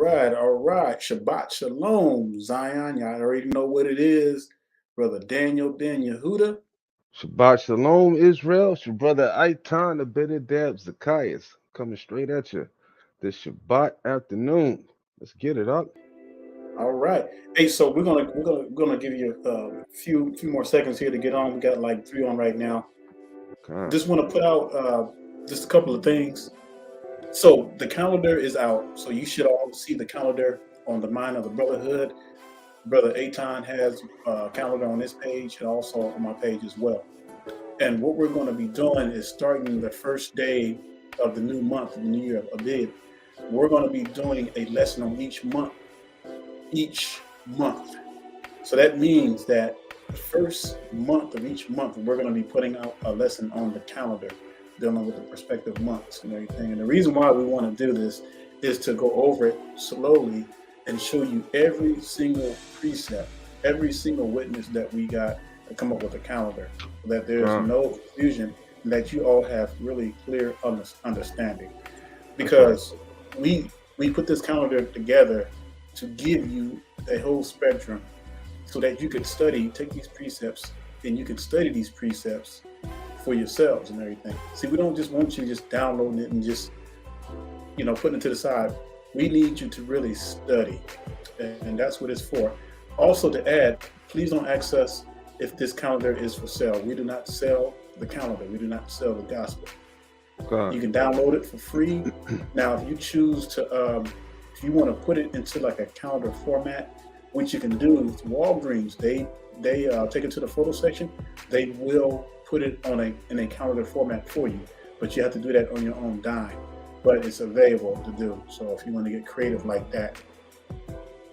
all right. Shabbat Shalom, Zion. Y'all already know what it is. Brother Daniel Ben Yehuda. Shabbat Shalom, Israel. It's your brother Aitan Abinadab Zacchaeus coming straight at you this Shabbat afternoon. Let's get it up. All right. Hey, so we're gonna give you a few more seconds here to get on. We got like 3 on right now. Come. Just want to put out just a couple of things. So the calendar is out. So you should all see the calendar on the Mind of the Brotherhood. Brother Aton has a calendar on his page and also on my page as well. And what we're going to be doing is starting the first day of the new month, the new year of Abib. We're going to be doing a lesson on each month. So that means that the first month of each month, we're going to be putting out a lesson on the calendar, dealing with the prospective months and everything. And the reason why we want to do this is to go over it slowly and show you every single precept, every single witness that we got to come up with a calendar, so that there's no confusion and that you all have really clear understanding. Because we put this calendar together to give you a whole spectrum so that you could study, take these precepts, and you can study these precepts for yourselves and everything. See, we don't just want you just downloading it and just, putting it to the side. We need you to really study, and that's what it's for. Also to add, please don't ask us if this calendar is for sale. We do not sell the calendar. We do not sell the gospel. You can download it for free. Now, if you choose to, if you want to put it into like a calendar format, what you can do is Walgreens, they take it to the photo section. They will put it in a calendar format for you, but you have to do that on your own dime. But it's available to do. So if you want to get creative like that,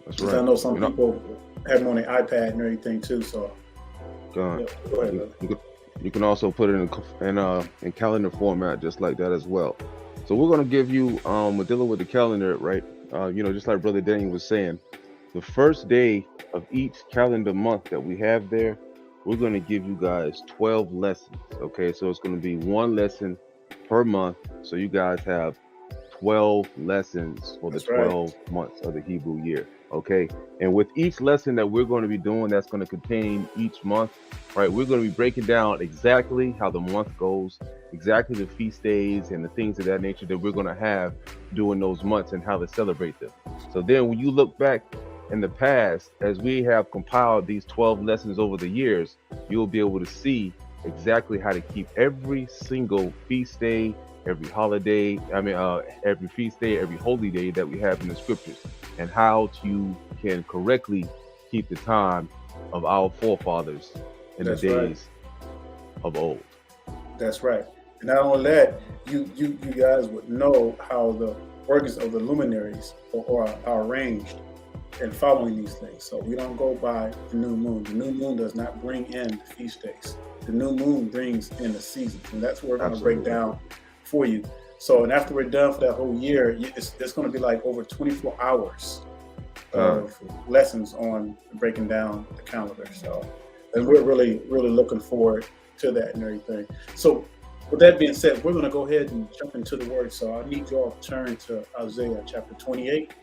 That's right. I know some people have them on the iPad and everything too. So go ahead, you can also put it in calendar format just like that as well. So we're going to give you we're dealing with the calendar, right? Just like Brother Daniel was saying, the first day of each calendar month that we have there, we're going to give you guys 12 lessons. Okay, so it's going to be one lesson per month. So you guys have 12 lessons for the 12 months of the Hebrew year. Okay, and with each lesson that we're going to be doing, that's going to contain each month, right? We're going to be breaking down exactly how the month goes, exactly the feast days and the things of that nature that we're going to have during those months and how to celebrate them. So then when you look back in the past, as we have compiled these 12 lessons over the years, you'll be able to see exactly how to keep every single feast day, every holiday, every feast day, every holy day that we have in the scriptures, and how you can correctly keep the time of our forefathers in the days of old. That's right. And not only that, you guys would know how the workings of the luminaries are arranged and following these things. So we don't go by the new moon. The new moon does not bring in the feast days. The new moon brings in the seasons, and that's what we're going to break down for you. So, and after we're done for that whole year, it's going to be like over 24 hours of lessons on breaking down the calendar. So, and we're really, really looking forward to that and everything. So, with that being said, we're going to go ahead and jump into the word. So, I need you all to turn to Isaiah chapter 28.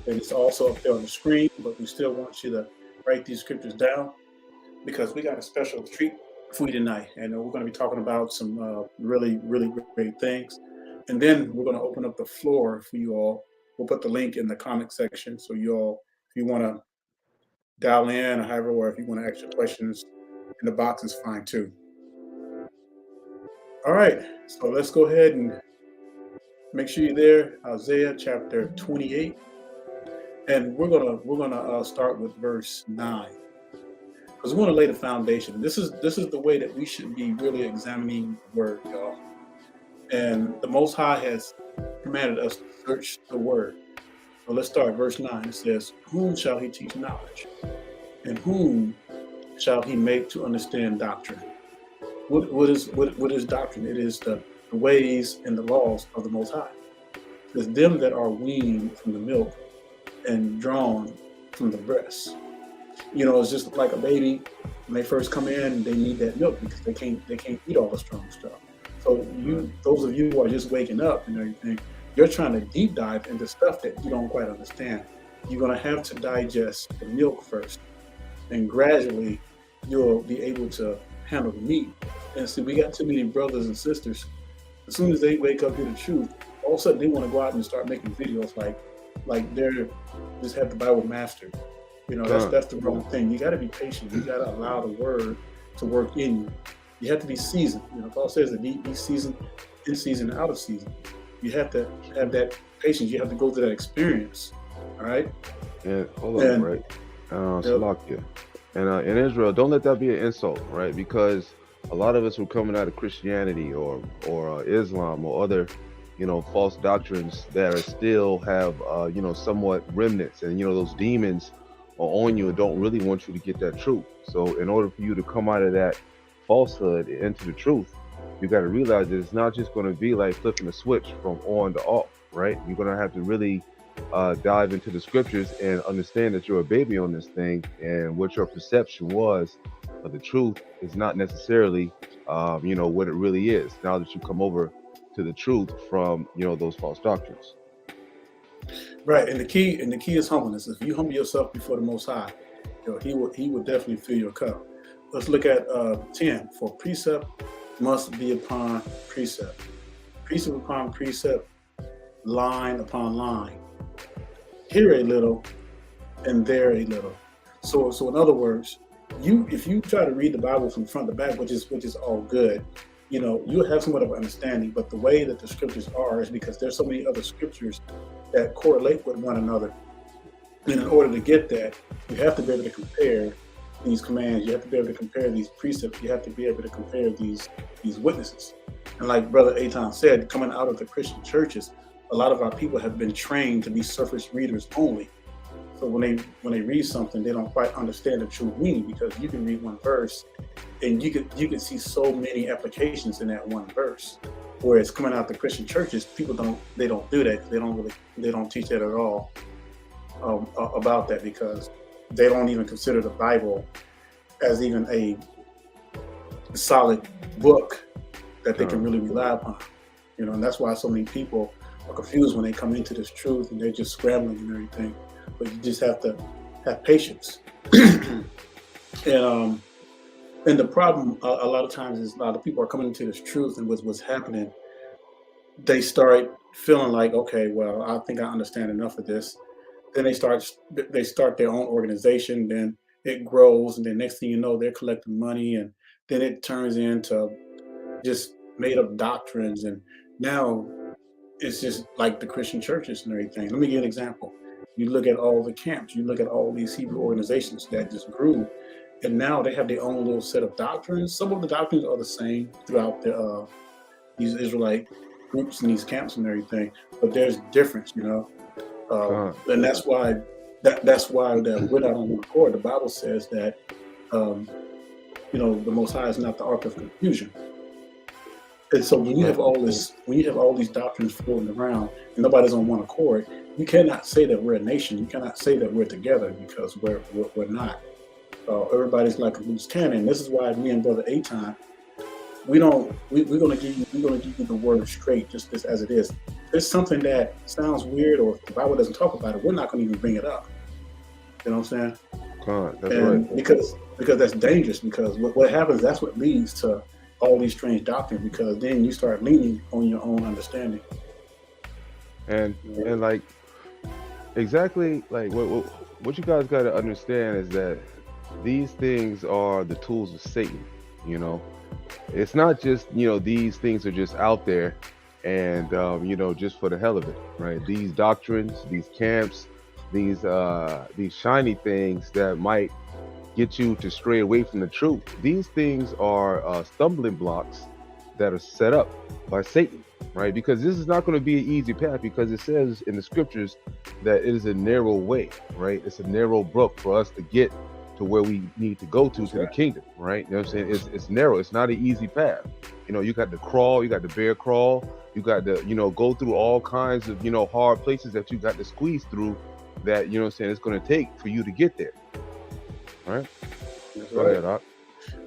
And it's also up there on the screen, but we still want you to write these scriptures down because we got a special treat for you tonight. And we're going to be talking about some really, really great things. And then we're going to open up the floor for you all. We'll put the link in the comment section. So you all, if you want to dial in or however, or if you want to ask your questions in the box, is fine too. All right. So let's go ahead and make sure you're there. Isaiah chapter 28. And we're gonna start with verse 9, because we want to lay the foundation. This is the way that we should be really examining the word, y'all. And the Most High has commanded us to search the word. So let's start verse 9. It says, "Whom shall he teach knowledge, and whom shall he make to understand doctrine?" What is doctrine? It is the ways and the laws of the Most High. It's them that are weaned from the milk and drawn from the breast. It's just like a baby when they first come in, they need that milk because they can't eat all the strong stuff. So those of you who are just waking up and everything, you're trying to deep dive into stuff that you don't quite understand. You're going to have to digest the milk first, and gradually you'll be able to handle the meat. And see, we got too many brothers and sisters. As soon as they wake up to the truth, all of a sudden they want to go out and start making videos like they're just have the Bible mastered. You know, that's the wrong thing. You got to be patient. You got to allow the word to work in you. You have to be seasoned. You know, Paul says that be seasoned in season and out of season. You have to have that patience. You have to go through that experience. All right. And hold on, right? Salakia. And in Israel, don't let that be an insult, right? Because a lot of us who are coming out of Christianity or Islam or other, false doctrines that are still have, somewhat remnants, and those demons are on you and don't really want you to get that truth. So in order for you to come out of that falsehood into the truth, you got to realize that it's not just going to be like flipping a switch from on to off, right? You're going to have to really dive into the scriptures and understand that you're a baby on this thing, and what your perception was of the truth is not necessarily, what it really is. Now that you come over to the truth from, those false doctrines. Right, and the key is humbleness. If you humble yourself before the Most High, He will definitely fill your cup. Let's look at 10. For precept must be upon precept, precept upon precept, line upon line. Here a little, and there a little. So in other words, if you try to read the Bible from front to back, which is all good, you'll have somewhat of an understanding. But the way that the scriptures are is because there's so many other scriptures that correlate with one another. And in order to get that, you have to be able to compare these commands. You have to be able to compare these precepts. You have to be able to compare these witnesses. And like Brother Eitan said, coming out of the Christian churches, a lot of our people have been trained to be surface readers only. So when they read something, they don't quite understand the true meaning, because you can read one verse and you can see so many applications in that one verse. Whereas coming out the Christian churches, people don't do that. They don't teach that at all about that, because they don't even consider the Bible as even a solid book that they can really rely upon. And that's why so many people are confused when they come into this truth and they're just scrambling and everything. But you just have to have patience. And the problem a lot of times is a lot of people are coming into this truth, and what's happening, they start feeling like, okay, well, I think I understand enough of this. Then they start their own organization, then it grows, and then next thing you know, they're collecting money, and then it turns into just made up doctrines, and now it's just like the Christian churches and everything. Let me give you an example. You look at all the camps, you look at all these Hebrew organizations that just grew, and now they have their own little set of doctrines. Some of the doctrines are the same throughout these Israelite groups and these camps and everything, but there's difference, and that's why that we're not on one accord. The Bible says that the Most High is not the author of confusion. And so when you have all these doctrines floating around and nobody's on one accord, you cannot say that we're a nation. You cannot say that we're together, because we're not. Everybody's like a loose cannon. This is why me and Brother Eitan, we're gonna give you the word straight, just as it is. If it's something that sounds weird, or if the Bible doesn't talk about it, we're not gonna even bring it up. You know what I'm saying? That's right. Because that's dangerous. Because what happens, that's what leads to all these strange doctrines, because then you start leaning on your own understanding. And like exactly like what you guys got to understand is that these things are the tools of Satan. It's not just these things are just out there and just for the hell of it, right? These doctrines, these camps, these shiny things that might get you to stray away from the truth. These things are stumbling blocks that are set up by Satan, right? Because this is not going to be an easy path, because it says in the scriptures that it is a narrow way, right? It's a narrow brook for us to get to where we need to go to the kingdom, right? You know what I'm saying? It's narrow. It's not an easy path. You got the crawl, you got the bear crawl, you got to, go through all kinds of, hard places that you got to squeeze through, that, it's going to take for you to get there. All right. Go ahead, Doc.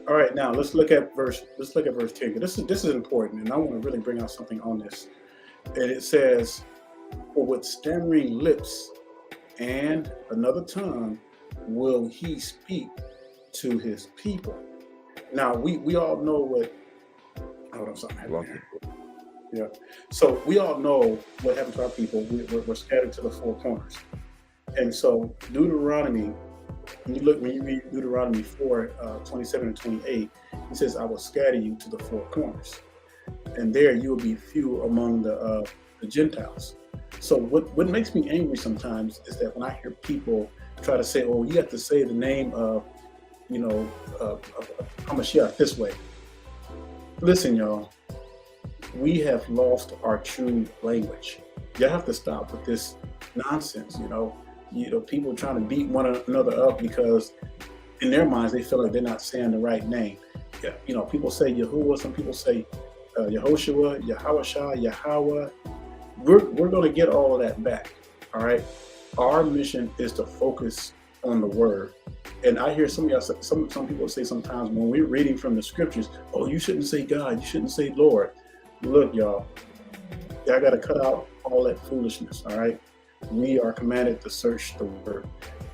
All right, now let's look at verse 10. This is important, and I want to really bring out something on this. And it says, For with stammering lips and another tongue will he speak to his people. Now we all know what. Hold on, something happened Lock it. here. Yeah. So we all know what happened to our people. We're scattered to the four corners. And so Deuteronomy, when you read Deuteronomy 4, 27 and 28, it says, I will scatter you to the four corners. And there you will be few among the Gentiles. So what makes me angry sometimes is that when I hear people try to say, oh, you have to say the name of, Hamashiach this way. Listen, y'all, we have lost our true language. You have to stop with this nonsense, people trying to beat one another up because in their minds they feel like they're not saying the right name. Yeah, people say Yahuwah, some people say Yehoshua, Yahawashah, Yahweh. We're going to get all of that back. All right. Our mission is to focus on the word. And I hear some people say sometimes when we're reading from the scriptures, oh, you shouldn't say God, you shouldn't say Lord. Look, y'all, I got to cut out all that foolishness. All right. We are commanded to search the word.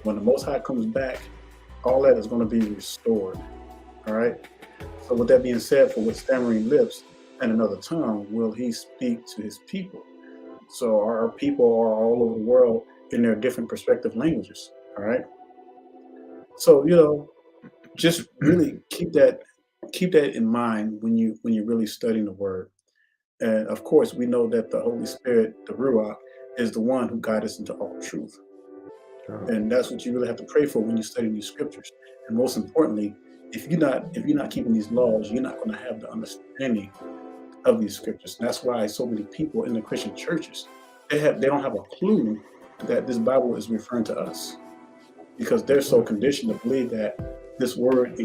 When the Most High comes back, all that is going to be restored. All right. So with that being said, for with stammering lips and another tongue will he speak to his people. So our people are all over the world in their different perspective languages. All right. So, just really keep that in mind when you're really studying the word. And of course, we know that the Holy Spirit, the Ruach, is the one who guides us into all truth. And that's what you really have to pray for when you study these scriptures. And most importantly, if you're not keeping these laws, you're not going to have the understanding of these scriptures. And that's why so many people in the Christian churches, they don't have a clue that this Bible is referring to us, because they're so conditioned to believe that this word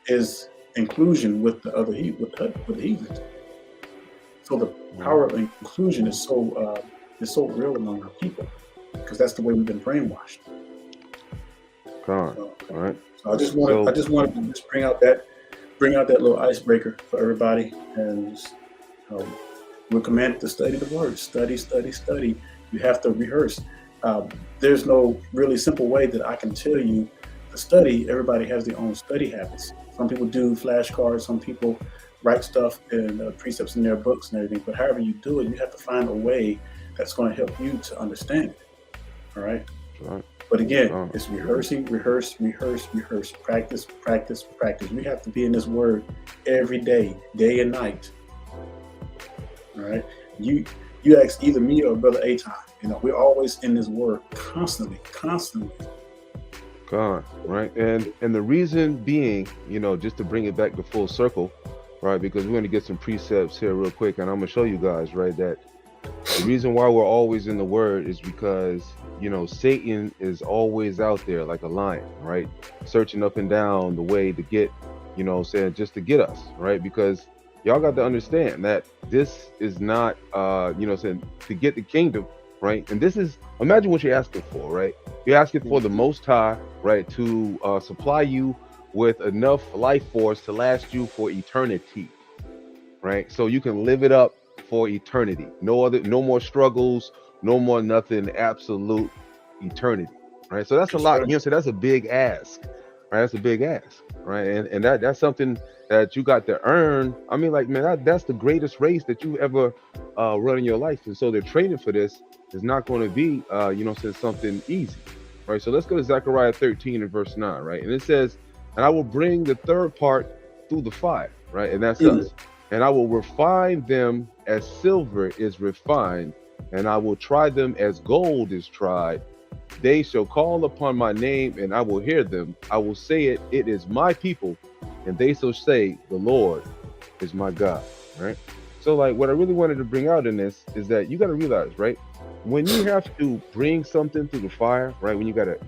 is inclusion with the other with the heathens. So the power of inclusion is so real among our people, because that's the way we've been brainwashed. All right. So I just wanted to just bring out that little icebreaker for everybody, and we're commanded to study the word. Study. You have to rehearse. There's no really simple way that I can tell you to study. Everybody has their own study habits. Some people do flashcards. Some people write stuff and precepts in their books and everything. But however you do it, you have to find a way that's going to help you to understand it. All right. But again, it's rehearse, practice. We have to be in this word every day, day and night. All right. You ask either me or Brother Aton. We're always in this word constantly. God, right. And the reason being, just to bring it back to full circle, right, because we're going to get some precepts here real quick, and I'm going to show you guys, right, that the reason why we're always in the word is because, Satan is always out there like a lion, right, searching up and down the way to get, just to get us, right, because y'all got to understand that this is not, to get the kingdom, right, and this is, imagine what you're asking for, right, you're asking for the Most High, right, to supply you with enough life force to last you for eternity, right, so you can live it up for eternity. No more struggles, no more nothing, absolute eternity, right? So that's a lot, so that's a big ask, right? That's a big ask, right? And that's something that you got to earn. I mean, like, man, that's the greatest race that you ever run in your life. And so the training for this is not going to be, something easy, right? So let's go to Zechariah 13 and verse 9, right? And it says, and I will bring the third part through the fire, right? And that's us. And I will refine them as silver is refined, and I will try them as gold is tried. They shall call upon my name, and I will hear them. I will say it is my people, and they shall say, the Lord is my God, right? So, like, what I really wanted to bring out in this is that you got to realize, right, when you have to bring something through the fire, right, when you got to,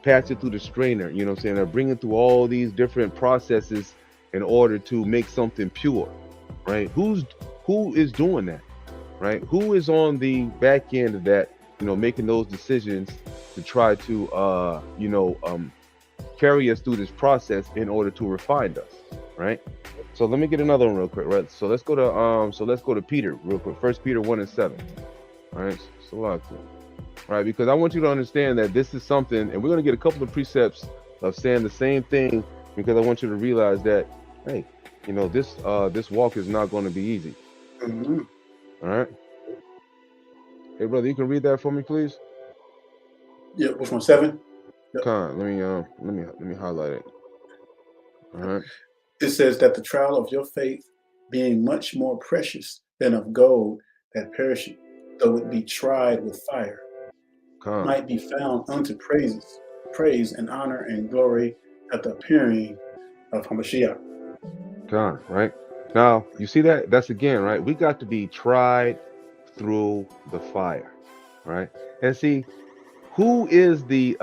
pass it through the strainer, or bring it through all these different processes in order to make something pure, right? Who is doing that, right? Who is on the back end of that, making those decisions to try to, carry us through this process in order to refine us, right? So let me get another one real quick, right? So let's go to Peter real quick. First Peter 1:7. All right, so right, because I want you to understand that this is something, and we're going to get a couple of precepts of saying the same thing, because I want you to realize that, hey, this walk is not going to be easy. Mm-hmm. All right. Hey, brother, you can read that for me, please. Yeah, which one? 7? Yep. Let me highlight it. All right. It says that the trial of your faith, being much more precious than of gold that perisheth, though it be tried with fire, Con, might be found unto praise and honor and glory at the appearing of Hamashiach. right. Now you see that? That's again, right? We got to be tried through the fire, right? And see, who is the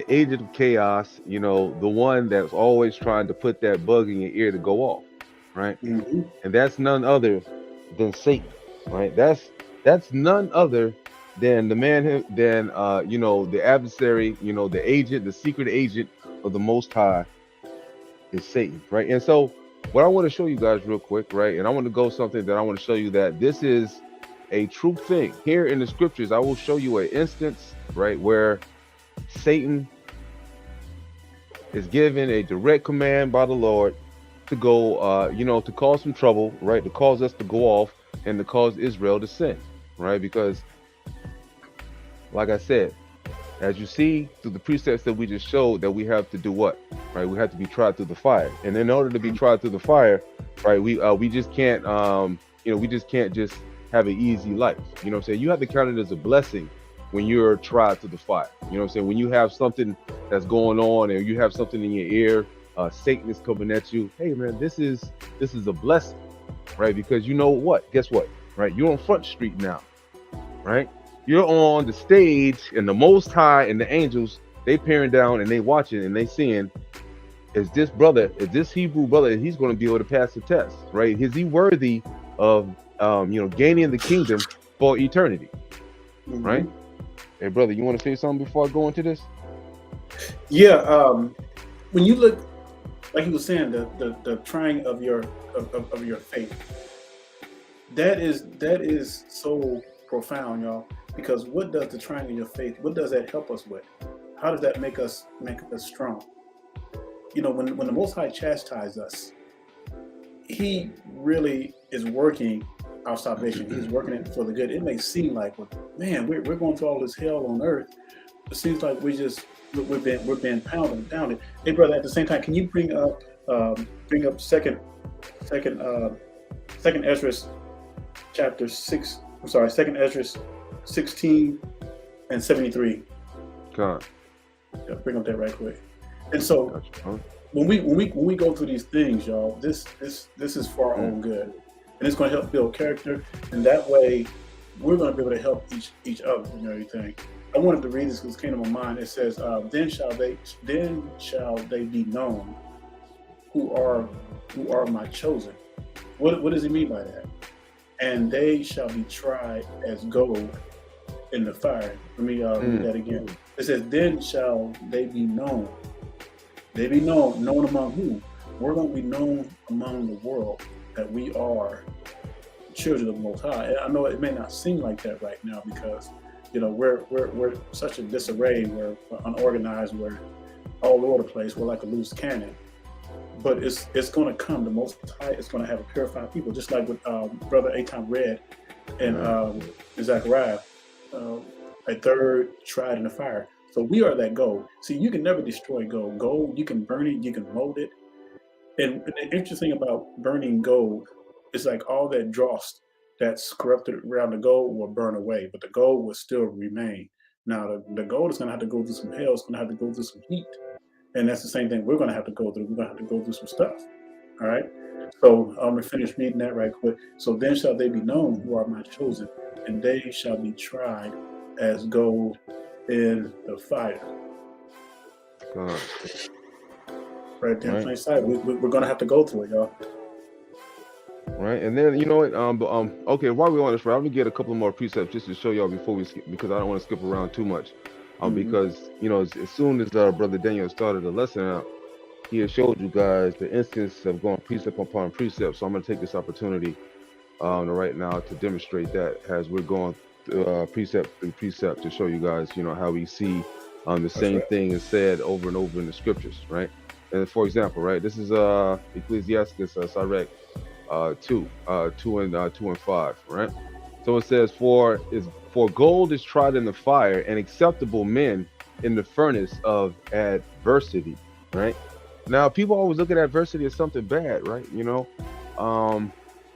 agent of chaos? The one that's always trying to put that bug in your ear to go off, right? Mm-hmm. And that's none other than Satan, right? That's none other than the man the adversary, the agent, the secret agent of the Most High is Satan, right? And so what I want to show you guys real quick, right? And I want to go something that I want to show you that this is a true thing. Here in the scriptures, I will show you an instance, right, where Satan is given a direct command by the Lord to go, to cause some trouble, right? To cause us to go off and to cause Israel to sin, right? Because, like I said, as you see through the precepts that we just showed, that we have to do what, right? We have to be tried through the fire, and in order to be tried through the fire, right? We just can't, we just can't just have an easy life. You know what I'm saying? You have to count it as a blessing when you're tried through the fire. You know what I'm saying? When you have something that's going on, and you have something in your ear, Satan is coming at you. Hey man, this is a blessing, right? Because you know what? Guess what? Right? You're on Front Street now, right? You're on the stage, and the Most High and the angels, they peering down and they watching and they seeing, is this Hebrew brother, he's going to be able to pass the test, right? Is he worthy of, gaining the kingdom for eternity, right? Hey, brother, you want to say something before I go into this? Yeah. When you look, like he was saying, the trying of your faith, that is so profound, y'all. Because what does the trying of your faith, what does that help us with? How does that make us strong? When the Most High chastises us, he really is working our salvation. He's working it for the good. It may seem like, well, man, we're going through all this hell on earth. It seems like we're being pounded. Hey, brother, at the same time, can you bring up second Ezra chapter 6? I'm sorry, second Ezra 16 and 73. God. Yeah, bring up that right quick. And so when we go through these things, y'all, this is for our own good, and it's going to help build character, and that way we're going to be able to help each other and everything. I wanted to read this because it came to my mind. It says, "Then shall they be known who are my chosen." What does he mean by that? And they shall be tried as gold in the fire. Let me read that again. It says, "Then shall they be known." They be known among who? We're going to be known among the world that we are children of the Most High. And I know it may not seem like that right now because we're such a disarray. We're unorganized. We're all over the place. We're like a loose cannon. But it's going to come. The Most High is going to have a purified people, just like what Brother Aton read in Zechariah, a third tried in the fire. So we are that gold. See, you can never destroy gold. Gold, you can burn it, you can mold it. And the interesting about burning gold is like all that dross that's corrupted around the gold will burn away, but the gold will still remain. Now, the gold is going to have to go through some hell. It's going to have to go through some heat. And that's the same thing we're going to have to go through. We're going to have to go through some stuff. All right. So I'm going to finish reading that right quick. So then shall they be known who are my chosen, and they shall be tried as gold in the fire. Right there in plain sight. We're going to have to go through it, y'all. Right, and then okay, while we're on this, let me get a couple more precepts just to show y'all before we skip, because I don't want to skip around too much. Because as soon as Brother Daniel started the lesson out, he has showed you guys the instance of going precept upon precept. So I'm going to take this opportunity right now to demonstrate that as we're going precept through precept to show you guys, how we see the That's same right. thing is said over and over in the scriptures, right? And for example, right, this is Ecclesiastes Sirach 2 and 5, right? So it says, for gold is tried in the fire, and acceptable men in the furnace of adversity, right? Now, people always look at adversity as something bad, right?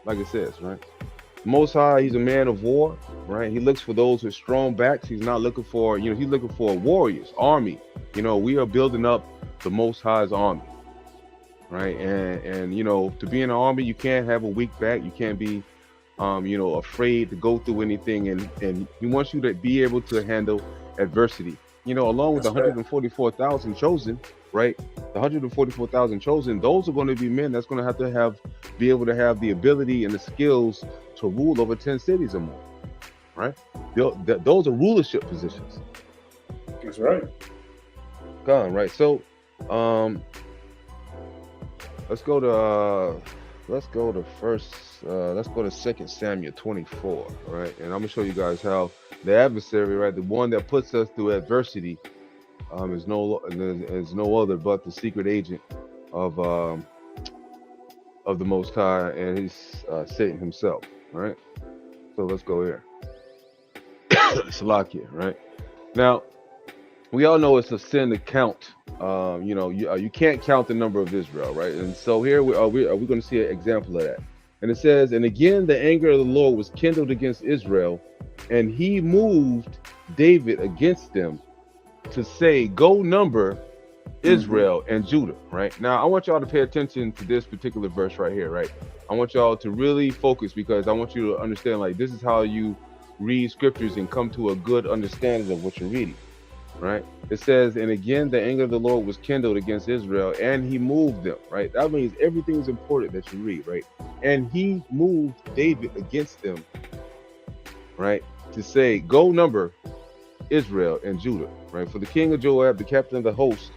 Like it says, right? Most High, he's a man of war, right? He looks for those with strong backs. He's not looking for, he's looking for warriors, army. We are building up the Most High's army, right? And to be in an army, you can't have a weak back. You can't be, afraid to go through anything. And he wants you to be able to handle adversity. Along with the That's right. 144,000 chosen, right? The 144,000 chosen, those are going to be men that's going to be able to have the ability and the skills to rule over 10 cities or more, right? Those are rulership positions. That's right. Gone, right? So, let's go to 2 Samuel 24, right? And I'm gonna show you guys how the adversary, right, the one that puts us through adversity, is no other but the secret agent of the Most High, and he's Satan himself, right? So let's go here. Salakia, right? Now, we all know it's a sin to count. You can't count the number of Israel, right? And so here we're going to see an example of that. And it says, and again, the anger of the Lord was kindled against Israel, and he moved David against them to say, go number Israel and Judah, right? Now, I want y'all to pay attention to this particular verse right here, right? I want y'all to really focus, because I want you to understand, like, this is how you read scriptures and come to a good understanding of what you're reading, right? It says, and again, the anger of the Lord was kindled against Israel, and he moved them, right? That means everything's important that you read, right? And he moved David against them, right? To say, go number Israel and Judah, right? For the king of Joab, the captain of the host,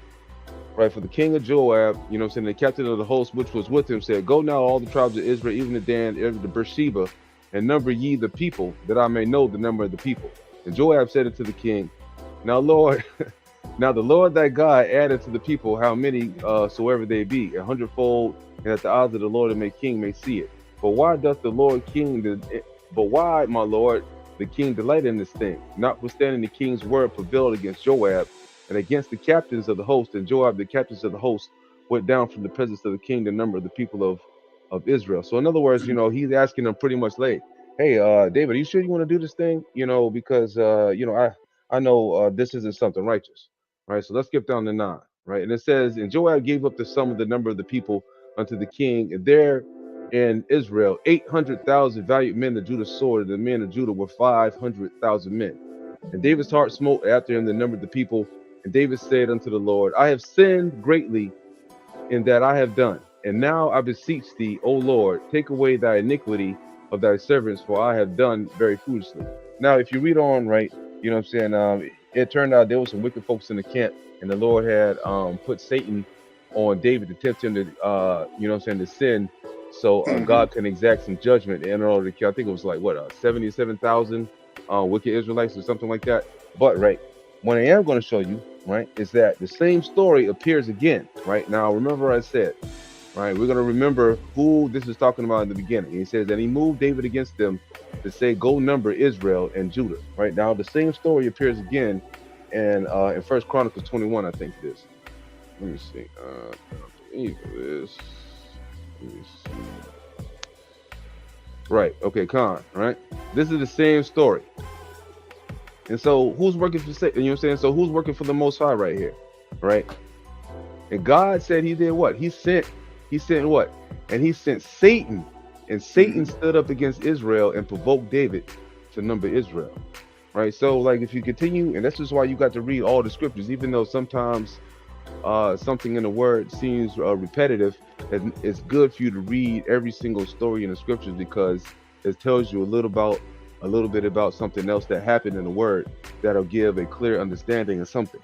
right? For the king of Joab, the captain of the host, which was with him, said, go now all the tribes of Israel, even the Dan, even the Beersheba, and number ye the people, that I may know the number of the people. And Joab said unto the king, now Lord, now the Lord thy God added to the people how many soever they be, 100-fold, and that the eyes of the Lord and my king may see it. But why doth the Lord but why, my Lord, the king delight in this thing? Notwithstanding the king's word prevailed against Joab and against the captains of the host, and Joab, the captains of the host, went down from the presence of the king to number the people of Israel. So in other words, he's asking them pretty much like, hey, David, are you sure you want to do this thing? Because I know this isn't something righteous, right? So let's skip down to 9, right? And it says, and Joab gave up the sum of the number of the people unto the king, and there in Israel 800,000 valiant men of Judah's sword, and the men of Judah were 500,000 men. And David's heart smote after him the number of the people. And David said unto the Lord, I have sinned greatly in that I have done. And now I beseech thee, O Lord, take away thy iniquity of thy servants, for I have done very foolishly. Now, if you read on, right, it turned out there was some wicked folks in the camp, and the Lord had put Satan on David to tempt him to, to sin, so God can exact some judgment in order to kill. I think it was like, 77,000 wicked Israelites or something like that. But, right, what I am going to show you, right, is that the same story appears again, right? Now, remember I said, right, we're going to remember who this is talking about in the beginning. He says that he moved David against them to say, go number Israel and Judah, right? Now, the same story appears again in 1 Chronicles 21, I think it is. Let me see. I believe it is. Let me see. Right, okay, Khan, right? This is the same story. And so who's working for Satan? You know what I'm saying? So who's working for the Most High right here, right? And God said he did what? He sent what? And he sent Satan. And Satan stood up against Israel and provoked David to number Israel, right? So like if you continue, and that's just why you got to read all the scriptures, even though sometimes something in the word seems repetitive, it's good for you to read every single story in the scriptures, because it tells you a little bit about something else that happened in the word that'll give a clear understanding of something,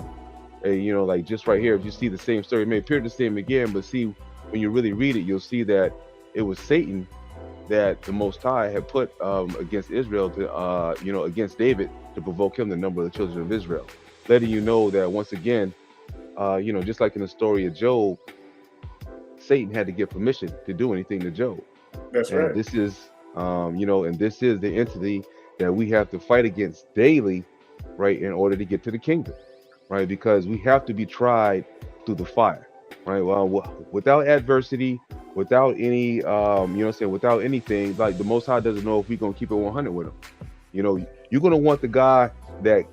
like just right here, if you see the same story, it may appear the same again, but see, when you really read it, you'll see that it was Satan that the Most High had put against Israel to, against David to provoke him to number the children of Israel, letting you know that once again, just like in the story of Job, Satan had to get permission to do anything to Job. That's And right. this is, and this is the entity that we have to fight against daily, right, in order to get to the kingdom, right? Because we have to be tried through the fire, right? Well, without adversity, without any, without anything, like the Most High doesn't know if we're gonna keep it 100 with him. You're gonna want the guy that,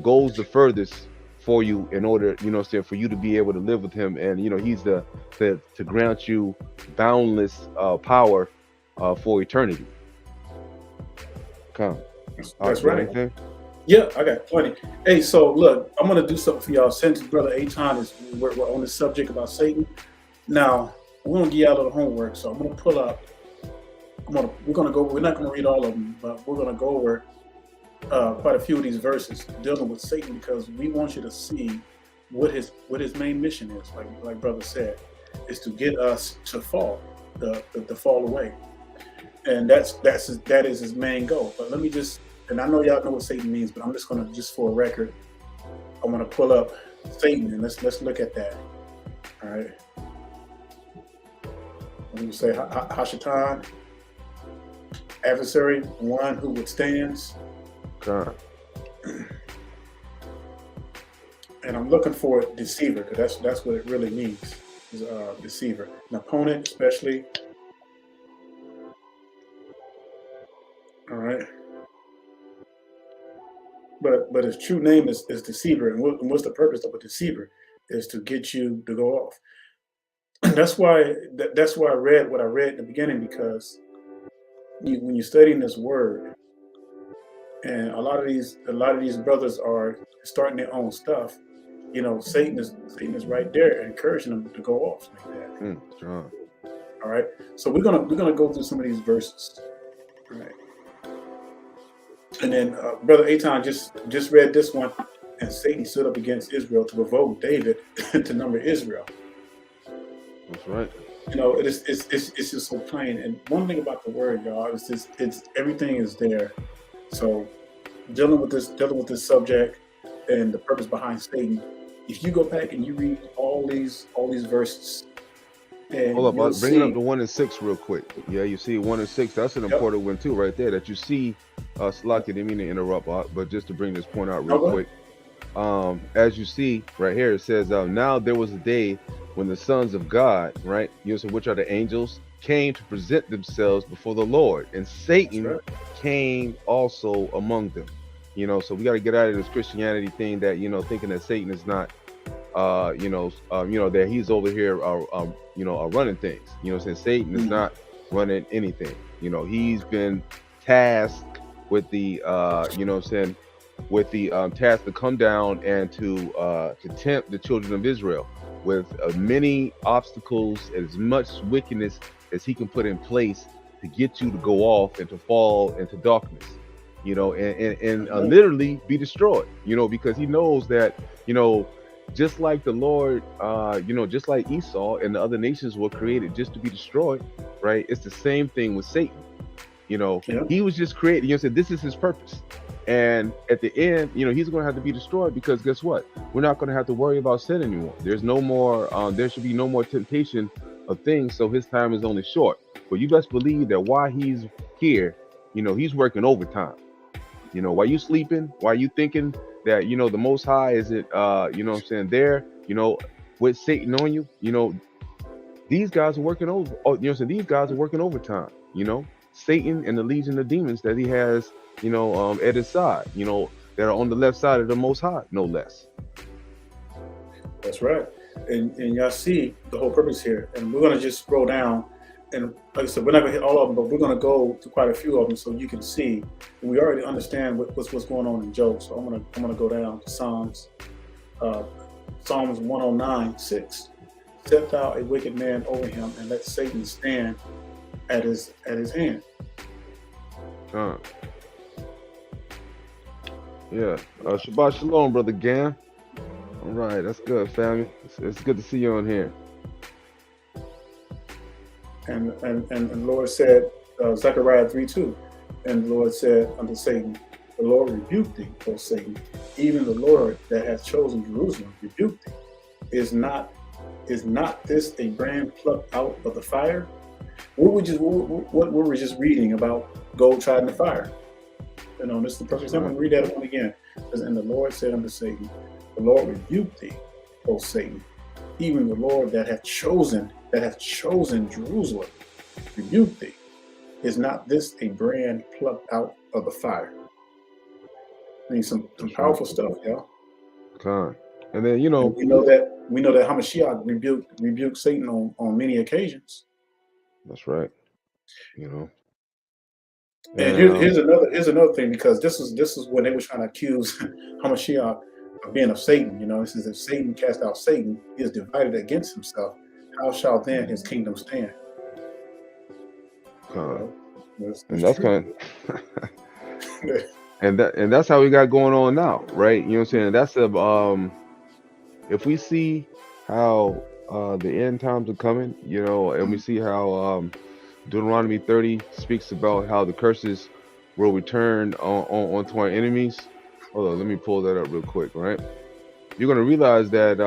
goes the furthest for you in order, for you to be able to live with him, and he's to grant you boundless power for eternity. Come, That's you got right. anything? Yeah, I got plenty. Hey, so look, I'm gonna do something for y'all. Since Brother Aton is we're on the subject about Satan. Now we're gonna give y'all a little homework. So I'm gonna pull up. We're gonna go. We're not gonna read all of them, but we're gonna go over quite a few of these verses dealing with Satan, because we want you to see what his main mission is. Like Brother said, is to get us to fall, the fall away, and that is his main goal. But let me just, and I know y'all know what Satan means, but I'm just gonna, just for a record, I'm gonna pull up Satan and let's look at that. All right. Let me say Hashatan, adversary, one who withstands. Come. And I'm looking for deceiver, because that's what it really means, is deceiver. An opponent, especially. All right. But his true name is deceiver, and what's the purpose of a deceiver? Is to get you to go off. That's why I read what I read in the beginning, because when you're studying this word, and a lot of these brothers are starting their own stuff, Satan is right there encouraging them to go off like that. Strong. All right. So we're gonna go through some of these verses. All right. And then Brother Aton just read this one, and Satan stood up against Israel to provoke David to number Israel. That's right. It's just so plain. And one thing about the word, y'all, is it's everything is there. So dealing with this subject and the purpose behind Satan, if you go back and you read all these verses, and Hold up, you'll bring it up see. to 1 and 6 real quick. Yeah, you see 1 and 6. That's an Yep. important one too, right there. That you see, Slocky, didn't mean to interrupt, but just to bring this point out real Okay. quick. As you see right here, it says, now there was a day when the sons of God, right, which are the angels, came to present themselves before the Lord, and Satan Right. came also among them. So we got to get out of this Christianity thing that, thinking that Satan is not, that he's over here, running things. Since Satan is not running anything. He's been tasked with the, with the task to come down and to tempt the children of Israel with many obstacles, as much wickedness as he can put in place to get you to go off and to fall into darkness, and literally be destroyed, because he knows that, just like the Lord, just like Esau and the other nations were created just to be destroyed, right? It's the same thing with Satan. He was just created, said this is his purpose. And at the end, he's going to have to be destroyed, because guess what? We're not going to have to worry about sin anymore. There's no more, there should be no more temptation of things. So his time is only short. But you best believe that while he's here, he's working overtime. While you sleeping, while you thinking that, the Most High isn't, there, with Satan on you, these guys are working over. Oh, these guys are working overtime. Satan and the legion of demons that he has, at his side, that are on the left side of the Most High, no less. That's right. And y'all see the whole purpose here. And we're going to just scroll down. And like I said, we're not going to hit all of them, but we're going to go to quite a few of them so you can see. And we already understand what's going on in Job. So I'm going to go down to Psalms 109:6. Set thou a wicked man over him, and let Satan stand at his hand. Yeah. Shabbat shalom, brother Gam. All right, that's good, family. It's good to see you on here. And the Lord said, Zechariah 3:2, and the Lord said unto Satan, the Lord rebuked thee, O Satan, even the Lord that hath chosen Jerusalem rebuked thee. Is not this a brand plucked out of the fire? What were we just reading about gold tried in the fire? This is the perfect example. Read that one again. And the Lord said unto Satan, the Lord rebuked thee, O Satan, even the Lord that hath chosen Jerusalem rebuked thee. Is not this a brand plucked out of the fire? I mean, some powerful stuff, y'all. Con. And then And we know that Hamashiach rebuked Satan on many occasions. That's right. You know. And here's another thing, because this is when they were trying to accuse Hamashiach of being of Satan. This is, if Satan cast out Satan, he is divided against himself. How shall then his kingdom stand? And that's kind of and that's how we got going on now, right? You know what I'm saying? That's if we see how the end times are coming, and we see how Deuteronomy 30 speaks about how the curses will return onto our enemies. Hold on, let me pull that up real quick, right? You're going to realize that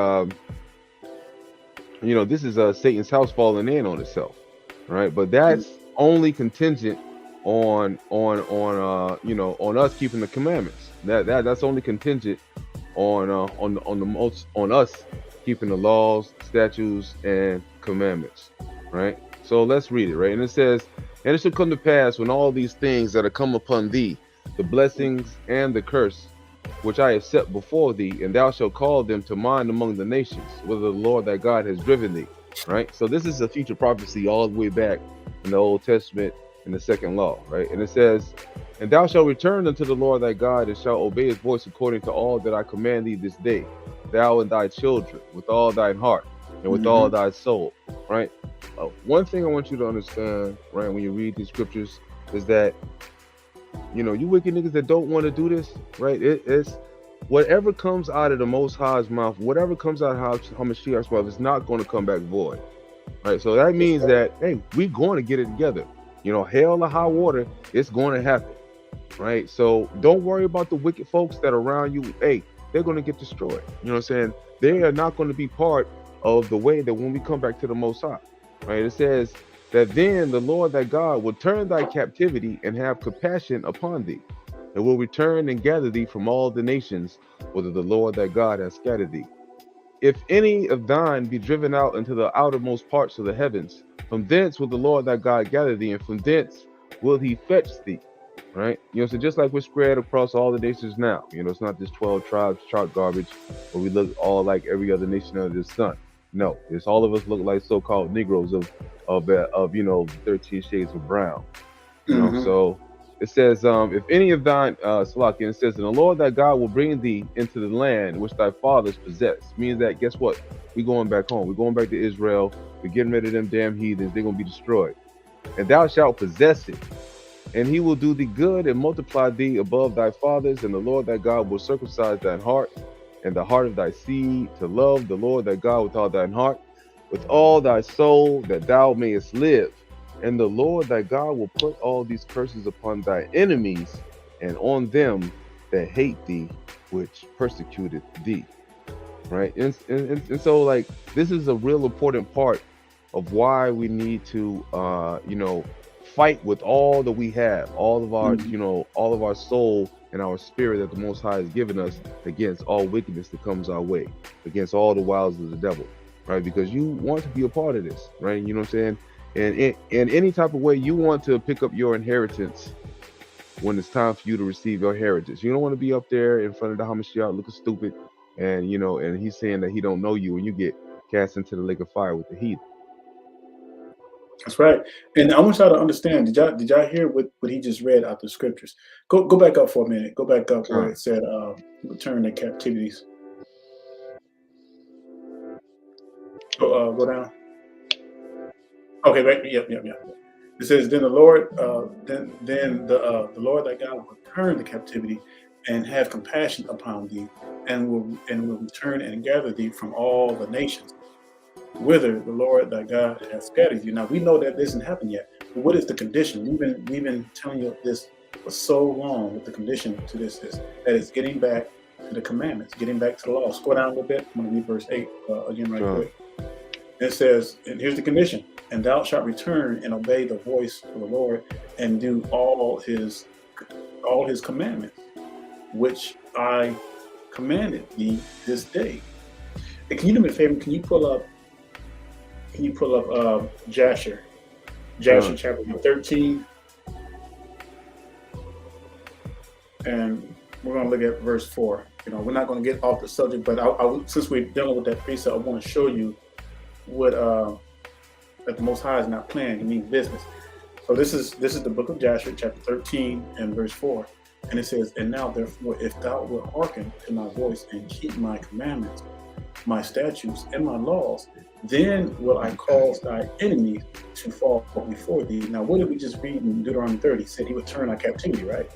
this is Satan's house falling in on itself, right? But that's only contingent on us keeping the commandments. That's only contingent on us keeping the laws, statutes, and commandments, right? So let's read it, right? And it says, and it shall come to pass when all these things that are come upon thee, the blessings and the curse, which I have set before thee, and thou shalt call them to mind among the nations, whither the Lord thy God has driven thee, right? So this is a future prophecy all the way back in the Old Testament in the second law, right? And it says, and thou shalt return unto the Lord thy God, and shalt obey his voice according to all that I command thee this day, thou and thy children, with all thine heart and with all thy soul, right? One thing I want you to understand, right, when you read these scriptures, is that you wicked niggas that don't want to do this, right? It's whatever comes out of the Most High's mouth, whatever comes out of Hamashiach's mouth, is not going to come back void, right? So that means that, hey, we're going to get it together. Hell or high water, it's going to happen, right? So don't worry about the wicked folks that are around you. Hey, they're going to get destroyed. You know what I'm saying? They are not going to be part of the way that when we come back to the Most High, right? It says that then the Lord thy God will turn thy captivity and have compassion upon thee, and will return and gather thee from all the nations, whither the Lord thy God has scattered thee. If any of thine be driven out into the outermost parts of the heavens, from thence will the Lord thy God gather thee, and from thence will he fetch thee. Right? So just like we're spread across all the nations now, it's not just 12 tribes chart garbage, where we look all like every other nation under the sun. No, it's all of us look like so-called Negroes of 13 shades of brown. So it says, if any of thine, Salaki, it says, and the Lord thy God will bring thee into the land which thy fathers possessed. Means that, guess what? We're going back home. We're going back to Israel. We're getting rid of them damn heathens. They're going to be destroyed. And thou shalt possess it. And he will do thee good and multiply thee above thy fathers. And the Lord thy God will circumcise thine heart and the heart of thy seed, to love the Lord thy God with all thine heart, with all thy soul, that thou mayest live. And the Lord thy God will put all these curses upon thy enemies, and on them that hate thee, which persecuted thee. Right? And so, like, this is a real important part of why we need to fight with all that we have, all of our all of our soul and our spirit that the Most High has given us, against all wickedness that comes our way, against all the wiles of the devil, right? Because you want to be a part of this, right? You know what I'm saying? And in any type of way, you want to pick up your inheritance when it's time for you to receive your heritage. You don't want to be up there in front of the Hamashiach looking stupid, and and he's saying that he don't know you, and you get cast into the lake of fire with the heathen. That's right. And I want y'all to understand, did y'all hear what he just read out the scriptures? Go back up for a minute. Go back up where it said return the captivities. Go down. Okay, right. Yep. It says, then the Lord, the Lord thy God will return the captivity and have compassion upon thee, and will return and gather thee from all the nations, whither the Lord thy God hath scattered you. Now we know that this hasn't happened yet. But what is the condition? We've been telling you this for so long. What the condition to this is that it's getting back to the commandments, getting back to the law. Scroll down a little bit. I'm going to read verse 8 again right quick. It says, and here's the condition: and thou shalt return and obey the voice of the Lord, and do all his commandments, which I commanded thee this day. And can you do me a favor? Can you pull up Jasher chapter 13, and we're going to look at verse 4. We're not going to get off the subject, but since we're dealing with that precept, I want to show you what that the Most High is not playing; He means business. So this is the book of Jasher, chapter 13 and verse 4, and it says, "And now therefore, if thou wilt hearken to my voice and keep my commandments, my statutes, and my laws, then will I cause thy enemies to fall before thee." Now, what did we just read in Deuteronomy 30? He said He would turn our captivity, right?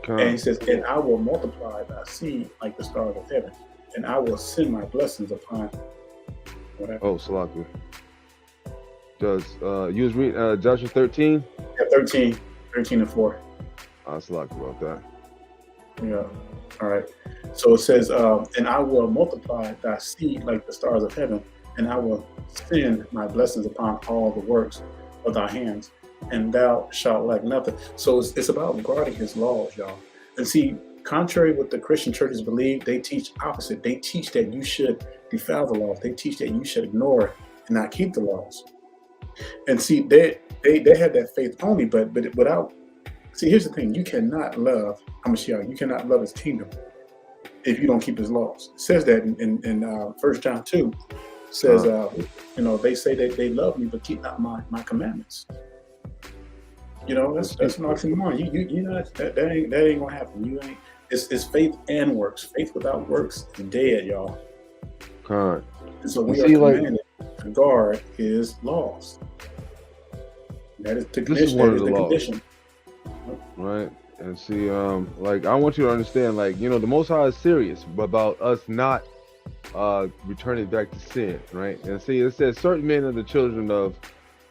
And He says, "And I will multiply thy seed like the stars of heaven, and I will send my blessings upon." Whatever. Oh, Salaki. Does you was reading Joshua 13? Yeah, 13 and 4. Salaki about that. Yeah. All right. So it says, "And I will multiply thy seed like the stars of heaven, and I will send my blessings upon all the works of thy hands, and thou shalt lack nothing." So it's about guarding His laws, y'all. And see, contrary what the Christian churches believe, they teach opposite. They teach that you should defile the laws. They teach that you should ignore and not keep the laws. And see, they have that faith only, but without. See, here's the thing: you cannot love Hamashiach. You cannot love His kingdom if you don't keep His laws. It says that in 1 John 2. It says, they say that they love me, but keep not my commandments. That's an oxymoron. You know that ain't gonna happen. You ain't. It's faith and works. Faith without works is dead, y'all. God. And so we are commanded to guard His laws. That is the condition. That is the condition. Right. And see, I want you to understand, the Most High is serious about us not returning back to sin, right? And see, it says, certain men of the children of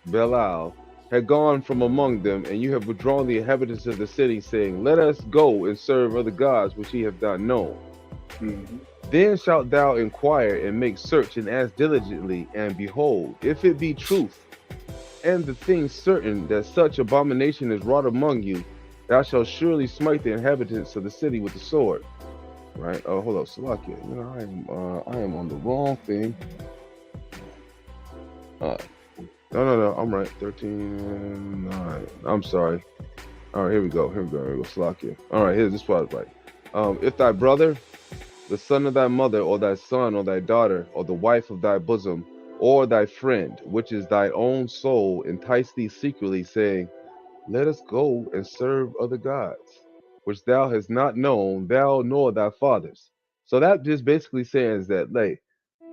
Belial had gone from among them, and you have withdrawn the inhabitants of the city, saying, let us go and serve other gods which ye have not known. Mm-hmm. Then shalt thou inquire and make search and ask diligently, and behold, if it be truth, and the thing certain that such abomination is wrought among you, thou shalt surely smite the inhabitants of the city with the sword. Right? Oh, hold up, Salakia. I am on the wrong thing. No, I'm right. 13:9. I'm sorry. All right, here we go. Salakia. All right, here's this part right. If thy brother, the son of thy mother, or thy son, or thy daughter, or the wife of thy bosom, or thy friend, which is thy own soul, entice thee secretly, saying, let us go and serve other gods, which thou hast not known, thou nor thy fathers. So that just basically says that,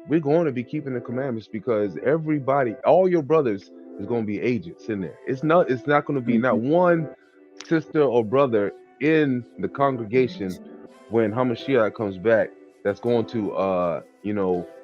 we're going to be keeping the commandments, because everybody, all your brothers, is going to be agents in there. It's not going to be not one sister or brother in the congregation when Hamashiach comes back that's going to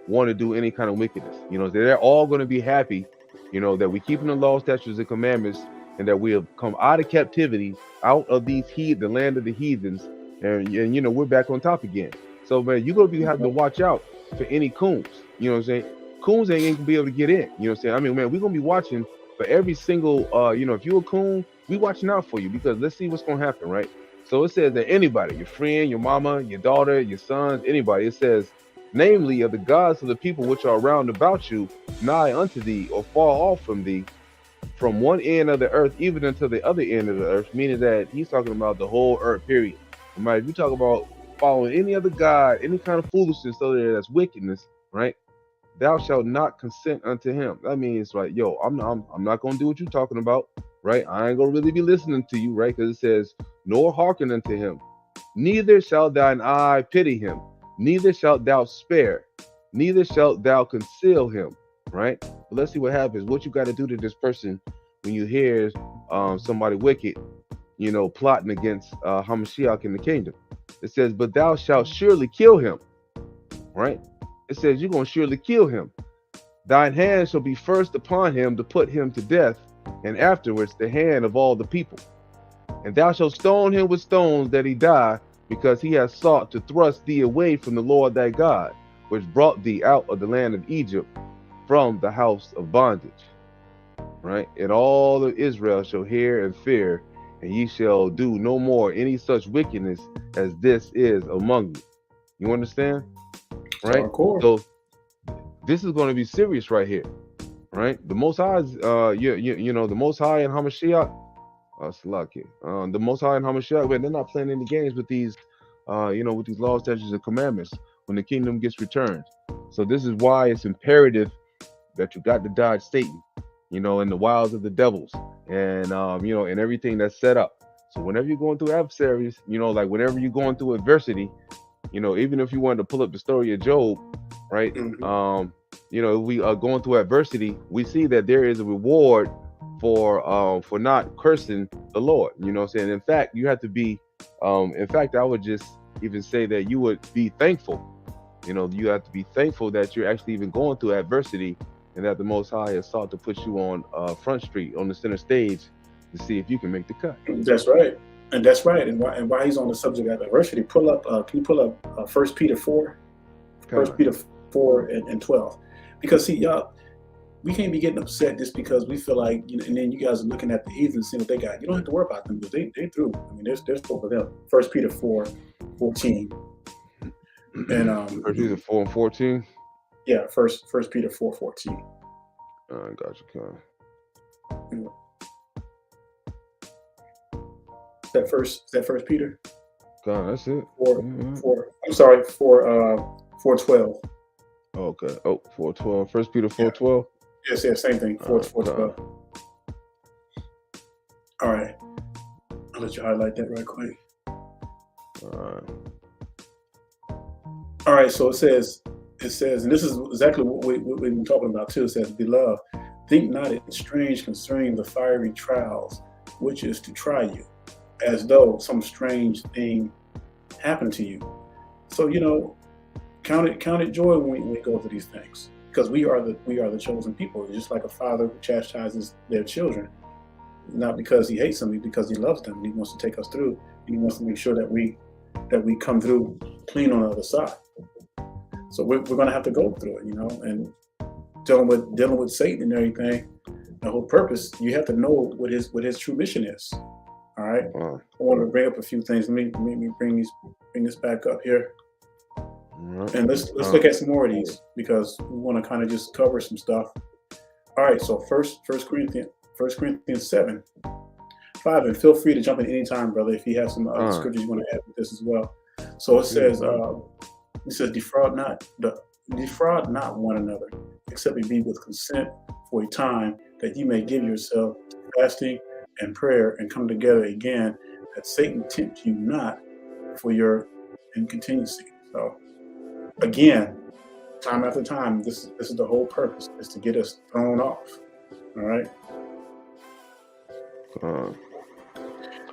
want to do any kind of wickedness. They're all going to be happy, that we're keeping the law, statutes, and commandments, and that we have come out of captivity, out of the land of the heathens, and we're back on top again. So man, you're gonna have to watch out for any coons. You know what I'm saying? Coons ain't gonna be able to get in. You know what I'm saying? I mean, man, we're gonna be watching for every single if you're a coon, we watching out for you, because let's see what's gonna happen, right? So it says that anybody, your friend, your mama, your daughter, your sons, anybody, it says, namely of the gods of the people which are round about you, nigh unto thee, or far off from thee, from one end of the earth even unto the other end of the earth, meaning that he's talking about the whole earth, period. Right? If you talk about following any other god, any kind of foolishness, so that's wickedness, right? Thou shalt not consent unto him. That means, right, I'm not gonna do what you're talking about, right? I ain't gonna really be listening to you, right? Because it says, nor hearken unto him, neither shalt thine eye pity him, neither shalt thou spare, neither shalt thou conceal him, right? But let's see what happens. What you got to do to this person when you hear somebody wicked, plotting against Hamashiach in the kingdom. It says, but thou shalt surely kill him, right? It says, you're going to surely kill him. Thine hand shall be first upon him to put him to death, and afterwards the hand of all the people. And thou shalt stone him with stones that he die, because he has sought to thrust thee away from the Lord thy God, which brought thee out of the land of Egypt from the house of bondage. Right? And all of Israel shall hear and fear, and ye shall do no more any such wickedness as this is among you. You understand? Right? So this is going to be serious right here. Right? The Most High is, you know, the Most High and Hamashiach, the Most High and Hamashiach, man, they're not playing any games with these, you know, with these laws, statutes, and commandments when the kingdom gets returned. So this is why it's imperative that you got to dodge Satan, you know, and the wiles of the devils, and you know, and everything that's set up. So whenever you're going through adversaries, you know, like whenever you're going through adversity, you know, even if you wanted to pull up the story of Job, right? You know, if we are going through adversity, we see that there is a reward for not cursing the Lord. You know what I'm saying? In fact, you have to be, in fact, I would just even say that you would be thankful. You know, you have to be thankful that you're actually even going through adversity, and that the Most High has sought to put you on Front Street, on the center stage, to see if you can make the cut. That's right. And that's right. And why he's on the subject of adversity, pull up, can you pull up 1 Peter 4? 1 Peter 4 and 12. Because see, y'all, we can't be getting upset just because we feel like, you know, and then you guys are looking at the heathens and seeing what they got. You don't have to worry about them because they through. I mean, there's hope for them. 1 Peter 4:14. And 1 Peter 4 and 14. Yeah, first Peter 4:14. I got you, Con. Is that first Peter? Con, that's it. 4:12. Okay. Oh, 4:12. 1 Peter 4:12. Yes, same thing. 4:12. All right. I'll let you highlight that right quick. All right. So it says, and this is exactly what we've been talking about too. It says, beloved, think not it strange concerning the fiery trials, which is to try you, as though some strange thing happened to you. So, you know, count it joy when we go through these things, because we are the chosen people. Just like a father who chastises their children, not because he hates them, because he loves them. He wants to take us through. He wants to make sure that we come through clean on the other side. So we're going to have to go through it, you know, and dealing with Satan and everything. The whole purpose, you have to know what his true mission is. All right. I want to bring up a few things. Let me bring this back up here. And let's look at some more of these, because we want to kind of just cover some stuff. All right, so First Corinthians 7:5, and feel free to jump in anytime, brother, if you have some other scriptures you want to add with this as well. So it says, defraud not one another, except it be with consent for a time, that you may give yourself to fasting and prayer, and come together again, that Satan tempt you not for your incontinency. So again, time after time, this is the whole purpose, is to get us thrown off. All right.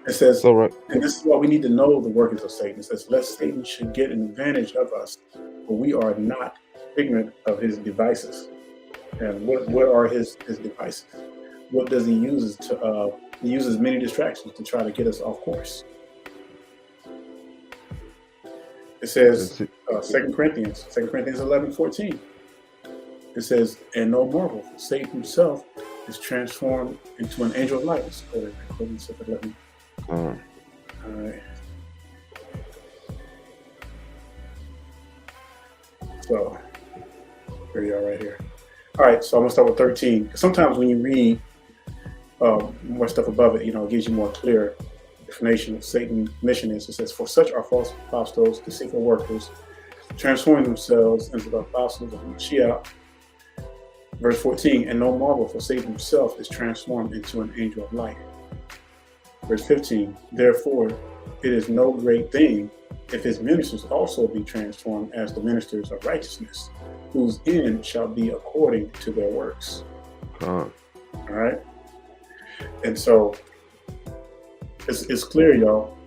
It says, and this is why we need to know the workings of Satan. It says, lest Satan should get an advantage of us, for we are not ignorant of his devices. And what are his devices? What does he use to? He uses many distractions to try to get us off course. It says, 2 Corinthians 11:14. It says, and no marvel, Satan himself is transformed into an angel of light. Let's go to 11. All right. So here we are right here. All right, so I'm gonna start with 13. Sometimes when you read more stuff above it, you know, it gives you more clear definition of Satan's mission is. It says, for such are false apostles, deceitful workers, transforming themselves into the apostles of Mashiach. Verse 14, and no marvel, for Satan himself is transformed into an angel of light. Verse 15, therefore it is no great thing if his ministers also be transformed as the ministers of righteousness, whose end shall be according to their works. All right. And so it's clear, y'all,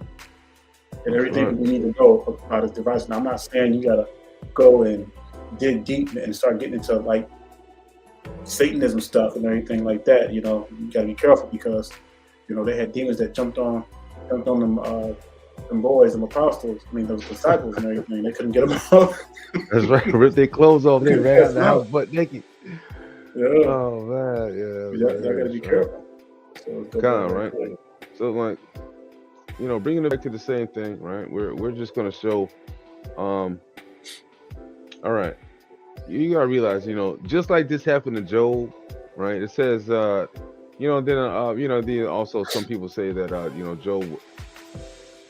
and That's everything right. we need to know about his device. Now, I'm not saying you gotta go and dig deep and start getting into like Satanism stuff and everything like that. You know, you gotta be careful because they had demons that jumped on them boys, them apostles. I mean, those disciples and everything. They couldn't get them out. That's right. Rip their clothes off. They ran out That's the right. house butt naked. Yeah, Oh man, yeah, y'all man, gotta be that's right. careful. So go Kind back of right right. quick. So like, bringing it back to the same thing, right? We're just gonna show. Um, all right. You gotta realize, just like this happened to Job, right? It says, then also some people say that, Job,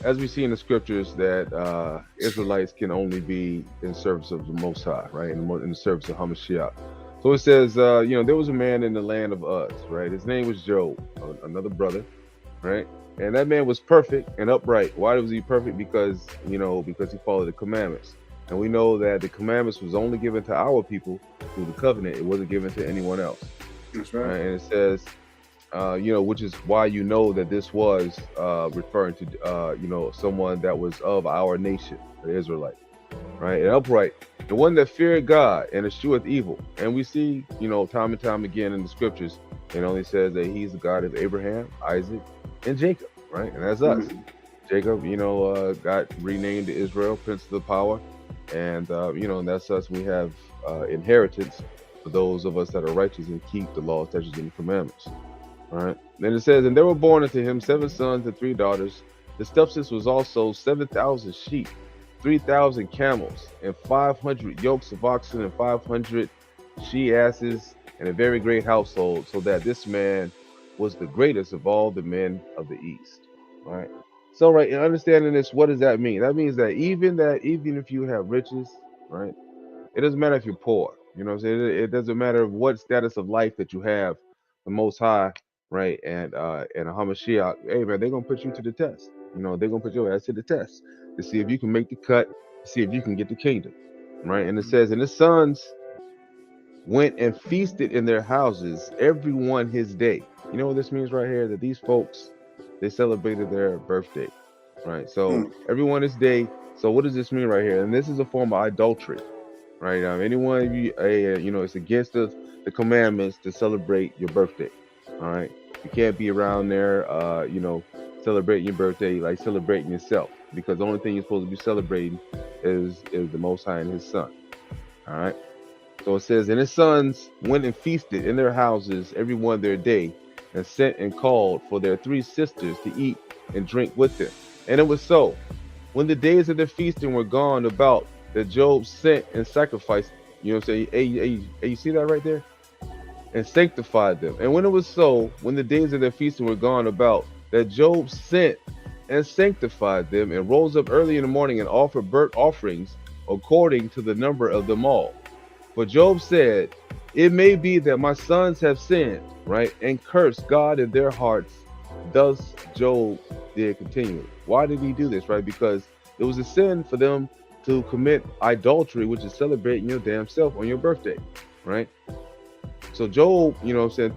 as we see in the scriptures, that Israelites can only be in service of the Most High, right? In the service of Hamashiach. So it says, there was a man in the land of Uz, right? His name was Job, another brother, right? And that man was perfect and upright. Why was he perfect? Because he followed the commandments. And we know that the commandments was only given to our people through the covenant. It wasn't given to anyone else. That's right. And it says, which is why that this was referring to, someone that was of our nation, the Israelite, right? And upright, the one that feared God and escheweth evil. And we see, time and time again in the scriptures, it only says that he's the God of Abraham, Isaac, and Jacob, right? And that's us. Mhm. Jacob, got renamed to Israel, Prince of the Power. And, and that's us. We have inheritance for those of us that are righteous and keep the law, statutes, and the commandments. All right. Then it says, and there were born unto him 7 sons and 3 daughters. The substance was also 7,000 sheep, 3,000 camels, and 500 yokes of oxen, and 500 she asses, and a very great household, so that this man was the greatest of all the men of the East. All right. So, right, in understanding this, what does that mean? That means that even if you have riches, right, it doesn't matter if you're poor. You know what I'm saying? It doesn't matter what status of life that you have, the Most High, right, and a Hamashiach, hey man, they're gonna put you to the test. They're gonna put your ass to the test to see if you can make the cut, to see if you can get the kingdom, right? And it says, and his sons went and feasted in their houses, every one his day. You know what this means right here? That these folks, they celebrated their birthday, right? So Mm. everyone his day. So what does this mean right here? And this is a form of idolatry, right? Anyone of you, it's against the commandments to celebrate your birthday, all right? You can't be around there, celebrating your birthday like celebrating yourself, because the only thing you're supposed to be celebrating is the Most High and His Son, all right? So it says, and his sons went and feasted in their houses every one their day, and sent and called for their 3 sisters to eat and drink with them. And it was so, when the days of their feasting were gone about, that Job sent and sacrificed, hey, you see that right there? And sanctified them. And when it was so, when the days of their feasting were gone about, that Job sent and sanctified them, and rose up early in the morning and offered burnt offerings according to the number of them all. For Job said, it may be that my sons have sinned, right, and cursed God in their hearts. Thus Job did continually. Why did he do this, right? Because it was a sin for them to commit idolatry, which is celebrating your damn self on your birthday, right? So Job,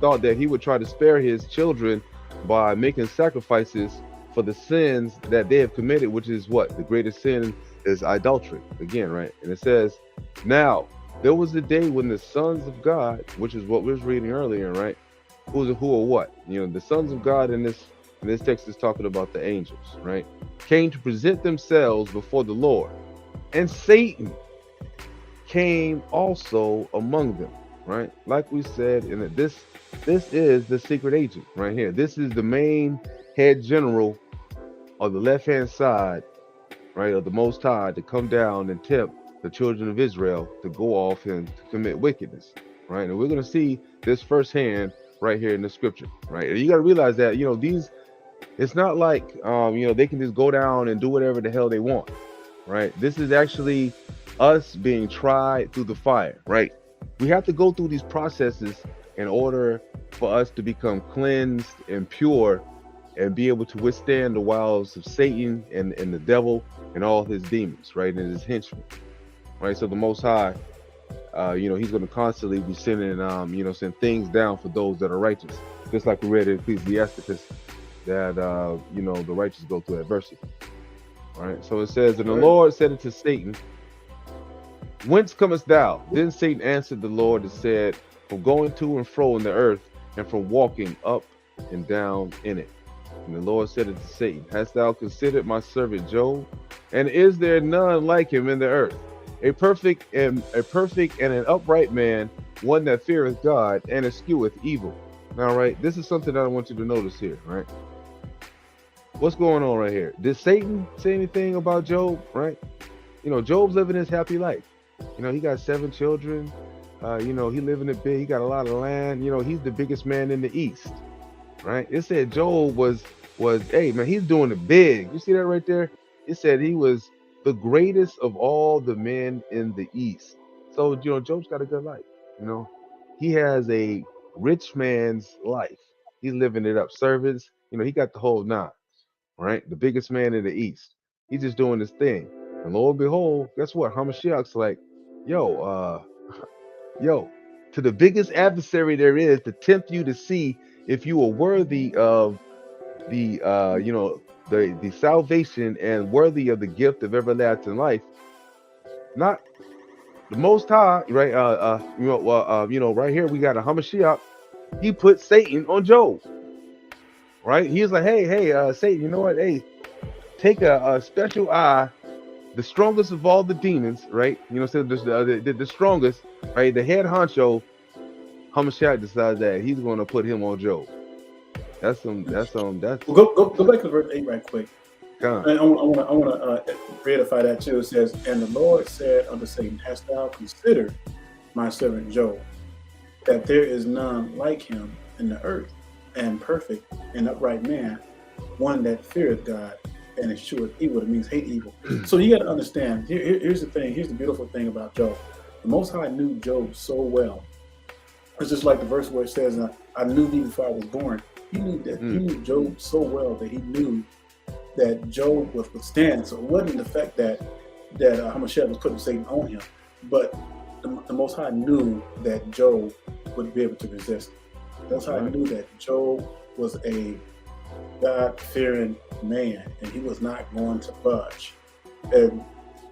thought that he would try to spare his children by making sacrifices for the sins that they have committed, which is what? The greatest sin is idolatry, again, right? And it says, now, there was a day when the sons of God, which is what we was reading earlier, right? Who or what? The sons of God in this text is talking about the angels, right? Came to present themselves before the Lord. And Satan came also among them, right? Like we said, this is the secret agent right here. This is the main head general of the left-hand side, right, of the Most High, to come down and tempt the children of Israel to go off and to commit wickedness, right? And we're going to see this firsthand right here in the scripture, right? And you got to realize that, it's not like, they can just go down and do whatever the hell they want, right? This is actually us being tried through the fire, right? We have to go through these processes in order for us to become cleansed and pure and be able to withstand the wiles of Satan and the devil and all his demons, right? And his henchmen. Right, so the Most High, He's going to constantly be sending, send things down for those that are righteous. Just like we read in Ecclesiasticus, that the righteous go through adversity. All right. So it says, and the Right. Lord said unto Satan, whence comest thou? Then Satan answered the Lord and said, from going to and fro in the earth, and from walking up and down in it. And the Lord said unto Satan, hast thou considered my servant Job? And is there none like him in the earth? A perfect and an upright man, one that feareth God and escheweth evil. Now, right, this is something that I want you to notice here, right? What's going on right here? Did Satan say anything about Job, right? Job's living his happy life. He got 7 children. He living it big. He got a lot of land. He's the biggest man in the East, right? It said Job was hey man, he's doing it big. You see that right there? It said he was the greatest of all the men in the East. So Job's got a good life. You know, he has a rich man's life. He's living it up. Servants, he got the whole nine, right? The biggest man in the East. He's just doing his thing. And lo and behold, guess what? Hamashiach's like, yo, yo, to the biggest adversary there is to tempt you to see if you are worthy of the the salvation and worthy of the gift of everlasting life. Not the Most High, right? Right here we got a Hamashiach. He put Satan on Job, right? He's like, hey, Satan, you know what? Hey, take a special eye, the strongest of all the demons, right? So the strongest, right? The head honcho, Hamashiach decides that he's going to put him on Job. That's Well, go back to verse 8 right quick. Con. And I want to verify that too. It says, and the Lord said unto Satan, hast thou considered my servant Job, that there is none like him in the earth, and perfect and upright man, one that feareth God and escheweth evil. It means hate evil. So you got to understand, here's the thing, here's the beautiful thing about Job. The Most High knew Job so well. It's just like the verse where it says, I knew thee before I was born. He knew that. He knew Job so well that he knew that Job would withstand. So it wasn't the fact that Hamashiach was putting Satan on him, but the Most High knew that Job would be able to resist. The Most High knew that Job was a God-fearing man, and he was not going to budge. And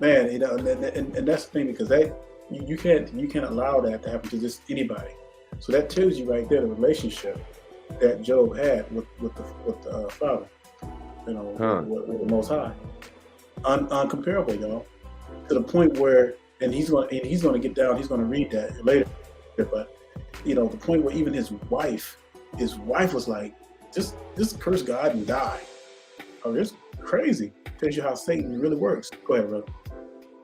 man, and that's the thing, because that you can't allow that to happen to just anybody. So that tells you right there the relationship that Job had with the Father, with the Most High, uncomparable, y'all, to the point where, and he's going to get down. He's going to read that later, but the point where even his wife was like, just curse God and die. Oh, it's crazy. Tells you how Satan really works. Go ahead, brother.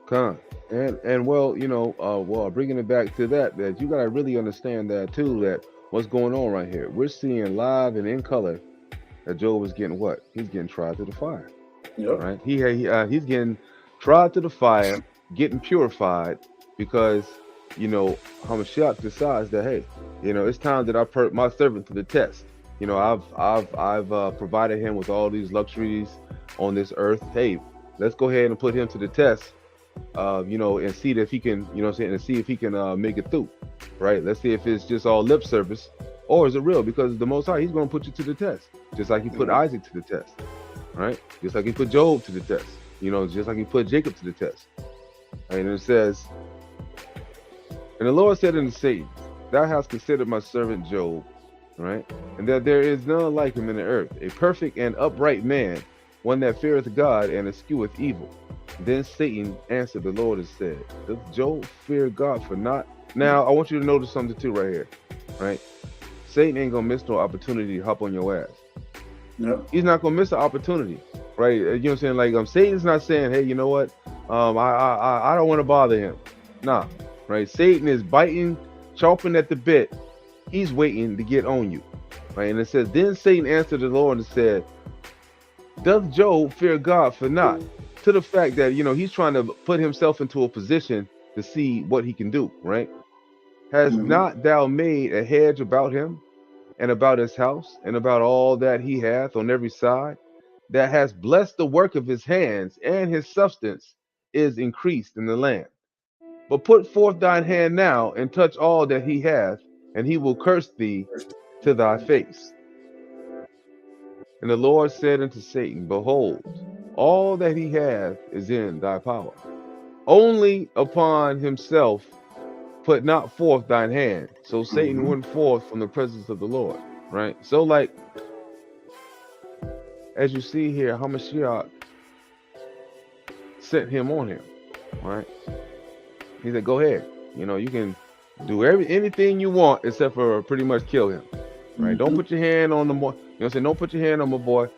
Con. And bringing it back to that you got to really understand that too, that what's going on right here. We're seeing live and in color that Job is getting what? He's getting tried to the fire. Yep. Right? He's getting tried to the fire, getting purified, because Hamashiach decides that, hey, it's time that I put my servant to the test. I've provided him with all these luxuries on this earth. Hey, let's go ahead and put him to the test. And see if he can, and see if he can make it through, right? Let's see if it's just all lip service, or is it real? Because the Most High, he's going to put you to the test, just like he put Isaac to the test, right? Just like he put Job to the test, just like he put Jacob to the test. Right? And it says, and the Lord said unto Satan, thou hast considered my servant Job, right? And that there is none like him in the earth, a perfect and upright man, one that feareth God and escheweth evil. Then Satan answered the Lord and said, does Job fear God for naught? Now, I want you to notice something too right here, right? Satan ain't going to miss no opportunity to hop on your ass. No. He's not going to miss an opportunity, right? You know what I'm saying? Like, Satan's not saying, hey, you know what? I don't want to bother him. Nah, right? Satan is biting, chomping at the bit. He's waiting to get on you, right? And it says, then Satan answered the Lord and said, doth Job fear God for naught? To the fact that, he's trying to put himself into a position to see what he can do, right? Has not thou made a hedge about him and about his house and about all that he hath on every side, that has blessed the work of his hands, and his substance is increased in the land? But put forth thine hand now and touch all that he hath, and he will curse thee to thy face. And the Lord said unto Satan, behold, all that he hath is in thy power. Only upon himself put not forth thine hand. So Satan Hmm. went forth from the presence of the Lord, right? So, like, as you see here, Hamashiach sent him on him, right? He said, go ahead. You can do anything you want except for pretty much kill him, right? Don't Hmm. put your hand on the boy. I'm saying? Don't put your hand on my boy.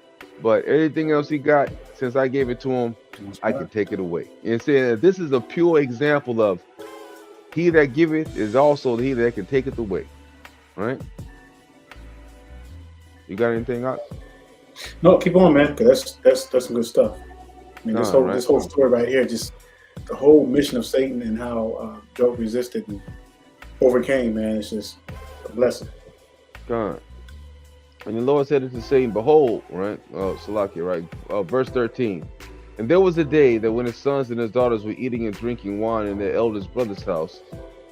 But everything else he got, since I gave it to him, That's I right. can take it away. And saying this is a pure example of he that giveth is also he that can take it away, right? You got anything else? No, keep on, man, because that's some good stuff. I mean, this Gone, whole right? this whole story right here, just the whole mission of Satan and how Job resisted and overcame, man, it's just a blessing. Gone. And the Lord said unto Satan, behold, right? Salakia, right? Verse 13. And there was a day that when his sons and his daughters were eating and drinking wine in their eldest brother's house,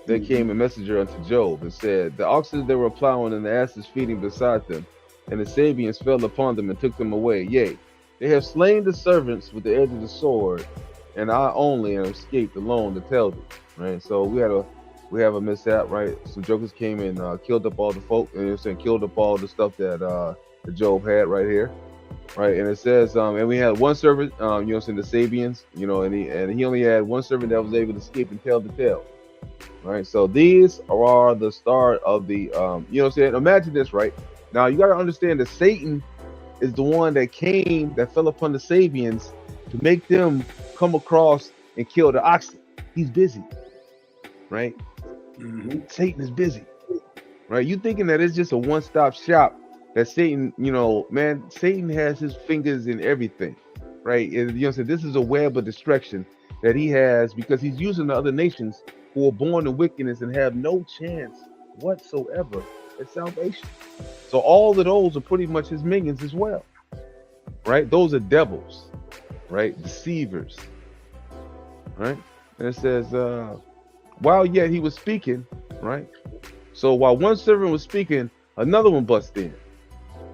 there Hmm. came a messenger unto Job and said, the oxen they were plowing and the asses feeding beside them, and the Sabians fell upon them and took them away. Yea, they have slain the servants with the edge of the sword, and I only am escaped alone to tell thee. Right. So we have a mishap, right? Some jokers came and killed up all the folk, and killed up all the stuff that Job had right here. Right, and it says, and we had one servant, the Sabians, and he only had one servant that was able to escape and tell the tale. Right, so these are the start of the, Imagine this, right? Now you got to understand that Satan is the one that fell upon the Sabians to make them come across and kill the oxen. He's busy, right? Hmm. Satan is busy, right? You thinking that it's just a one-stop shop? That Satan, man, Satan has his fingers in everything, right? This is a web of destruction that he has because he's using the other nations who are born in wickedness and have no chance whatsoever at salvation. So all of those are pretty much his minions as well, right? Those are devils, right? Deceivers, right? And it says, while yet he was speaking, right? So while one servant was speaking, another one bust in.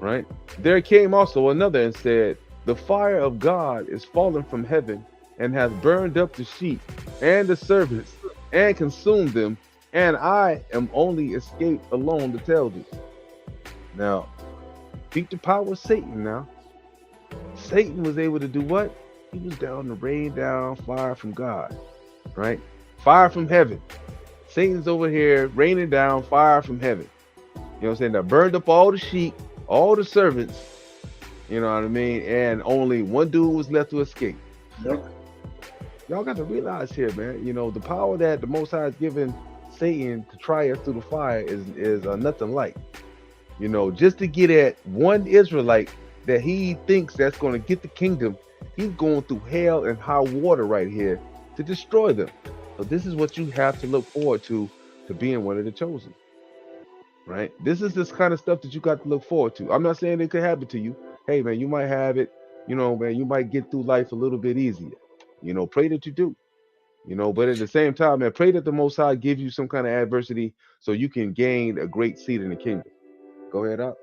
Right? There came also another and said, the fire of God is fallen from heaven and hath burned up the sheep and the servants and consumed them, and I am only escaped alone to tell thee. Now, beat the power of Satan now. Satan was able to do what? He was down to rain down fire from God, right? Fire from heaven. Satan's over here raining down fire from heaven. You know what I'm saying? That burned up all the sheep, all the servants, you know what I mean? And only one dude was left to escape. Yep. Y'all got to realize here, man, the power that the Most High has given Satan to try us through the fire is nothing like. Just to get at one Israelite that he thinks that's going to get the kingdom, he's going through hell and high water right here to destroy them. So this is what you have to look forward to being one of the chosen. Right? This is this kind of stuff that you got to look forward to. I'm not saying it could happen to you. Hey, man, you might have it. Man, you might get through life a little bit easier. Pray that you do. But at the same time, man, pray that the Most High gives you some kind of adversity so you can gain a great seat in the kingdom. Go ahead, up.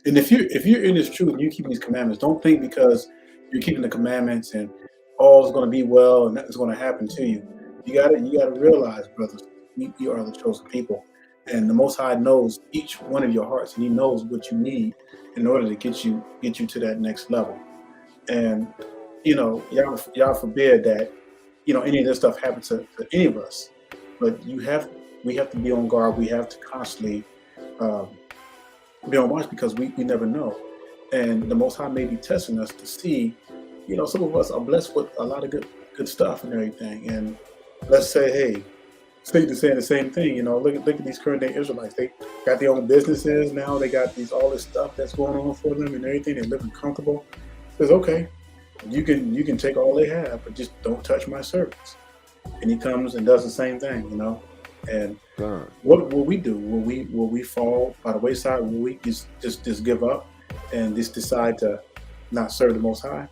And if you're in this truth and you keep these commandments, don't think because you're keeping the commandments and all is going to be well and nothing's going to happen to you. You gotta realize, brothers, you are the chosen people, and the Most High knows each one of your hearts, and He knows what you need in order to get you to that next level. And y'all forbid that any of this stuff happens to any of us, but we have to be on guard. We have to constantly um, be on watch because we never know. And the Most High may be testing us to see, some of us are blessed with a lot of good stuff and everything. And let's say, hey, Satan is saying the same thing. Look at these current day Israelites. They got their own businesses now. They got all this stuff that's going on for them and everything. They're living comfortable. Says, okay, you can take all they have, but just don't touch my servants. And he comes and does the same thing. And God. what will we do? Will we fall by the wayside? Will we just give up and just decide to not serve the Most High?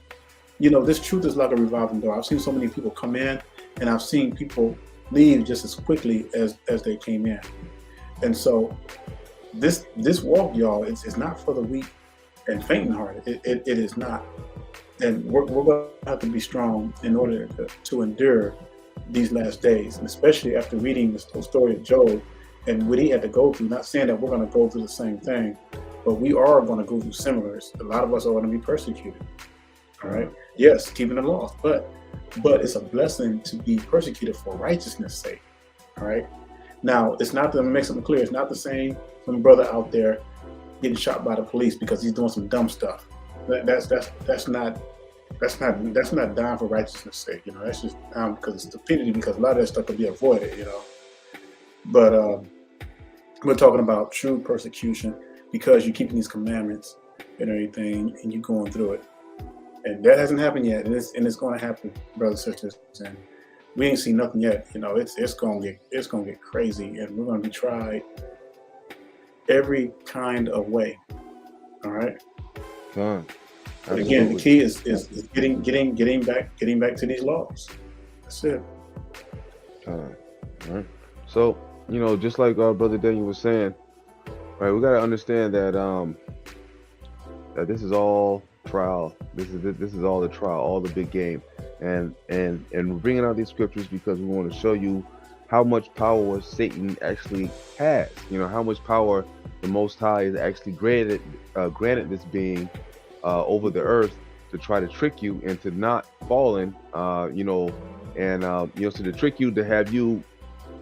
This truth is like a revolving door. I've seen so many people come in, and I've seen people leave just as quickly as they came in. And so this walk, y'all, it's not for the weak and faint-hearted. It is not. And we're going to have to be strong in order to endure these last days, and especially after reading the whole story of Job and what he had to go through. Not saying that we're going to go through the same thing, but we are going to go through similars. A lot of us are going to be persecuted. All right. Yes, keeping the laws, but it's a blessing to be persecuted for righteousness' sake. All right. Now, it's not to make something clear. It's not the same some brother out there getting shot by the police because he's doing some dumb stuff. That's not dying for righteousness' sake. You know, that's just because it's stupidity. Because a lot of that stuff could be avoided. You know, but we're talking about true persecution because you're keeping these commandments and everything, and you're going through it. And that hasn't happened yet, and it's going to happen, brothers and sisters. And we ain't seen nothing yet. You know, it's going to get crazy, and we're going to be tried every kind of way. All right. But again, the key is getting back to these laws. That's it. All right. So, you know, just like Brother Daniel was saying, right, we got to understand that that this is all trial. This is all the trial, all the big game, and we're bringing out these scriptures because we want to show you how much power Satan actually has. You know, how much power the Most High is actually granted this being over the earth to try to trick you into not falling. You know, and you know, so to trick you, to have you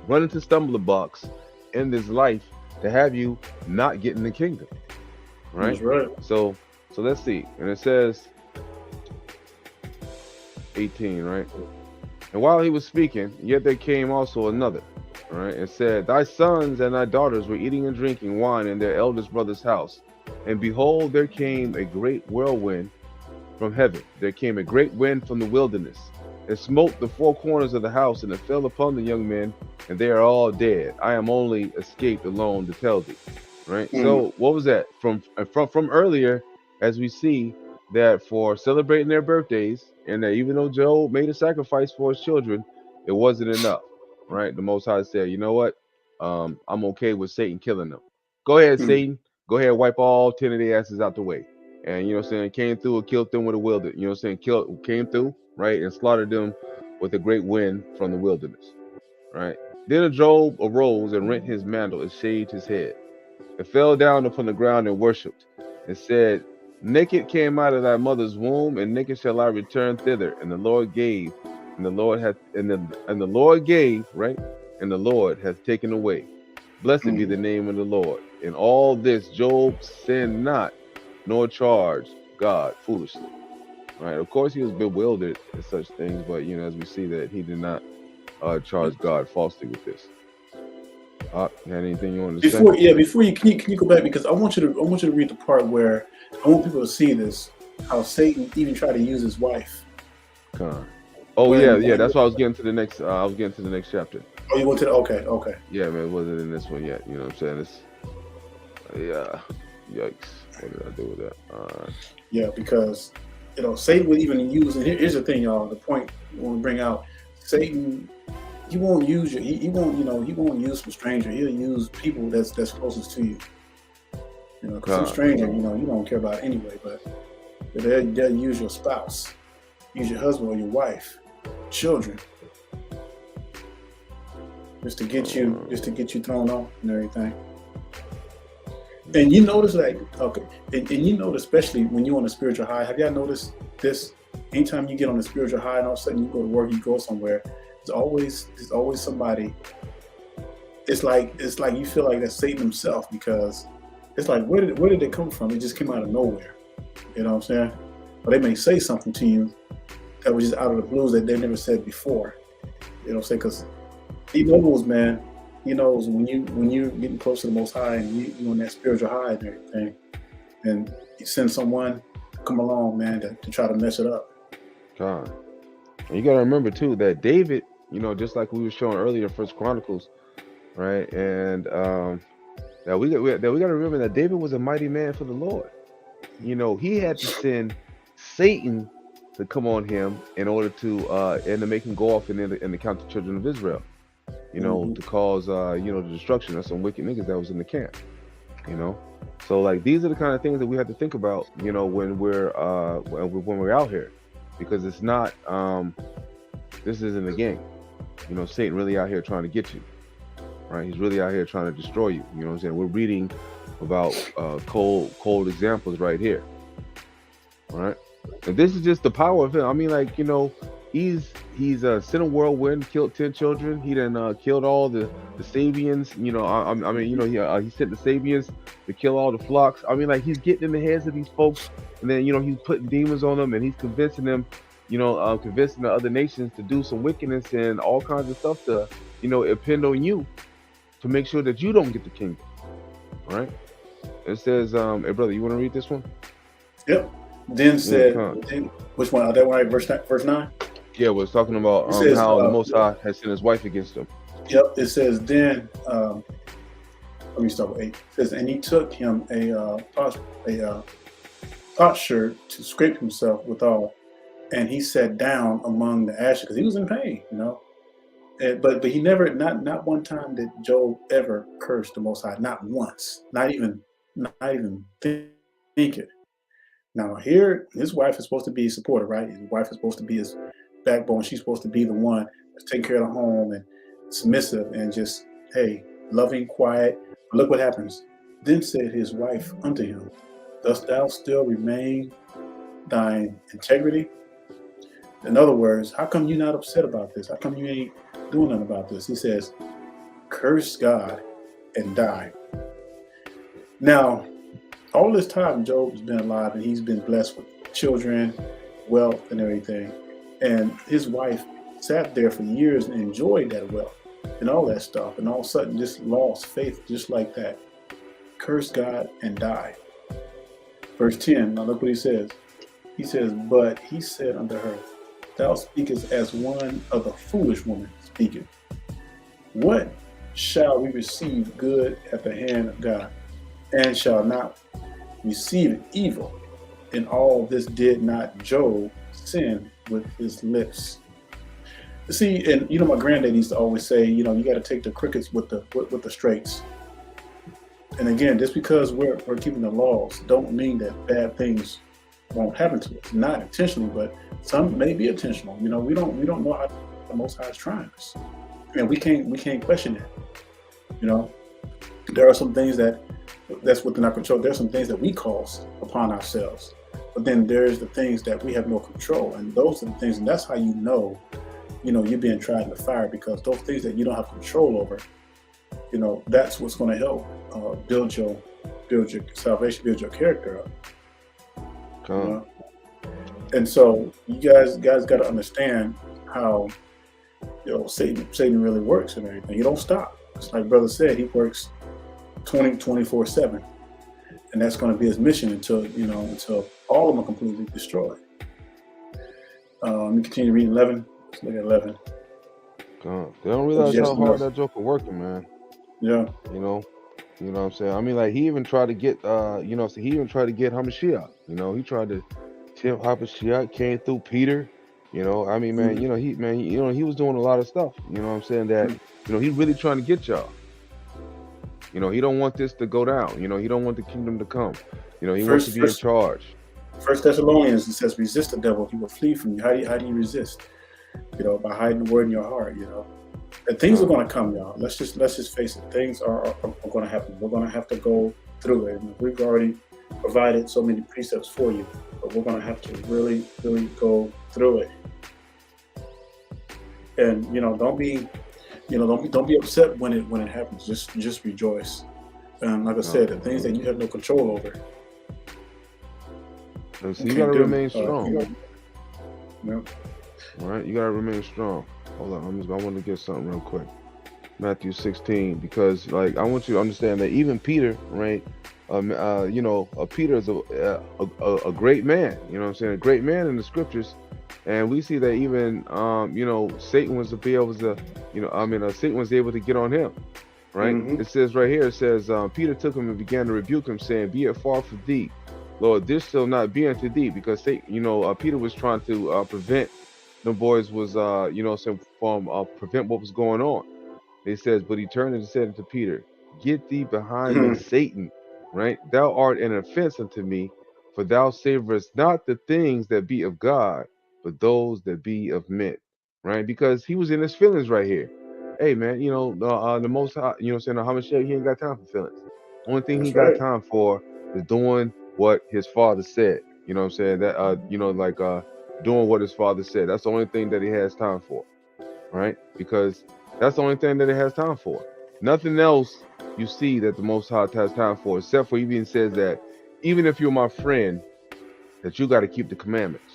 run into stumbling blocks in this life, to have you not get in the kingdom. Right. That's right. So let's see. And it says 18, right? And while he was speaking, yet there came also another, right? It said, thy sons and thy daughters were eating and drinking wine in their eldest brother's house. And behold, there came a great whirlwind from heaven. There came a great wind from the wilderness. It smote the four corners of the house, and it fell upon the young men, and they are all dead. I am only escaped alone to tell thee. Right? So what was that? From earlier, as we see that for celebrating their birthdays, and that even though Job made a sacrifice for his children, it wasn't enough, right? The Most High said, you know what? I'm okay with Satan killing them. Go ahead, Satan. Go ahead, wipe all 10 of their asses out the way. And, you know what I'm saying, came through and killed them with a wilderness. You know what I'm saying, came through, right, and slaughtered them with a great wind from the wilderness, right? Then Job arose and rent his mantle and shaved his head, and fell down upon the ground and worshipped, and said, naked came out of thy mother's womb, and naked shall I return thither. And the Lord gave, and the Lord hath, and the Lord gave, right? And the Lord hath taken away. Blessed be the name of the Lord. In all this Job sinned not, nor charged God foolishly. Right? Of course, he was bewildered at such things, but you know, as we see that he did not charge God falsely with this. You had anything you wanted to say? Yeah, before you can you go back, because I want you to read the part where I want people to see this, how Satan even tried to use his wife. Oh yeah, that's why I was getting to the next. I was getting to the next chapter. Oh, you went to okay. Yeah, man, it wasn't in this one yet. You know what I'm saying? It's yikes. What did I do with that? Yeah, because you know Satan would even use. And here's the thing, y'all. The point we want to bring out: Satan, he won't use you. He won't, you know, he won't use some stranger. He'll use people that's closest to you. You know, because some stranger, you know, you don't care about anyway. But they'll use your spouse, use your husband or your wife, children, just to get you thrown off and everything. And you notice, like, okay, and you notice, especially when you're on a spiritual high. Have y'all noticed this? Anytime you get on a spiritual high, and all of a sudden you go to work, you go somewhere, there's always somebody. It's like you feel like that's Satan himself, because it's like, where did it come from? It just came out of nowhere. You know what I'm saying? Or they may say something to you that was just out of the blues that they never said before. You know what I'm saying? Because he knows, man. He knows when you're getting close to the Most High and you're on that spiritual high and everything, and you send someone to come along, man, to try to mess it up. God. And you got to remember too that David, you know, just like we were showing earlier in First Chronicles, right? And that we got to remember that David was a mighty man for the Lord. You know, he had to send Satan to come on him in order to make him go off and count the children of Israel. You know, to cause the destruction of some wicked niggas that was in the camp. you know. So like these are the kind of things that we have to think about, when we're out here, because it's not this isn't a game. Satan really out here trying to get you, right? He's really out here trying to destroy you. You know what I'm saying? We're reading about cold examples right here, right? And this is just the power of him. I mean, like, he's sent a whirlwind, killed 10 children. He done killed all the Sabians. He sent the Sabians to kill all the flocks. I mean, like, he's getting in the heads of these folks, and then he's putting demons on them, and he's convincing them, convincing the other nations to do some wickedness and all kinds of stuff to depend on you to make sure that you don't get the kingdom. All right. It says, hey brother, you want to read this one? Yep. Then said, which one? That one, right? Verse 9? Yeah, well, it's talking about how the Most High has sent his wife against him. Yep. It says, then, let me start with 8. It says, and he took him a potsherd to scrape himself withal, and he sat down among the ashes because he was in pain, But he never, not one time did Job ever curse the Most High. Not once. Not even think it. Now here, his wife is supposed to be his supporter, right? His wife is supposed to be his backbone. She's supposed to be the one that's taking care of the home and submissive and just, hey, loving, quiet. But look what happens. Then said his wife unto him, dost thou still remain thine integrity? In other words, how come you're not upset about this? How come you ain't doing nothing about this? He says, curse God and die. Now, all this time, Job has been alive and he's been blessed with children, wealth, and everything. And his wife sat there for years and enjoyed that wealth and all that stuff. And all of a sudden, just lost faith just like that. Curse God and die. Verse 10, now look what he says. He says, but he said unto her, thou speakest as one of the foolish women speaking. What shall we receive good at the hand of God, and shall not receive evil? In all this did not Job sin with his lips. See, and my granddad used to always say, you got to take the crickets with the straights. And again, just because we're keeping the laws, don't mean that bad things won't happen to us. Not intentionally, but some may be intentional. We don't know how the Most High is trying us, and we can't question that. There are some things that's within our control. There's some things that we cause upon ourselves, but then there's the things that we have no control, and those are the things, and that's how you're being tried in the fire, because those things that you don't have control over, that's what's going to help build your salvation, build your character up. And so you guys got to understand how Satan really works and everything. He don't stop. It's like brother said, he works 24/7, and that's going to be his mission until all of them are completely destroyed. Let me continue reading 11. Let's look at 11. They don't realize how hard that joker working, man. Yeah. You know what I'm saying? I mean, like, he even tried to get he even tried to get Hamashiach. He tried to tempt Hamashiach, came through Peter. I mean, man, he was doing a lot of stuff. You know what I'm saying? That he's really trying to get y'all. He don't want this to go down. He don't want the kingdom to come. He wants to be in charge. 1 Thessalonians, it says, resist the devil, he will flee from you. How do you resist? By hiding the word in your heart. And things are going to come, y'all. Let's just face it. Things are going to happen. We're going to have to go through it. And we've already provided so many precepts for you, but we're going to have to really, really go through it. And don't be upset when it happens. Just rejoice. And like I said, the things that you have no control over. So you gotta remain strong. Yeah. All right, you gotta remain strong. Hold on, I want to get something real quick. Matthew 16, because like I want you to understand that even Peter, right? Peter is a great man. You know what I'm saying? A great man in the scriptures, and we see that even Satan was able to get on him, right? Mm-hmm. It says right here, Peter took him and began to rebuke him, saying, "Be it far from thee, Lord, this shall not be unto thee," because Peter was trying to prevent the boys from prevent what was going on. It says, but he turned and said unto Peter, "Get thee behind me, Satan, right? Thou art an offense unto me, for thou savorest not the things that be of God, but those that be of men, right? Because he was in his feelings right here. Hey, man, the Most High, saying the Hamashiach, he ain't got time for feelings. Only thing he That's got right. time for is doing what his father said. You know what I'm saying? That, doing what his father said. That's the only thing that he has time for, right? Because that's the only thing that it has time for. Nothing else you see that the Most High has time for, except for even says that even if you're my friend, that you got to keep the commandments.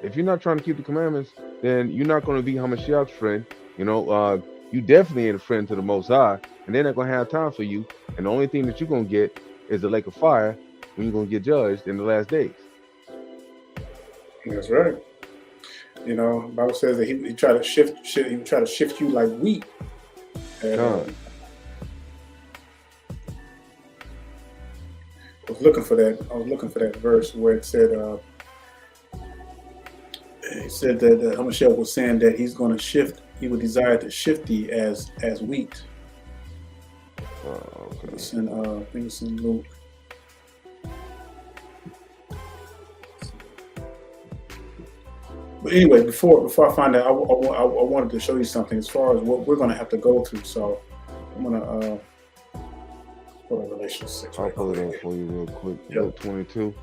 If you're not trying to keep the commandments, then you're not going to be Hamashiach's friend. You definitely ain't a friend to the Most High, and they're not going to have time for you. And the only thing that you're going to get is the lake of fire when you're going to get judged in the last days. That's right. The Bible says that he try to shift he would try to shift you like wheat. And Con. I was looking for that verse where it said that Hamashiach was saying that he's going to shift. He would desire to shift thee as wheat. Okay. I think it's in Luke. But anyway, before I find that, I wanted to show you something as far as what we're going to have to go through. So I'm going to pull up Revelation 6. I'll pull it up for you real quick. Yep. Luke 22.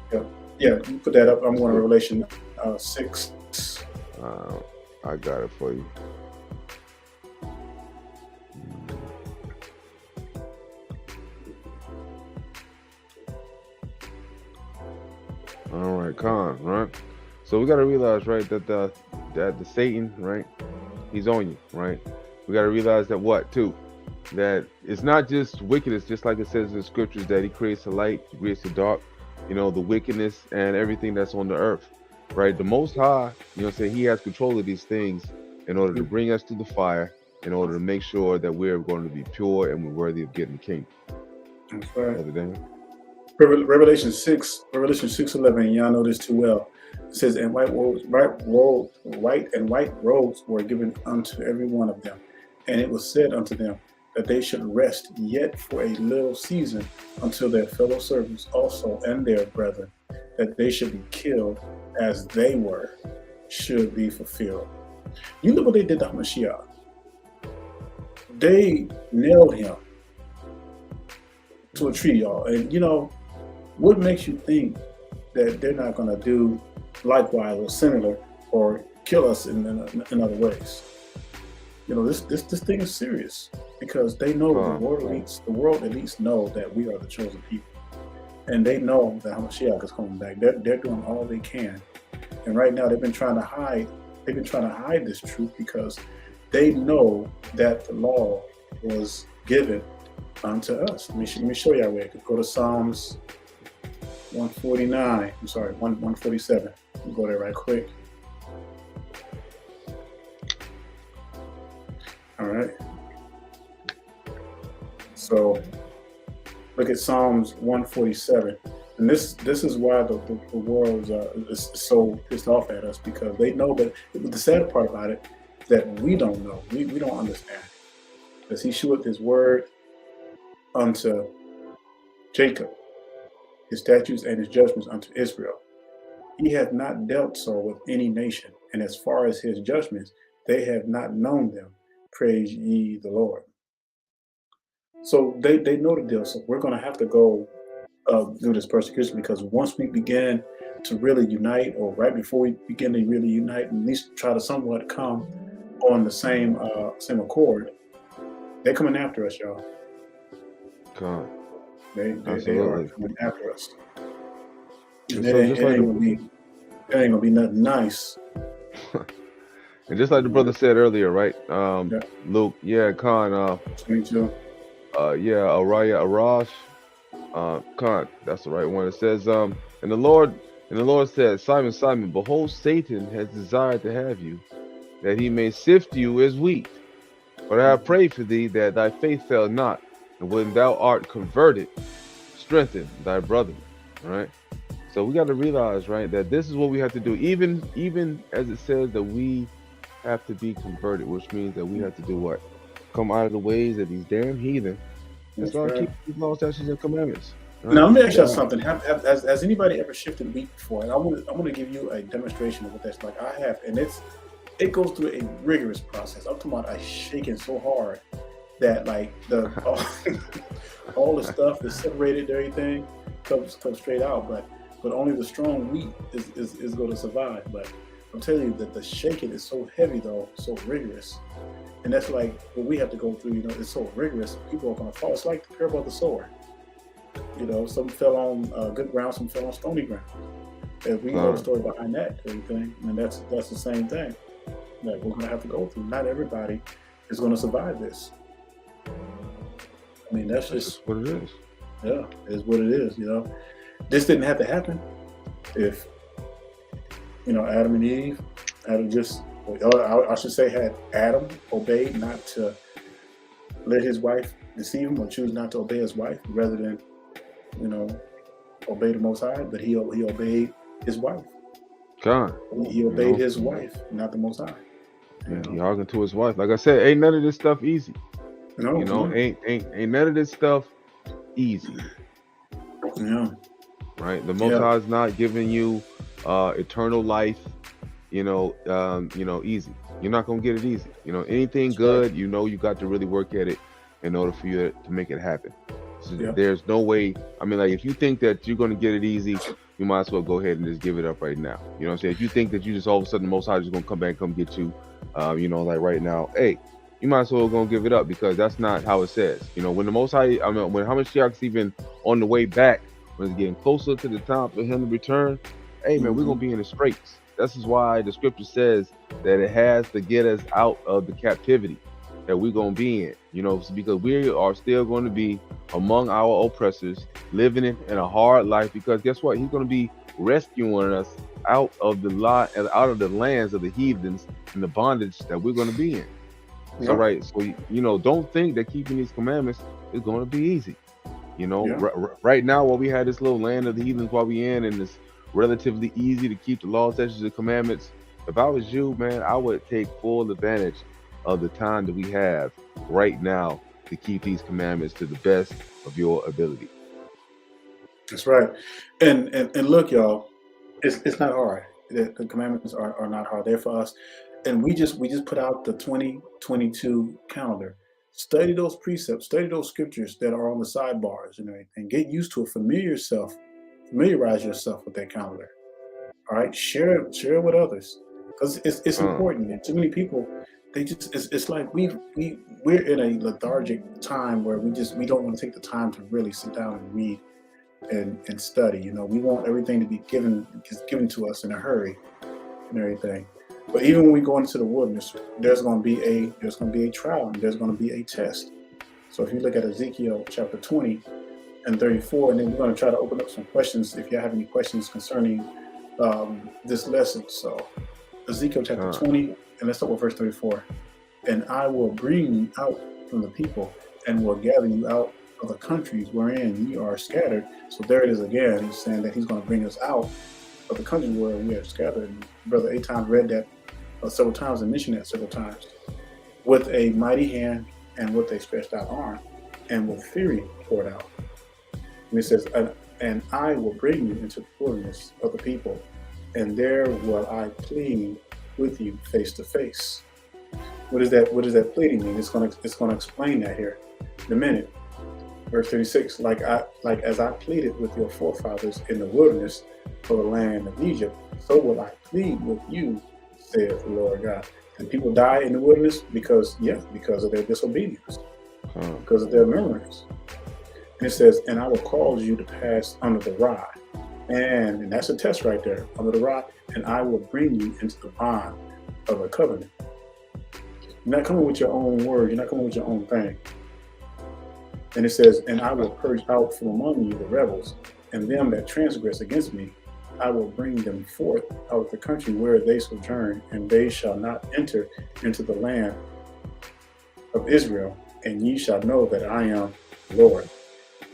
Yeah, you put that up. I'm going to Revelation 6. I got it for you. All right, Con, right? So we got to realize, right, that the Satan, right, he's on you, right? We got to realize that that it's not just wickedness, just like it says in the scriptures, that he creates the light, he creates the dark, the wickedness and everything that's on the earth, right? The Most High, he has control of these things in order to bring us to the fire, in order to make sure that we're going to be pure and we're worthy of getting the kingdom. That's right. Brother Daniel? Revelation 6:11. Y'all know this too well. It says, "And white and white robes were given unto every one of them, and it was said unto them that they should rest yet for a little season until their fellow servants also and their brethren, that they should be killed as they were, should be fulfilled." You look what they did to Hamashiach. They nailed him to a tree, y'all. And what makes you think that they're not going to do likewise or similar or kill us in other ways? This thing is serious, because they know the world elites know that we are the chosen people, and they know that Hamashiach is coming back. They're doing all they can, and right now they've been trying to hide this truth, because they know that the law was given unto us. Let me show you where. Go to Psalms 149. I'm sorry, 147. We'll go there right quick. All right. So look at Psalms 147, and this is why the world is so pissed off at us, because they know that. The sad part about it is that we don't know. We don't understand. Because he sheweth his word unto Jacob, his statutes and his judgments unto Israel. He hath not dealt so with any nation, and as far as his judgments, they have not known them. Praise ye the Lord. So they know the deal. So we're going to have to go through this persecution, because once we begin to really unite, or right before we begin to really unite, and at least try to somewhat come on the same accord, they're coming after us, y'all. God. They are coming after us. And so it ain't gonna be nothing nice. And just like the brother said earlier, right? Luke, Khan, 22. Araya Arash, Khan, that's the right one. It says, and the Lord said, Simon, Simon, behold, Satan has desired to have you, that he may sift you as wheat. But I have prayed for thee that thy faith fail not, and when thou art converted, strengthen thy brethren. Right? So we got to realize, right, that this is what we have to do. Even as it says that we have to be converted, which means that we have to do what? Come out of the ways of these damn heathen and start keeping these laws, statutes, and commandments. All Now right. let me ask you Yeah. something. Has anybody ever shifted wheat before? And I want to give you a demonstration of what that's like. I have, and it goes through a rigorous process. I'm talking about I shaking so hard that like the all the stuff is separated, everything comes straight out. But only the strong wheat is going to survive. But I'm telling you that the shaking is so heavy though, so rigorous, and that's like what we have to go through. You know, it's so rigorous. People are going to fall. It's like the parable of the sower. You know, some fell on good ground, some fell on stony ground. And we know the Con. story behind that, everything, and that's the same thing that we're going to have to go through. Not everybody is going to survive this. I mean, that's That's just just what it is. yeah, it is what it is. You know, this didn't have to happen if Adam and Eve had just, I should say, had Adam obeyed not to let his wife deceive him or choose not to obey his wife rather than you know obey the Most High, but he obeyed his wife. Con. He You obeyed know. his wife, not the Most High. You Yeah. He know, arguing to his wife. Like I said, ain't none of this stuff easy. no, no, Ain't none of this stuff easy. yeah, Right. The Most yeah, High is not giving you eternal life. Easy. You're not gonna get it easy. Anything that's right. good, you got to really work at it in order for you to make it happen. So Yeah, there's no way. I mean, like if you think that you're gonna get it easy, you might as well go ahead and just give it up right now. You know what I'm saying? If you think that you just all of a sudden the Most High is just gonna come back and come get you, like right now, hey, you might as well gonna give it up because that's not how it says. When the Most High, I mean, when Hamashiach's even on the way back, when it's getting closer to the time for him to return, hey man, we're hmm gonna be in the straits. This is why the scripture says that it has to get us out of the captivity that we're gonna be in. Because we are still going to be among our oppressors, living in a hard life. Because guess what? He's gonna be rescuing us out of out of the lands of the heathens and the bondage that we're gonna be in. So yeah, right, so don't think that keeping these commandments is gonna be easy. yeah, Right now, while we have this little land of the heathens while we in, and it's relatively easy to keep the laws, statutes, and commandments. If I was you, man, I would take full advantage of the time that we have right now to keep these commandments to the best of your ability. that's right. And look, y'all, it's not hard. The commandments are not hard. They're for us, and we just put out the 2022 calendar. Study those precepts, study those scriptures that are on the sidebars and everything. Get used to it. Familiarize yourself with that calendar. All right, share it with others because it's Uh, important. And too many people, they just it's like we're in a lethargic time where we don't want to take the time to really sit down and read and study. We want everything to be given to us in a hurry and everything. But even when we go into the wilderness, there's going to be a trial and there's going to be a test. So if you look at Ezekiel chapter 20 and 34, and then we're going to try to open up some questions if you have any questions concerning this lesson. So Ezekiel chapter uh, 20, and let's start with verse 34. And I will bring you out from the people and will gather you out of the countries wherein ye are scattered. So there it is again. He's saying that he's going to bring us out of the countries where we are scattered. And Brother Aton read that several times and mentioned that several times. With a mighty hand and with a stretched out arm and with fury poured out. And it says, and I will bring you into the wilderness of the people, and there will I plead with you face to face. What is that? What does that pleading mean? It's going to explain that here in a minute. Verse 36, like as I pleaded with your forefathers in the wilderness for the land of Egypt, so will I plead with you, saith the Lord God. And people die in the wilderness because of their disobedience, because of their murmurings. And it says, and I will cause you to pass under the rod. And that's a test right there, under the rod. And I will bring you into the bond of a covenant. You're not coming with your own word. You're not coming with your own thing. And it says, and I will purge out from among you the rebels, and them that transgress against me. I will bring them forth out of the country where they sojourn, and they shall not enter into the land of Israel. And ye shall know that I am the Lord.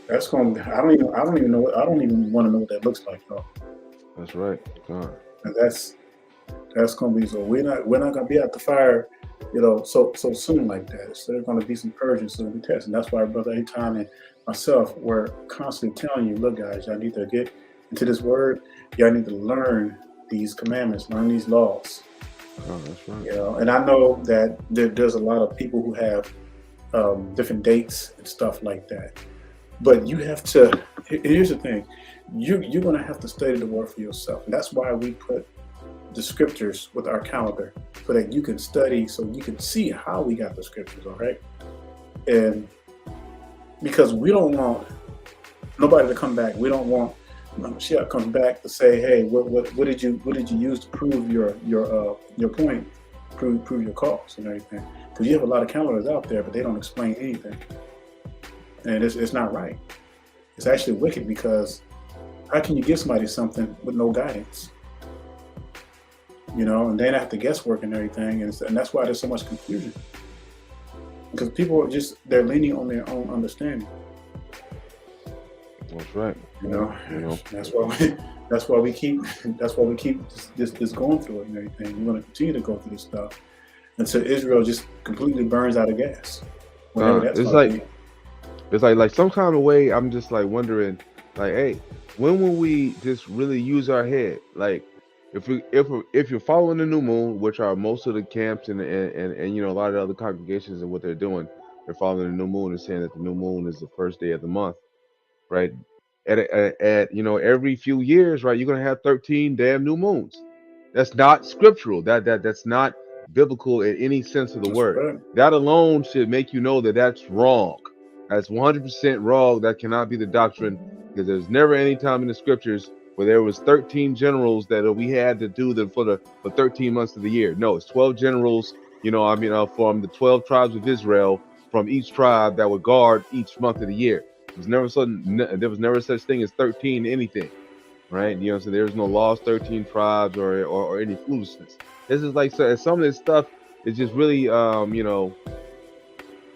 That's going to, I don't even know, I don't even want to know what that looks like, though. that's right. And that's going to be, so we're not going to be at the fire So soon like that. So there's going to be some purging, so there'll be tests, and that's why Brother Aton and myself were constantly telling you, look, guys, y'all need to get into this word. Y'all need to learn these commandments, learn these laws. Oh, that's right. And I know that there's a lot of people who have different dates and stuff like that. But you have to. Here's the thing: you're going to have to study the word for yourself, and that's why we put the scriptures with our calendar, so that you can study, so you can see how we got the scriptures. All right, and because we don't want nobody to come back, we don't want Mashiach comes back to say, hey, what did you use to prove your point, prove your cause and everything? Because you have a lot of calendars out there, but they don't explain anything, and it's not right. It's actually wicked, because how can you give somebody something with no guidance? And then have to guesswork and everything, and that's why there's so much confusion, because people are they're leaning on their own understanding. That's right. That's why we keep this going through it and everything. We're going to continue to go through this stuff until Israel just completely burns out of gas. It's like some kind of way. I'm just like wondering, like, hey, when will we just really use our head? Like, if you're following the new moon, which are most of the camps and a lot of the other congregations and what they're doing, they're following the new moon and saying that the new moon is the first day of the month, right? At every few years, right, you're gonna have 13 damn new moons. That's not scriptural. That's not biblical in any sense of the word. Right. That alone should make you know that that's wrong. That's 100% wrong. That cannot be the doctrine, because there's never any time in the scriptures where there was 13 generals that we had to do them for 13 months of the year. No, it's 12 generals. From the 12 tribes of Israel, from each tribe that would guard each month of the year. There was never such thing as 13 anything, right? So there's no lost 13 tribes or any foolishness. This is like, so some of this stuff is just really, it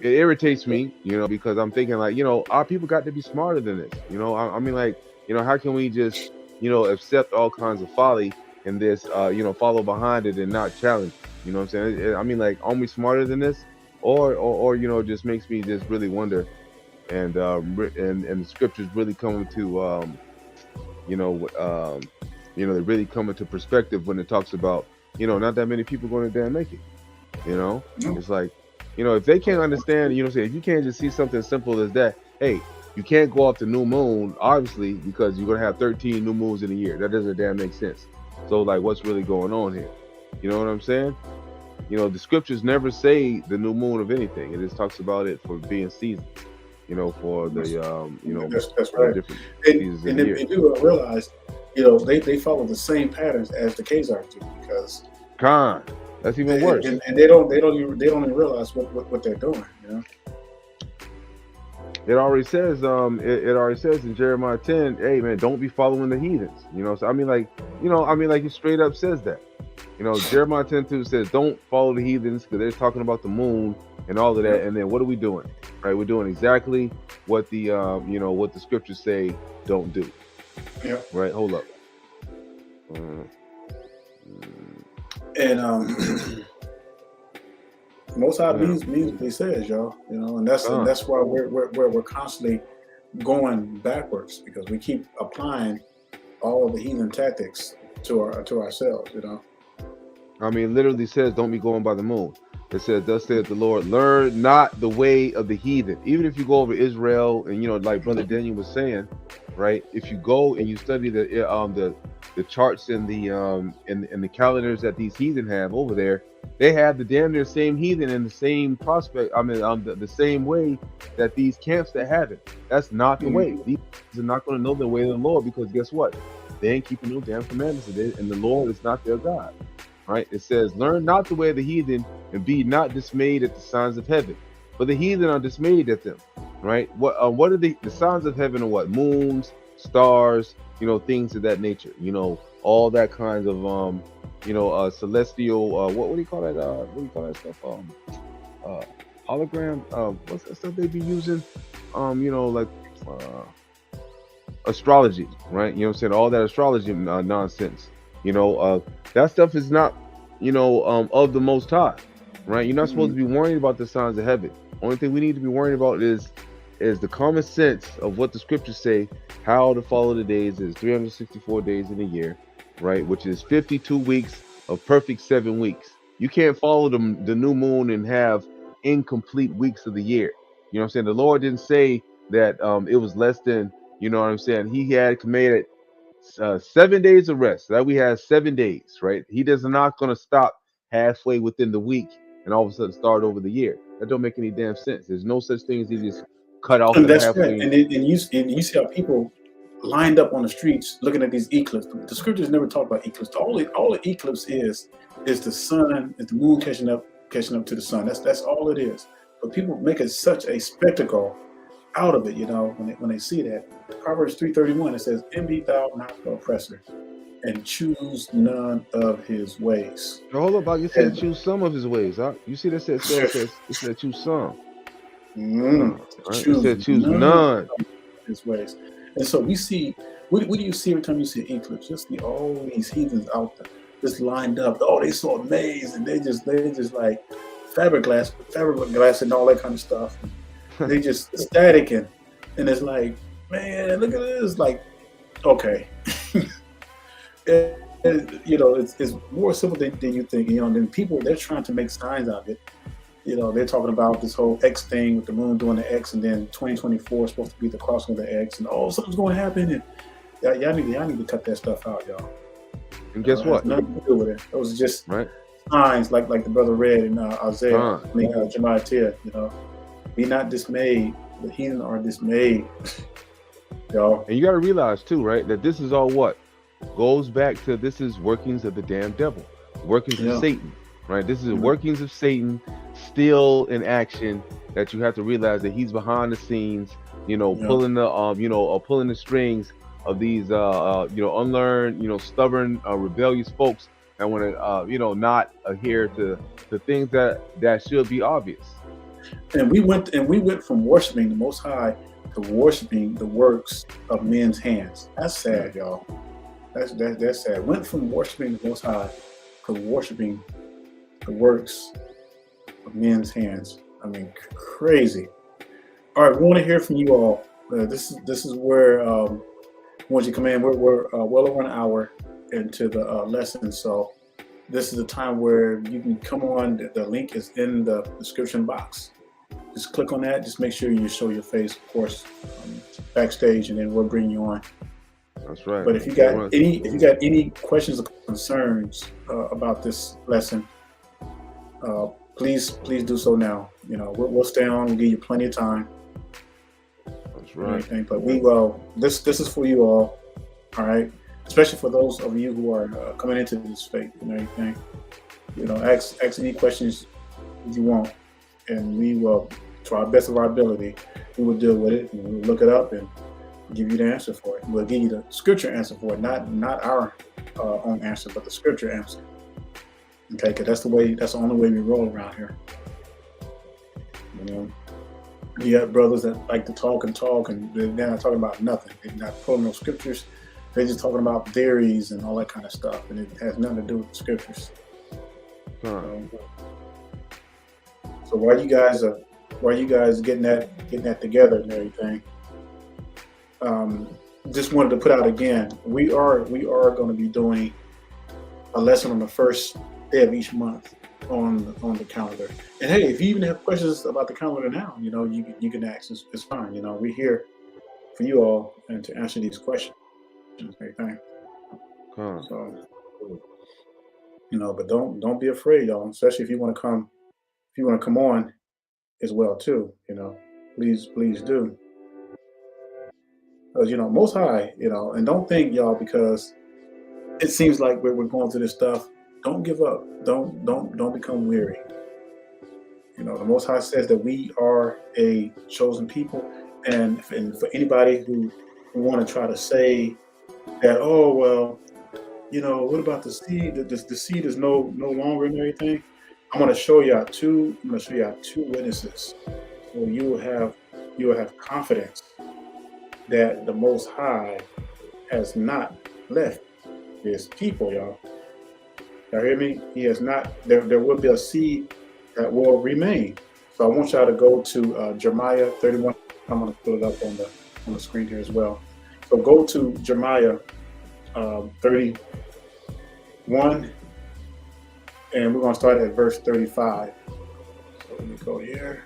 irritates me, because I'm thinking like, our people got to be smarter than this. How can we just, accept all kinds of folly and this, follow behind it and not challenge? You know what I'm saying? Are we smarter than this, or just makes me just really wonder. And the scriptures really coming to they're really coming to perspective when it talks about not that many people going to damn make it. It's like, if they can't understand, if you can't just see something simple as that, hey, you can't go off the new moon, obviously, because you're gonna have 13 new moons in a year. That doesn't damn make sense. So like, what's really going on here? You know what I'm saying? The scriptures never say the new moon of anything. It just talks about it for being seasons. For the that's right. Different and they do realize, they follow the same patterns as the Khazars do, because that's even worse. And they don't even realize what they're doing. It already says it already says in Jeremiah 10, hey man, don't be following the heathens. So it straight up says that. Jeremiah 10:2 says don't follow the heathens, because they're talking about the moon and all of that. And then what are we doing? Right, we're doing exactly what the what the scriptures say don't do. Yeah. Right. Hold up. And Most High means what He says, y'all. And that's why we're constantly going backwards, because we keep applying all of the heathen tactics to ourselves. Literally says don't be going by the moon. It says, thus saith the Lord, learn not the way of the heathen. Even if you go over Israel, and like Brother Daniel was saying, right? If you go and you study the charts and the calendars that these heathen have over there, they have the damn near same heathen and the same prospect. The same way that these camps that have it. That's not the way. These are not going to know the way of the Lord, because guess what? They ain't keeping no damn commandments, and the Lord is not their God. Right? It says, learn not the way of the heathen, and be not dismayed at the signs of heaven. For the heathen are dismayed at them. Right? What are the signs of heaven? Are what? Moons, stars, things of that nature. All that kinds of celestial. What do you call that? What do you call that stuff? Hologram. What's that stuff they be using? Astrology. Right? All that astrology nonsense. That stuff is not, of the Most High. right? You're not supposed to be worrying about the signs of heaven. Only thing we need to be worrying about is the common sense of what the scriptures say, how to follow the days is 364 days in a year, right? Which is 52 weeks of perfect 7 weeks. You can't follow the new moon and have incomplete weeks of the year. You know what I'm saying? The Lord didn't say that it was less than, you know what I'm saying? He had commanded 7 days of rest. That we have 7 days, right? He does not going to stop halfway within the week and all of a sudden start over the year. That don't make any damn sense. There's no such thing as he just cut off And at that's right. halfway. And you see how people lined up on the streets looking at these eclipses. The scriptures never talk about eclipse. All the eclipse is the sun, is the moon catching up to the sun. That's all it is. But people make it such a spectacle out of it, when they see that. Proverbs 3:31, it says, "Envy thou not the oppressor, and choose none of his ways." Now, hold up, you said And choose some of his ways. Huh? You see that it said choose some. Right? It choose said choose none none. of his ways. And so we see, what do you see every time you see an eclipse? Just see all these heathens out there, just lined up. Oh, they so amazed, and they just like fiberglass and all that kind of stuff. They just ecstatic, and it's like, man, look at this. Like, okay. It's more simple than you think. Then people, they're trying to make signs out of it. They're talking about this whole X thing with the moon doing the X, and then 2024 is supposed to be the crossing of the X, and something's going to happen. And y'all need to cut that stuff out, y'all. And guess what? Nothing to do with it. It was just right signs, like the brother read in Isaiah, Jeremiah. Be not dismayed. The heathen are dismayed, y'all. And you got to realize too, right, that this is all what goes back to, this is workings of the damn devil, workings of Satan, right? This is workings of Satan still in action, that you have to realize that he's behind the scenes, pulling the pulling the strings of these unlearned, stubborn, rebellious folks that want to not adhere to the things that should be obvious. And we went from worshiping the Most High to worshiping the works of men's hands. That's sad, y'all. That's sad. Went from worshiping the Most High to worshiping the works of men's hands. I mean, crazy. All right, we want to hear from you all. This is where once you come in, we're well over an hour into the lesson, so this is the time where you can come on. The link is in the description box. Just click on that. Just make sure you show your face, of course, backstage, and then we'll bring you on. That's right. But if you got any questions or concerns about this lesson, please do so now. We'll stay on. We'll give you plenty of time. That's right. But this is for you all right? Especially for those of you who are coming into this faith and everything. Ask any questions you want, and we will, to our best of our ability, we will deal with it, and we'll look it up and give you the answer for it. We'll give you the scripture answer for it, not our own answer, but the scripture answer. Okay, because that's the only way we roll around here. You have brothers that like to talk, and they're not talking about nothing. They're not pulling no scriptures. They're just talking about theories and all that kind of stuff, and it has nothing to do with the scriptures. So while you guys getting that together and everything, just wanted to put out again, we are going to be doing a lesson on the first day of each month on the calendar. And hey, if you even have questions about the calendar now, you can ask. It's fine. We're here for you all and to answer these questions. Everything. So, but don't be afraid, y'all. Especially if you want to come on as well too. Please do. Because Most High, and don't think, y'all, because it seems like we're going through this stuff. Don't give up. Don't become weary. The Most High says that we are a chosen people, and for anybody who want to try to say that, oh well, what about the seed? The seed is no longer and everything. I'm going to show you two witnesses, so you will have confidence that the Most High has not left his people, y'all. Y'all hear me? He has not. There will be a seed that will remain. So I want y'all to go to Jeremiah 31. I'm going to put it up on the screen here as well. So go to Jeremiah 31, and we're going to start at verse 35. So let me go here.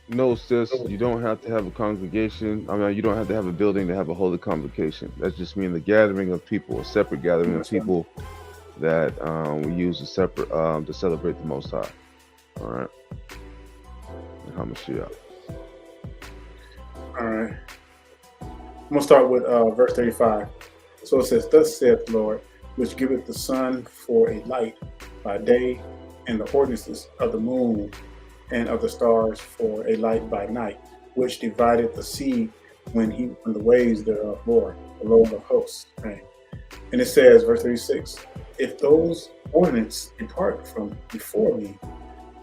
No, sis, you don't have to have a congregation. I mean, you don't have to have a building to have a holy convocation. That just means the gathering of people, a separate gathering of people that we use to celebrate the Most High. All right. And Hamashiach. All right. I'm going to start with verse 35. So it says, "Thus saith the Lord, which giveth the sun for a light by day, and the ordinances of the moon and of the stars for a light by night, which divided the sea when the waves thereof bore, the Lord of hosts." Right? And it says, verse 36, "If those ordinances depart from before me,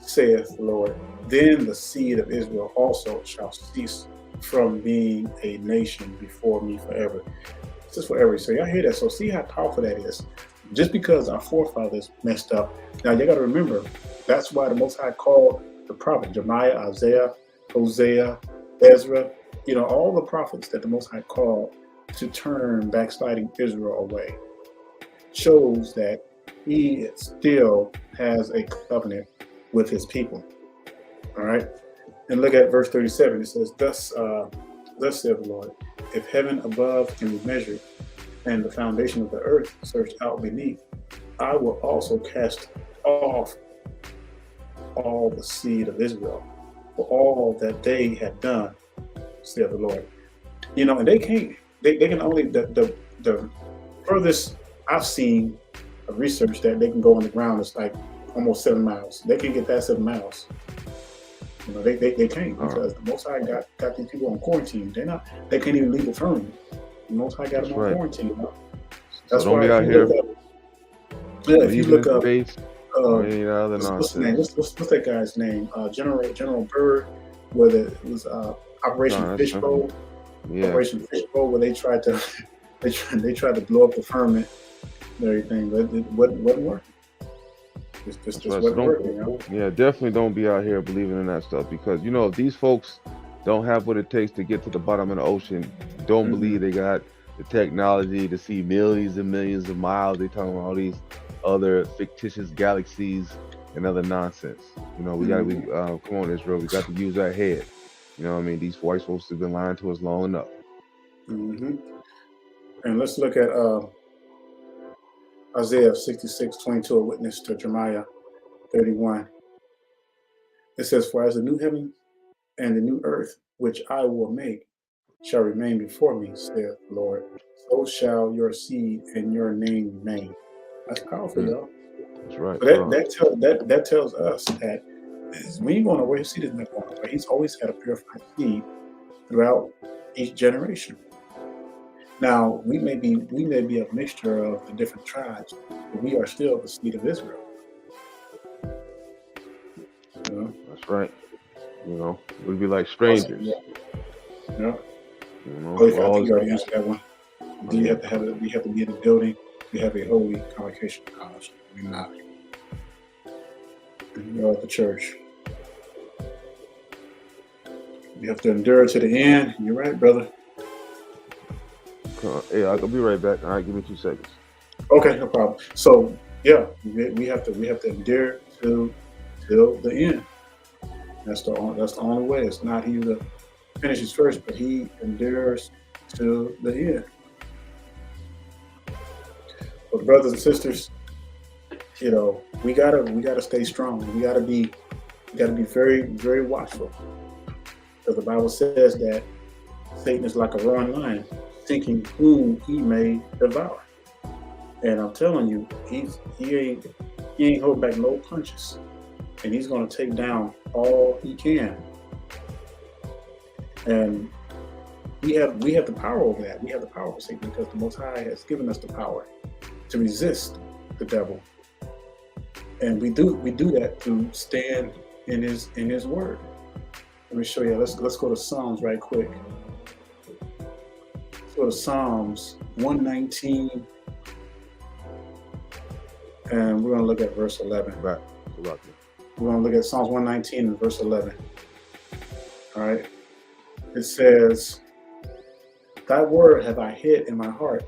saith the Lord, then the seed of Israel also shall cease from being a nation before me forever." This is forever. So y'all hear that? So see how powerful that is. Just because our forefathers messed up, now you got to remember, that's why the Most High called the prophet Jeremiah, Isaiah, Hosea, Ezra, all the prophets that the Most High called to turn backsliding Israel away, shows that he still has a covenant with his people. All right. And look at verse 37. It says, Thus saith the Lord, if heaven above can be measured, and the foundation of the earth searched out beneath, I will also cast off all the seed of Israel for all that they have done, saith the Lord. And they can't, they can only, the furthest I've seen of research that they can go on the ground is like almost 7 miles. They can get that 7 miles. They can't, because the Most High got these people on quarantine. They can't even leave the firmament. The Most High got them on quarantine. That's so don't why be out here. If you look up, other nonsense. What's that guy's name? General Byrd, where it was Operation Fishbowl. Yeah. Operation Fishbowl, where they tried to blow up the firmament and everything, but it wasn't working. Just wasn't working. Yeah, definitely don't be out here believing in that stuff, because if these folks don't have what it takes to get to the bottom of the ocean, don't believe they got the technology to see millions and millions of miles. They talking about all these other fictitious galaxies and other nonsense. We gotta be come on, Israel, we got to use our head. These white folks have been lying to us long enough. And let's look at Isaiah 66:22, a witness to Jeremiah 31. It says, "For as the new heaven and the new earth, which I will make, shall remain before me, saith the Lord, so shall your seed and your name remain." That's powerful, y'all. That's right. So that tells us that we ain't going away. His seed is not going away. He's always had a purified seed throughout each generation. Now we may be a mixture of the different tribes, but we are still the seed of Israel. That's right. We'd be like strangers. Yeah. I think you already answered that one. Do you have to have it? We have to be in the building. We have a holy convocation college. We're not. We're at the church. We have to endure to the end. You're right, brother. Hey, I'll be right back. All right, give me 2 seconds. Okay, no problem. So yeah, we have to endure till the end. That's the only way. It's not he that finishes first, but he endures till the end. But brothers and sisters, we gotta stay strong. We gotta be very, very watchful, because the Bible says that Satan is like a roaring lion, seeking whom he may devour. And I'm telling you, he ain't holding back no punches, and he's gonna take down all he can. And we have the power over that. We have the power over Satan, because the Most High has given us the power to resist the devil. And we do that to stand in his word. Let me show you. Let's go to Psalms right quick. Let's go to Psalms 119, and we're gonna look at verse 11. Right. Lucky. We're going to look at Psalms 119 and verse 11. All right. It says, "Thy word have I hid in my heart,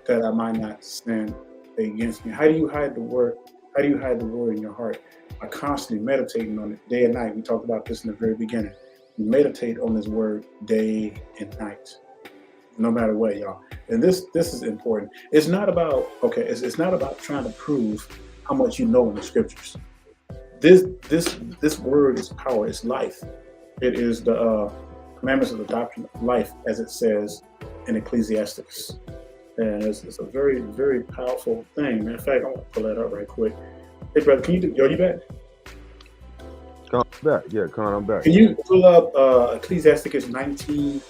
that I might not sin against me." How do you hide the word? How do you hide the word in your heart? By constantly meditating on it day and night. We talked about this in the very beginning. You meditate on this word day and night, no matter what, y'all. And this is important. It's not about It's not about trying to prove how much you know in the scriptures. This word is power. It's life. It is the commandments of the doctrine of life, as it says in Ecclesiasticus. And it's a very, very powerful thing. Matter of fact, I'm gonna pull that up right quick. Hey, brother, can you back? Con, I'm back. Yeah, Con, I'm back. Can you pull up Ecclesiasticus 19?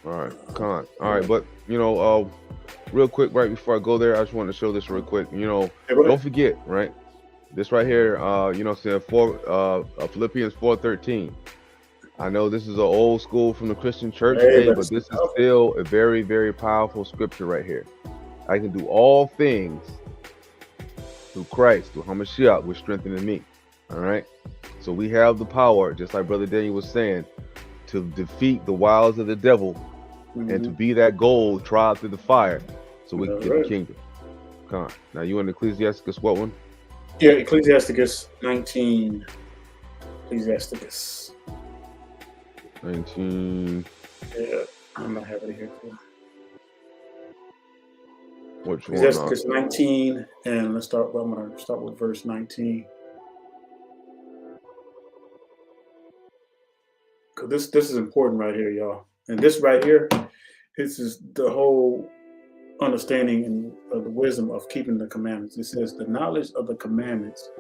All right, Con. All right, but real quick, right before I go there, I just want to show this real quick. Don't forget, right? This right here, saying Philippians 4:13. I know this is an old school from the Christian church today, but this is still a very, very powerful scripture right here. I can do all things through Christ, through Hamashiach, which strengthening me. All right. So we have the power, just like Brother Daniel was saying, to defeat the wiles of the devil and to be that gold tried through the fire so we can get the kingdom. Come on. Now you in Ecclesiasticus, what one? Yeah, Ecclesiasticus 19. Ecclesiasticus 19. Yeah, I'm not having it here too. Which one? Ecclesiasticus 19, and I'm gonna start with verse 19. Because this is important right here, y'all. And this right here, this is the whole understanding and the wisdom of keeping the commandments. It says, "The knowledge of the commandments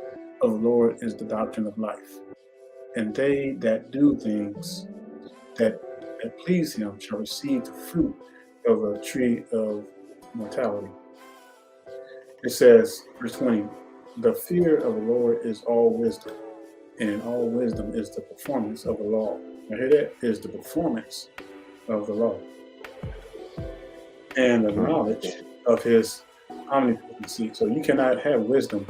of the Lord is the doctrine of life, and they that do things that please him shall receive the fruit of a tree of mortality." It says, verse 20, "The fear of the Lord is all wisdom, and all wisdom is the performance of the law." Now hear that? Is the performance of the law. "And the knowledge of his omnipotency." So you cannot have wisdom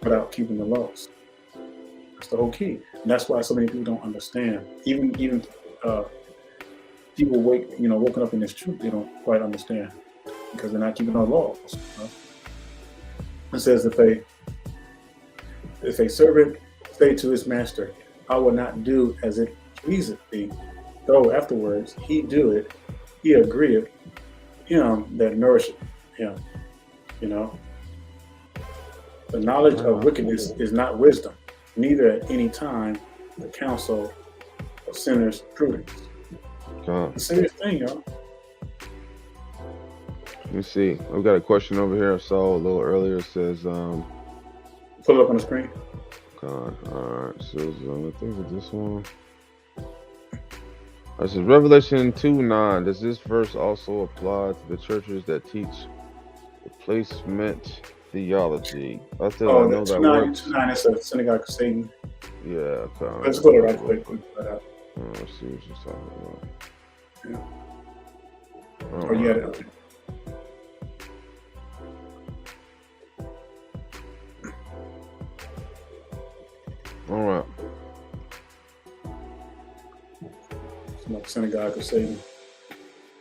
without keeping the laws. That's the whole key. And that's why so many people don't understand. Even people woken up in this truth, they don't quite understand because they're not keeping our laws. It says, if a servant say to his master, "I will not do as it pleaseth thee," though afterwards he do it, he agreeth him that nourisheth him. The knowledge of wickedness is not wisdom, neither at any time the counsel of sinners prudence. It's a serious thing, y'all. Let me see. I've got a question over here I saw a little earlier. It says, pull it up on the screen. All right. So I think it's this one. This is Revelation 2:9. Does this verse also apply to the churches that teach replacement theology? I know that works. 2:9 is a synagogue of Satan. Yeah. Let's go to right quick. Let's see what you're talking about. Yeah. You had it. All right. It's like synagogue of Satan.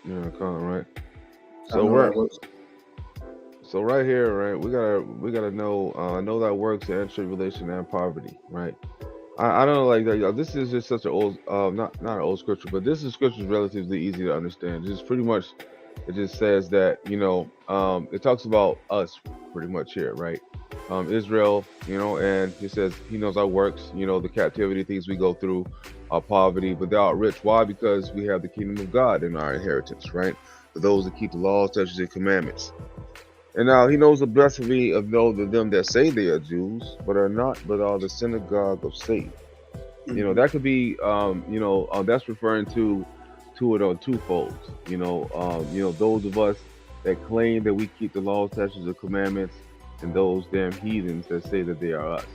Yeah, kind of right. So right here, right, we gotta know. I know that works and tribulation and poverty, right? I don't know, like that. This is just such an old, not an old scripture, but this is scripture is relatively easy to understand. It's pretty much, it just says that it talks about us pretty much here, right? Israel, and he says he knows our works, the captivity things we go through, our poverty, but thou art rich. Why? Because we have the kingdom of God in our inheritance, right? For those that keep the laws, statutes, and commandments. And now he knows the blasphemy of those of them that say they are Jews, but are not, but are the synagogue of Satan. That could be, that's referring to it on twofold. Those of us that claim that we keep the laws, statutes, and commandments, and those damn heathens that say that they are us,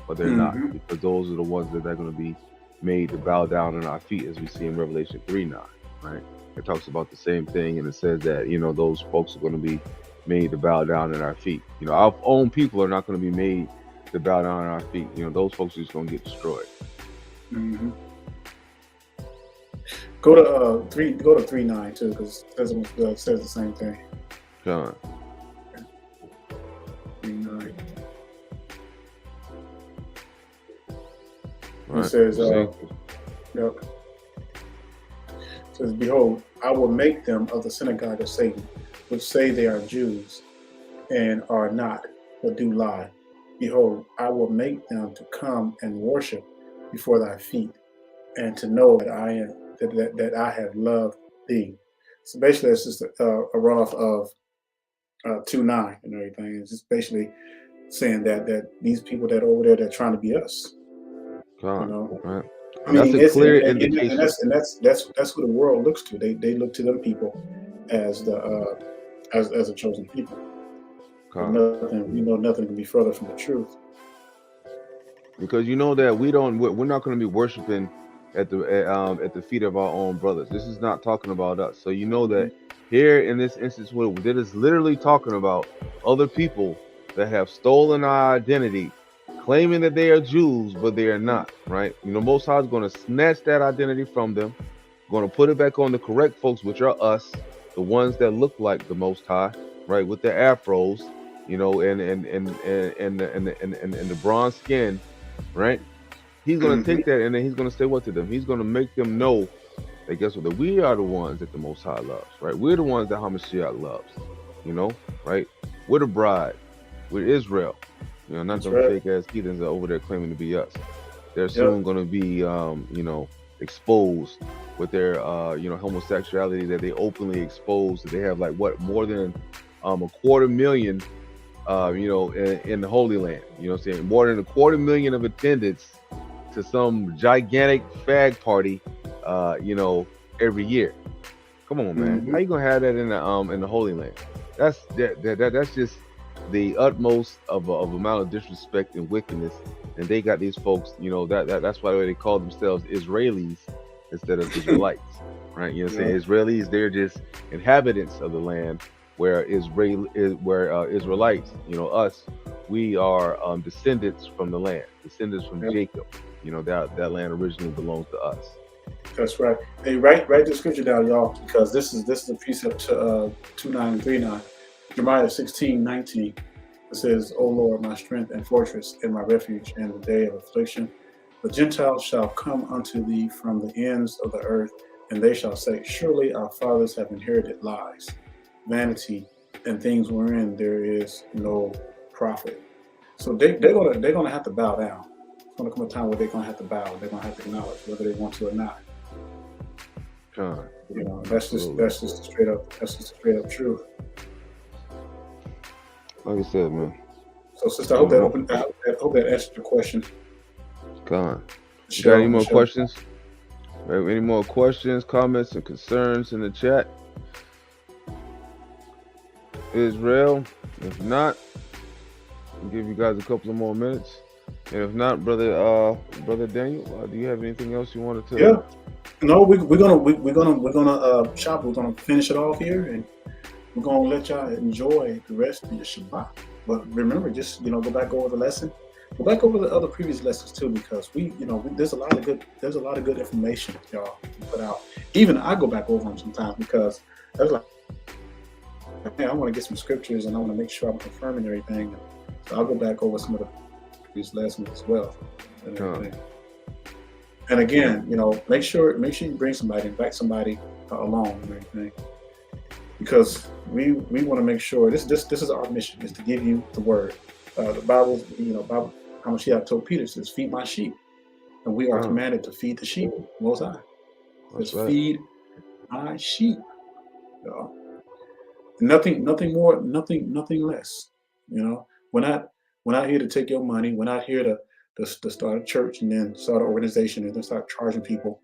but they're not, because those are the ones that are going to be made to bow down on our feet, as we see in Revelation 3:9, right? It talks about the same thing, and it says that those folks are going to be made to bow down at our feet. Our own people are not going to be made to bow down at our feet. Those folks are just gonna get destroyed. Mm-hmm. Go to 3:9 too, because it says the same thing. John. 3:9. Right. It says, See? yep. It says, "Behold, I will make them of the synagogue of Satan, which say they are Jews, and are not, but do lie. Behold, I will make them to come and worship before thy feet, and to know that I am that I have loved thee." So basically, it's just a runoff of 2:9 and everything. It's just basically saying that these people that are over there, they're trying to be us. God, You know, right? I And that's mean, a it's clear and indication. that's who the world looks to. They look to them people as the as a chosen people. But God. we know nothing can be further from the truth. Because you know that we're not going to be worshiping at the feet of our own brothers. This is not talking about us. So you know that here in this instance, what it is literally talking about other people that have stolen our identity, claiming that they are Jews, but they are not, right? Most High is going to snatch that identity from them, going to put it back on the correct folks, which are us, the ones that look like the Most High, right, with their afros, and the bronze skin, right? He's going to take that and then he's going to say what to them? He's going to make them know that guess what? That we are the ones that the Most High loves, right? We're the ones that Hamashiach loves, right? We're the bride. We're Israel. Not them fake ass heathens that are over there claiming to be us. They're soon going to be, exposed with their, homosexuality that they openly expose. That they have like more than 250,000, in the Holy Land. Saying more than 250,000 of attendance to some gigantic fag party, every year. Come on, man. How you gonna have that in the Holy Land? That's just the utmost of amount of disrespect and wickedness. And they got these folks, that's why they call themselves Israelis instead of Israelites, right? Saying Israelis, they're just inhabitants of the land, where Israelites, us, we are descendants from the land, descendants from Jacob. That land originally belongs to us. That's right. Hey, write the scripture down, y'all, because this is a precept to 2:9 and 3:9. Jeremiah 16:19. It says, "O Lord, my strength and fortress, and my refuge in the day of affliction. The Gentiles shall come unto thee from the ends of the earth, and they shall say, Surely our fathers have inherited lies, vanity, and things wherein there is no profit." So they're gonna have to bow down. It's gonna come a time where they're gonna have to bow. They're gonna have to acknowledge whether they want to or not. That's just the straight up truth. Like I said, man. So, sister, I hope that answered your question. You got any more questions? Any more questions, comments, and concerns in the chat? Israel, if not, I'll give you guys a couple of more minutes. And if not, brother Daniel, do you have anything else you wanted to? Yeah. No, we're gonna shop. We're gonna finish it off here, and we're gonna let y'all enjoy the rest of your Shabbat. But remember, just go back over the lesson. Go back over the other previous lessons too, because there's a lot of good information y'all put out. Even I go back over them sometimes because I was like, man, I want to get some scriptures and I want to make sure I'm confirming everything. So I'll go back over some of the previous lessons as well. And again, make sure you bring somebody, invite somebody along and everything, because we want to make sure this is our mission, is to give you the word. The Bible, Hamashiach told Peter, says, "Feed my sheep," and we are commanded to feed the sheep. Most High says, "Feed my sheep." Nothing more, nothing less. We're not here to take your money. We're not here to start a church and then start an organization and then start charging people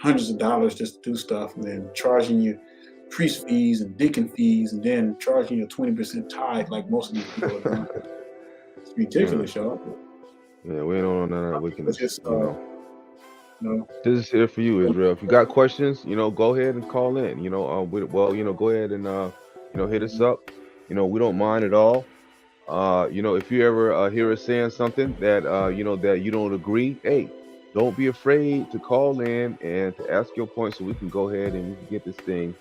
hundreds of dollars just to do stuff, and then charging you priest fees and deacon fees, and then charging you a 20% tithe like most of these people are doing. It's ridiculous, y'all. Yeah, we don't know none of that wickedness. No. This is here for you, Israel. If you got questions, go ahead and call in. Go ahead and hit us up. We don't mind at all. If you ever hear us saying something that that you don't agree, hey, don't be afraid to call in and to ask your point, so we can go ahead and we can get this thing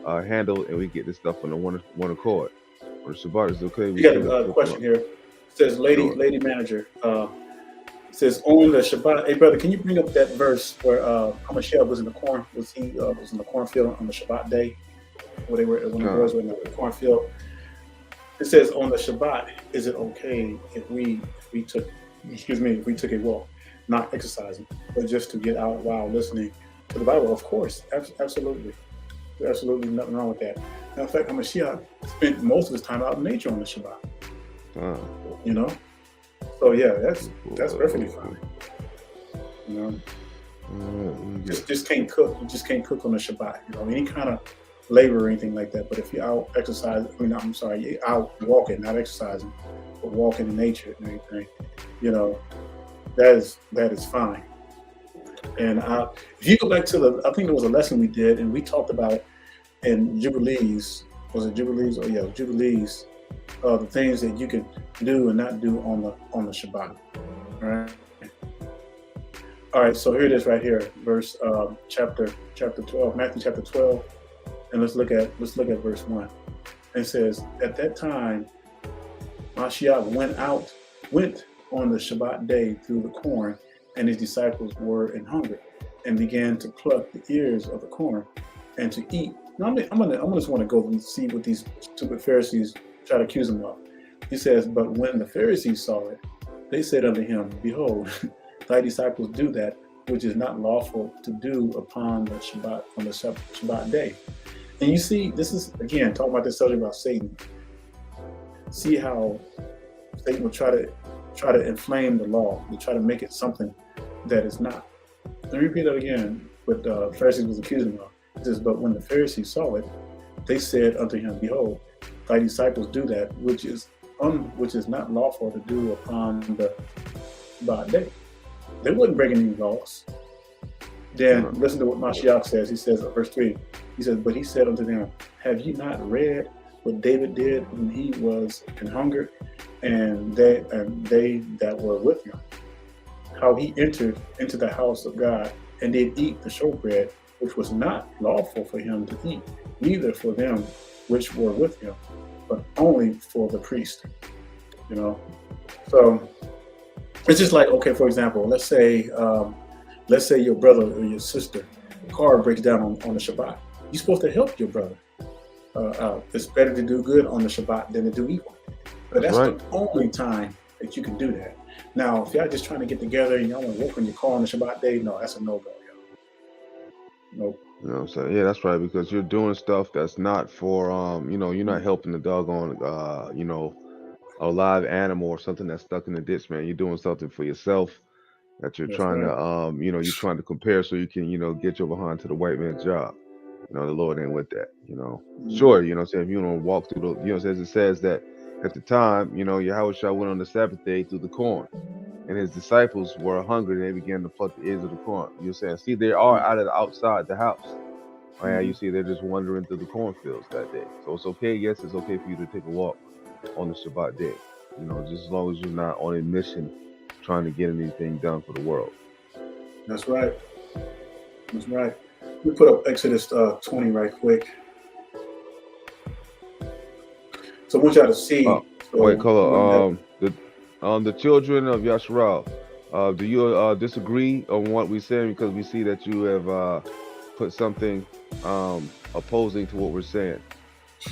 handled, and we get this stuff on the one accord. On the Shabbat is okay You with got you. Let's a go for question it. here. It says, Sure. lady manager. It says on the Shabbat. Hey, brother, can you bring up that verse where Hamashiach was in the corn? Was in the cornfield on the Shabbat day, where they were when the Uh, boys were in the cornfield? It says on the Shabbat, is it okay if we took, if we took a walk, not exercising, but just to get out while listening to the Bible? Of course, absolutely. There's absolutely nothing wrong with that. Now, in fact, Hamashiach spent most of his time out in nature on the Shabbat. uh, You know, so yeah, that's perfectly uh, fine. You know, let me get- just can't cook. You just can't cook on the Shabbat. You know, any kind of labor or anything like that. But if you're out exercising, I'm sorry, you're out walking, not exercising, but walking in nature and everything. You know, that is fine. And if you go back to I think there was a lesson we did, and we talked about in Jubilees. Was it Jubilees? Oh yeah, Jubilees. The things that you can do and not do on the Shabbat. All right. All right. So here it is, right here, verse chapter 12, Matthew chapter 12, and let's look at verse 1. It says, at that time, Mashiach went on the Shabbat day through the corn, and his disciples were in hunger, and began to pluck the ears of the corn and to eat. Now, I'm just want to go and see what these stupid Pharisees try to accuse him of. He says, but when the Pharisees saw it, they said unto him, behold, thy disciples do that which is not lawful to do upon the Shabbat, on the Shabbat day. And you see, this is again talking about this subject about Satan. See how Satan will try to inflame the law, to try to make it something that is not. Let me repeat that again. What the Pharisees was accusing him of. It says, but when the Pharisees saw it, they said unto him, behold, thy disciples do that which is not lawful to do upon the Shabbat day. They wasn't breaking any laws. Then listen to what Mashiach says. He says, verse 3, he says, but he said unto them, have ye not read what David did when he was in hunger, and they that were with him, how he entered into the house of God and did eat the showbread, which was not lawful for him to eat, neither for them which were with him, but only for the priest. You know, so it's just like, okay, for example, let's say your brother or your sister car breaks down on the Shabbat. You're supposed to help your brother out. It's better to do good on the Shabbat than to do evil. But that's right. The only time that you can do that. Now, if y'all just trying to get together and y'all want to work on your car on the Shabbat day, no, that's a no-go. Nope. You know what I'm saying? Yeah, that's right, because you're doing stuff that's not for you're not helping the doggone a live animal or something that's stuck in the ditch, man. You're doing something for yourself that you're trying to you're trying to compare so you can, get your behind to the white man's job. The Lord ain't with that, Sure, if you don't walk through the, as it says that at the time, Yahweh went on the Sabbath day through the corn, and his disciples were hungry, and they began to pluck the ears of the corn. You're saying, see, they are outside the house. Right? You see, they're just wandering through the cornfields that day. So it's okay. Yes, it's okay for you to take a walk on the Shabbat day. Just as long as you're not on a mission trying to get anything done for the world. That's right. That's right. Let me put up Exodus 20 right quick. So I want y'all to see. Wait, Color. The children of Yasharal, do you disagree on what we said? Because we see that you have put something opposing to what we're saying.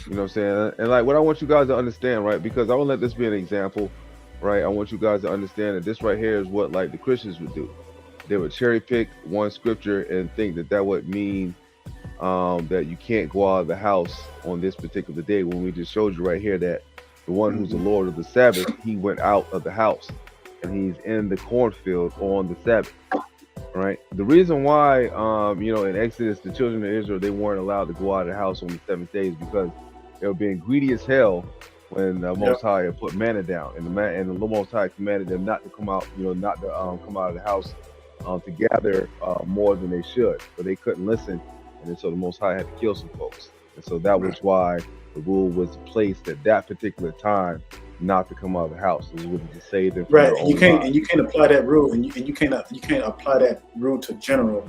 You know what I'm saying? And like what I want you guys to understand, right? Because I want to let this be an example, right? I want you guys to understand that this right here is what like the Christians would do. They would cherry pick one scripture and think that would mean that you can't go out of the house on this particular day, when we just showed you right here that the one who's the Lord of the Sabbath, he went out of the house and he's in the cornfield on the Sabbath. Right. The reason why, in Exodus, the children of Israel, they weren't allowed to go out of the house on the 7th day is because they were being greedy as hell when the Most High had put manna down, and the Most High commanded them not to come out, not to come out of the house to gather more than they should, but they couldn't listen, and then so the Most High had to kill some folks, and so that was why the rule was placed at that particular time not to come out of the house. This would to save them from Right. their And you own can't lives. apply that rule, and you can't apply that rule to general,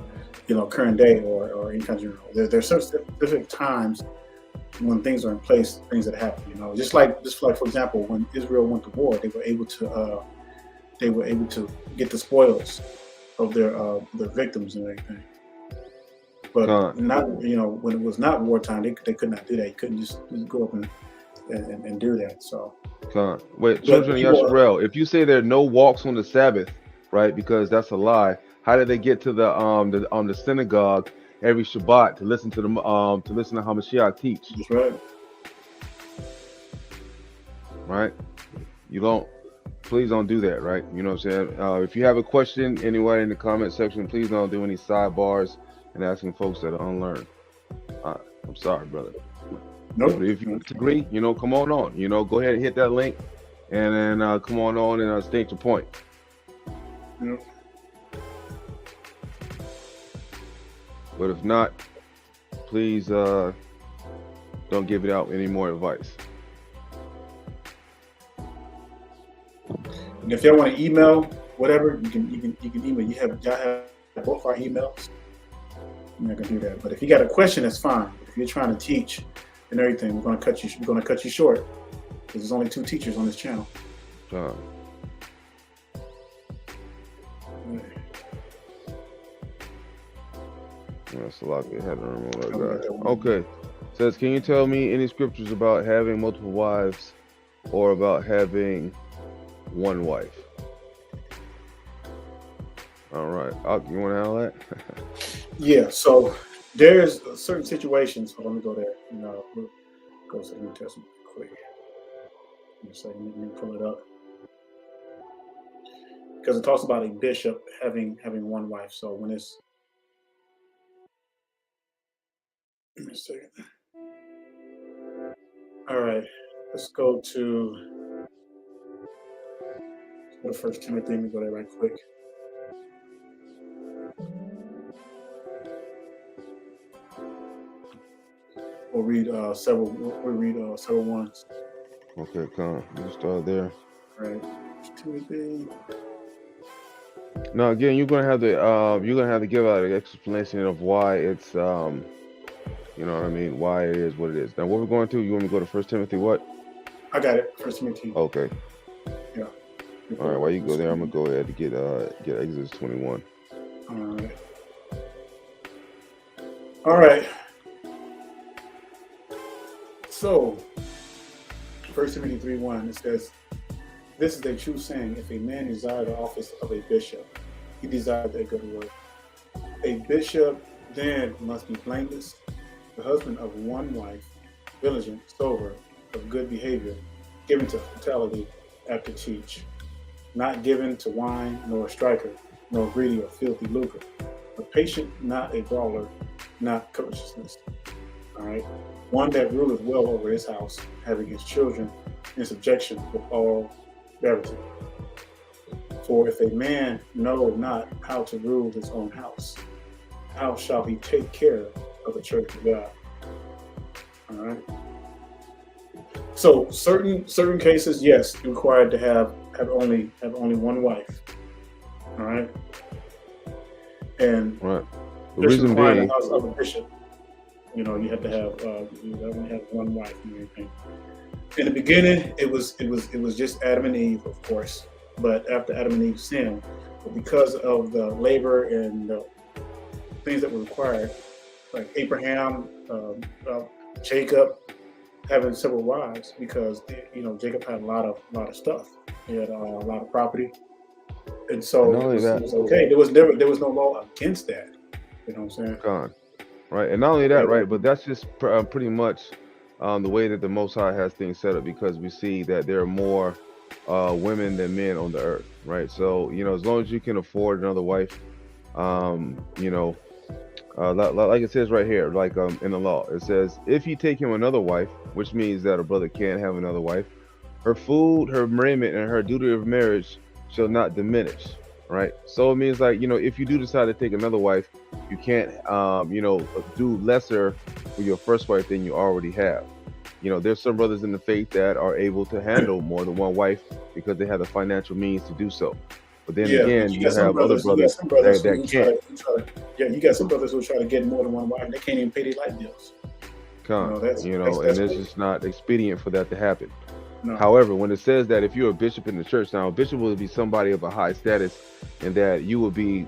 current day or any kind of general. There's specific times when things are in place, things that happen. Just like for example, when Israel went to war, they were able to get the spoils of their victims and everything. But not when it was not wartime, they could not do that. You couldn't just go up and do that. So. Wait, But children of people, Yasharel, if you say there are no walks on the Sabbath, right? Because that's a lie. How did they get to the synagogue every Shabbat to listen to Hamashiach teach? That's right. Right? Please don't do that, right? You know what I'm saying? If you have a question, anywhere in the comment section, please don't do any sidebars and asking folks that are unlearned. I'm sorry, brother. Nope. But if you disagree, come on. Go ahead and hit that link, and then come on and state your point. Yep. But if not, please don't give it out any more advice. And if y'all want to email, whatever, you can email. Y'all have both our emails. I'm not gonna do that. But if you got a question, that's fine. If you're trying to teach and everything, we're gonna cut you short because there's only 2 teachers on this channel. That's a lot. They had to remember that. Okay. Says, can you tell me any scriptures about having multiple wives or about having one wife? All right. You want to handle that? Yeah. So there's certain situations. So let me go there. We'll go to the New Testament quick. Let me pull it up because it talks about a bishop having one wife. So when it's Give me a second. All right, let's go to 1 Timothy. Let me go there right quick. We'll read several. We'll read several ones. Okay, come. You start there. All right, Timothy. Now again, you're gonna have to give out an explanation of why it's you know what I mean, why it is what it is. Now what we're going to, you want me to go to 1 Timothy what? I got it. 1 Timothy. Okay. Yeah. All right, while you go there, I'm gonna go ahead and get Exodus 21. All right. All right. So 1 Timothy 3:1, it says, "This is a true saying, if a man desire the office of a bishop, he desires a good work. A bishop then must be blameless, the husband of one wife, diligent, sober, of good behavior, given to hospitality, apt to teach, not given to wine, nor a striker, nor greedy or filthy lucre, but patient, not a brawler, not covetousness." All right. "One that ruleth well over his house, having his children in subjection with all gravity. For if a man know not how to rule his own house, how shall he take care of the church of God?" All right. So certain cases, yes, you're required to have only one wife. All right. And right. The this reason required being, the house of a bishop. You have to have you only have one wife and everything. In the beginning, it was just Adam and Eve, of course. But after Adam and Eve sinned, but because of the labor and the things that were required, like Abraham, Jacob having several wives, because Jacob had a lot of stuff. He had a lot of property, and so it was okay. There was no law against that. You know what I'm saying? God. Right, and not only that, right, but that's just pretty much the way that the Most High has things set up, because we see that there are more women than men on the earth, right? So as long as you can afford another wife, like it says right here, like in the law, it says, if you take him another wife, which means that a brother can have another wife, her food, her raiment, and her duty of marriage shall not diminish. Right, so it means like if you do decide to take another wife, you can't do lesser for your first wife than you already have. There's some brothers in the faith that are able to handle more than one wife because they have the financial means to do so. But then Yeah, again, you you got some have other brothers. You got brothers some brothers that can't. yeah, you got some brothers who try to get more than one wife. And they can't even pay their light bills. And That's it's crazy. just not expedient for that to happen. No. However, when it says that if you're a bishop in the church, now a bishop will be somebody of a high status, and that you will be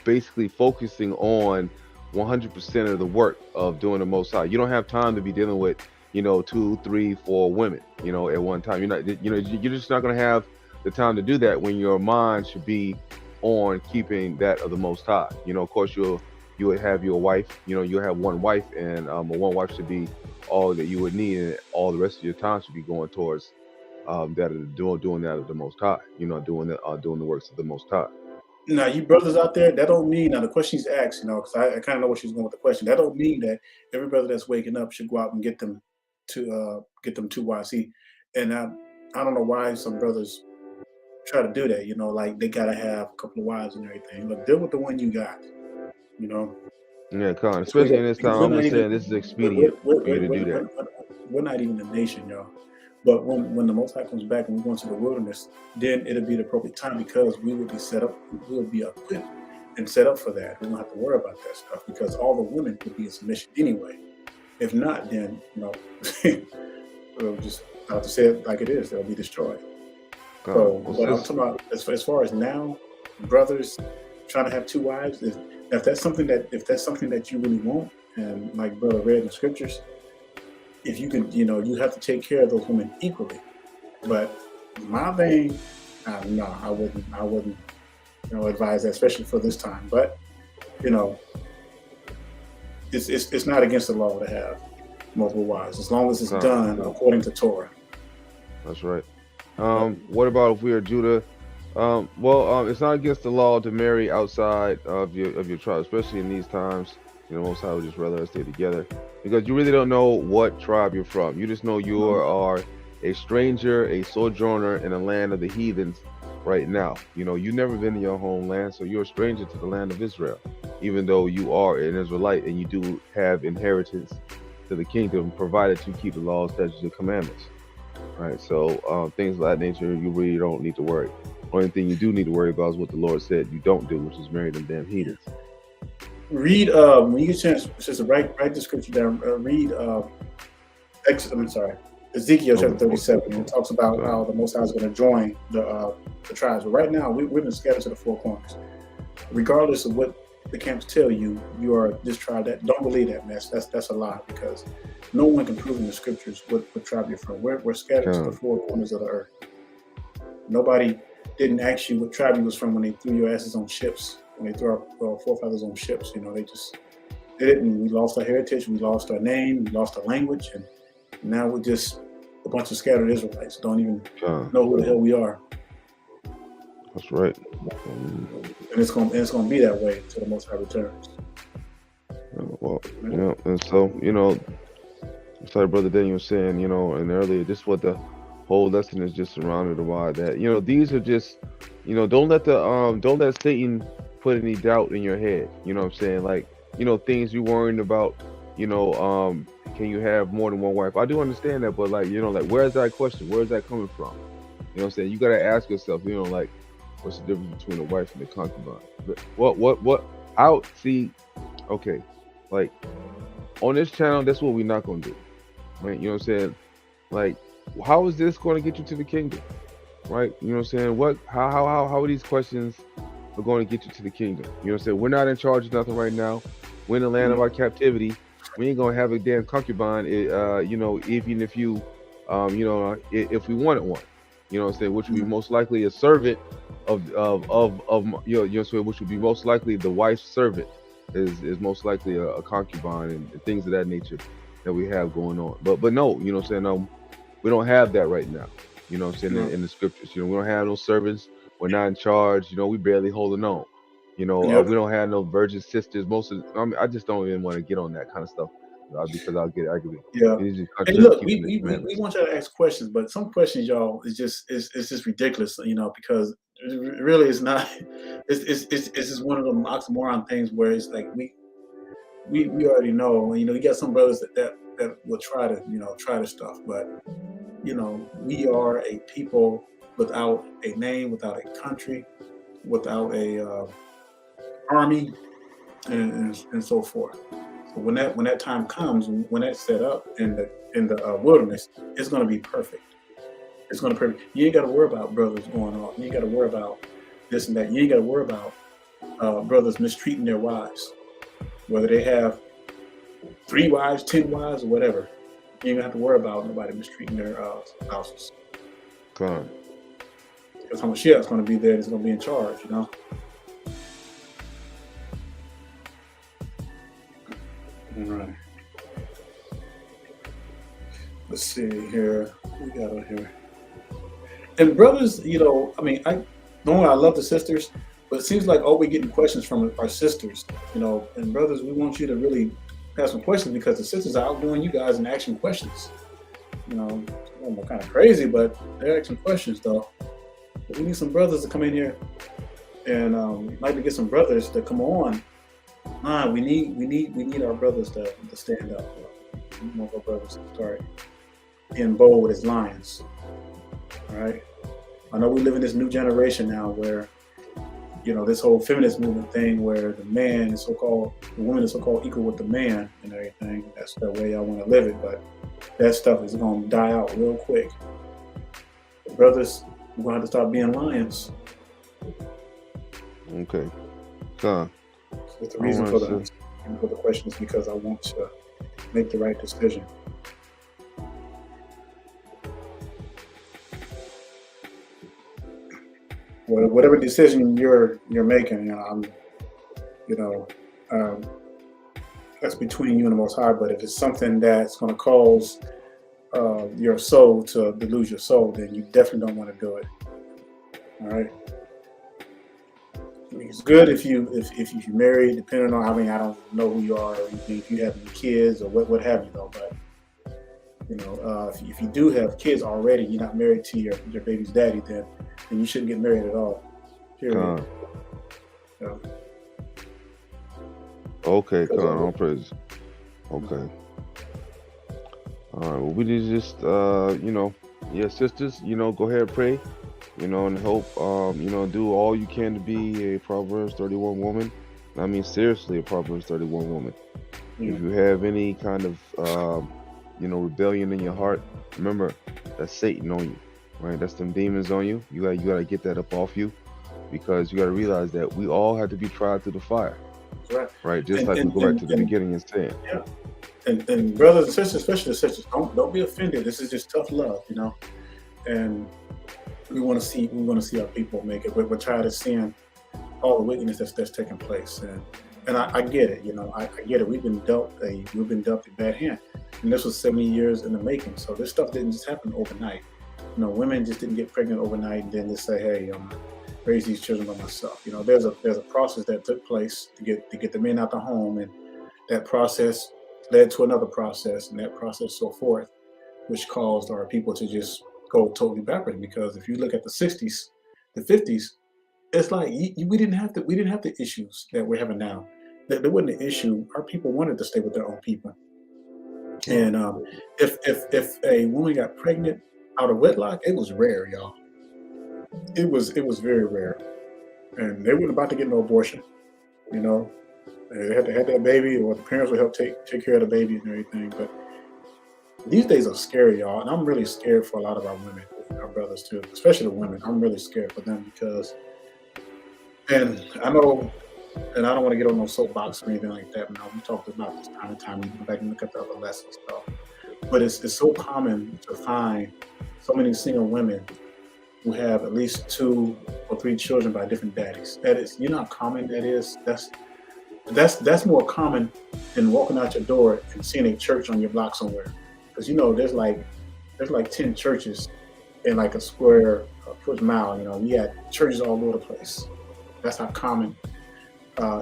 basically focusing on 100% of the work of doing the Most High. You don't have time to be dealing with, 2, 3, 4 women, at one time. You're just not going to have the time to do that when your mind should be on keeping that of the Most High. Of course, you would have your wife. You'll have one wife, and one wife should be all that you would need, and all the rest of your time should be going towards that of doing that of the Most High. Doing the works of the Most High. Now, you brothers out there, that don't mean, now the question she's asked, because I kind of know where she's going with the question. That don't mean that every brother that's waking up should go out and get them two wives. See, and I don't know why some brothers try to do that. Like they gotta have a couple of wives and everything. Look, deal with the one you got. You know, Yeah, Con. Because Especially in this time, I'm not just even saying this is expedient for you to do that. we're not even a nation, y'all. But when the Most High comes back and we go into the wilderness, then it'll be the appropriate time because we will be set up, we will be equipped and set up for that. We don't have to worry about that stuff because all the women would be in submission anyway. If not, then we'll just have to say it like it is. They'll be destroyed. So, but I'm talking about as far as now, brothers trying to have two wives. If that's something that you really want, and like brother read in the scriptures, if you can, you have to take care of those women equally. But my thing, no, I wouldn't, advise that, especially for this time. But it's not against the law to have multiple wives as long as it's done according to Torah. That's right. What about if we are Judah? It's not against the law to marry outside of your tribe, especially in these times. Most High would just rather us stay together because you really don't know what tribe you're from. You just know you are a stranger, a sojourner in a land of the heathens right now. You've never been to your homeland, so you're a stranger to the land of Israel, even though you are an Israelite and you do have inheritance to the kingdom, provided you keep the laws, statutes, and commandments. Right, so things of that nature, you really don't need to worry. Only thing you do need to worry about is what the Lord said you don't do, which is marry them damn heathens. Read when you get a chance, just write the scripture down. Read Ezekiel chapter 37. And it talks about how the Most High is going to join the tribes. But right now, we've been scattered to the four corners. Regardless of what the camps tell you, you are this tribe. That don't believe that, man. That's a lie because no one can prove in the scriptures what tribe you're from. We're scattered to the four corners of the earth. Nobody didn't ask you what tribe you was from when they threw your asses on ships. When they threw our forefathers on ships, they didn't. We lost our heritage, we lost our name, we lost our language, and now we're just a bunch of scattered Israelites. Don't even know who the hell we are. That's right. And it's going to be that way until the Most High returns. And so it's like Brother Daniel was saying, and earlier, just what the whole lesson is just surrounded by that. These are just, don't let Satan put any doubt in your head. You know what I'm saying? Like, things you're worrying about, can you have more than one wife? I do understand that, but like, where's that question? Where's that coming from? You know what I'm saying? You got to ask yourself, like, what's the difference between a wife and a concubine? Okay, like, on this channel, that's what we're not going to do, right? You know what I'm saying? Like, how is this going to get you to the kingdom, right? You know what I'm saying? How are these questions are going to get you to the kingdom? You know what I'm saying? We're not in charge of nothing right now. We're in the land of our captivity. We ain't going to have a damn concubine, even if you, if we wanted one, you know what I'm saying? Which would be most likely a servant which would be most likely the wife's servant is most likely a concubine and things of that nature that we have going on. But no, you know what I'm saying? We don't have that right now. You know what I'm saying? In the scriptures, we don't have no servants. We're not in charge. We barely holding on. We don't have no virgin sisters. I just don't even want to get on that kind of stuff because I'll get aggravated. Yeah. Hey, look, we want y'all to ask questions, but some questions, y'all, it's just ridiculous, because really it's not. It's just one of them oxymoron things where it's like we already know. You got some brothers that that will try to, try this stuff. But, we are a people without a name, without a country, without a army, and so forth. So when that time comes, when that's set up in the wilderness, it's going to be perfect. It's going to be perfect. You ain't got to worry about brothers going off. You ain't got to worry about this and that. You ain't got to worry about brothers mistreating their wives, whether they have 3 wives, 10 wives, or whatever. You ain't gonna have to worry about nobody mistreating their spouses. Con. Because Hamashiach's going to be there. He's going to be in charge. All right. Let's see here. What we got on here? And brothers, I normally I love the sisters, but it seems like we're getting questions from our sisters, and brothers, we want you to really have some questions because the sisters are outdoing you guys and asking questions. I'm kind of crazy, but they're asking questions though. But we need some brothers to come in here and like to get some brothers to come on. We need our brothers to stand up. We want our brothers to start being bold as lions. All right. I know we live in this new generation now where, this whole feminist movement thing where the woman is so-called equal with the man and everything. That's the way I want to live it, but that stuff is going to die out real quick. The brothers, we're going to have to start being lions. Okay. Con. It's the reason for the question is because I want to make the right decision. Whatever decision you're making, that's between you and the Most High. But if it's something that's going to cause your soul to lose your soul, then you definitely don't want to do it. All right. It's good if you're married, depending on. I don't know who you are, or if you have any kids or what have you, though. But if you do have kids already, you're not married to your baby's daddy, then you shouldn't get married at all. Period. Yeah. Okay, come on, all praise. Okay. All right. Well, we need to just, sisters, go ahead and pray, and hope, do all you can to be a Proverbs 31 woman. I mean, seriously, a Proverbs 31 woman. Yeah. If you have any kind of, rebellion in your heart, remember that's Satan on you, right? That's them demons on you. You gotta get that up off you, because you gotta realize that we all have to be tried through the fire. Right, just like we go back to the beginning and saying. Yeah. And brothers and sisters, especially the sisters, don't be offended. This is just tough love, And we want to see our people make it. We're tired of seeing all the wickedness that's taking place. And I get it, I get it. We've been dealt a bad hand. And this was 70 years in the making. So this stuff didn't just happen overnight. Women just didn't get pregnant overnight and then just say, hey, raise these children by myself. There's a process that took place to get the men out the home, and that process led to another process, and that process so forth, which caused our people to just go totally backward. Because if you look at the 60s, the 50s, it's like we didn't have the issues that we're having now. There wasn't an issue. Our people wanted to stay with their own people, and if a woman got pregnant out of wedlock, it was rare, y'all. It was very rare, and they weren't about to get no abortion. They had to have that baby, or the parents would help take care of the baby and everything. But these days are scary, y'all, and I'm really scared for a lot of our women, our brothers too, especially the women. I'm really scared for them because, and I know, and I don't want to get on no soapbox or anything like that. We talked about this time and time. You go back and look at the other lessons stuff, but it's so common to find so many single women who have at least 2 or 3 children by different daddies. That is, how common that is. That's more common than walking out your door and seeing a church on your block somewhere. Because there's like 10 churches in like a square foot mile. We had churches all over the place. That's how common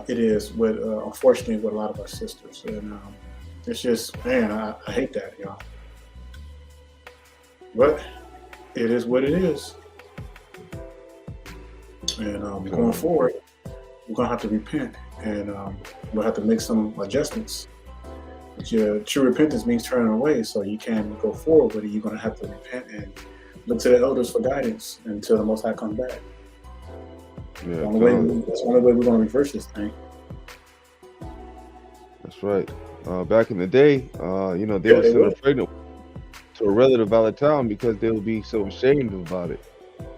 it is with, unfortunately, with a lot of our sisters. And it's just, man, I hate that, y'all. But it is what it is. And going forward, we're going to have to repent, and we'll have to make some adjustments. your true repentance means turning away, so you can't go forward with it. You're going to have to repent and look to the elders for guidance until the Most High comes back. Yeah, That's the only way we're going to reverse this thing. that's right. Back in the day, you know, they Yeah, would they send a would. pregnant to a relative out of town because they would be so ashamed about it.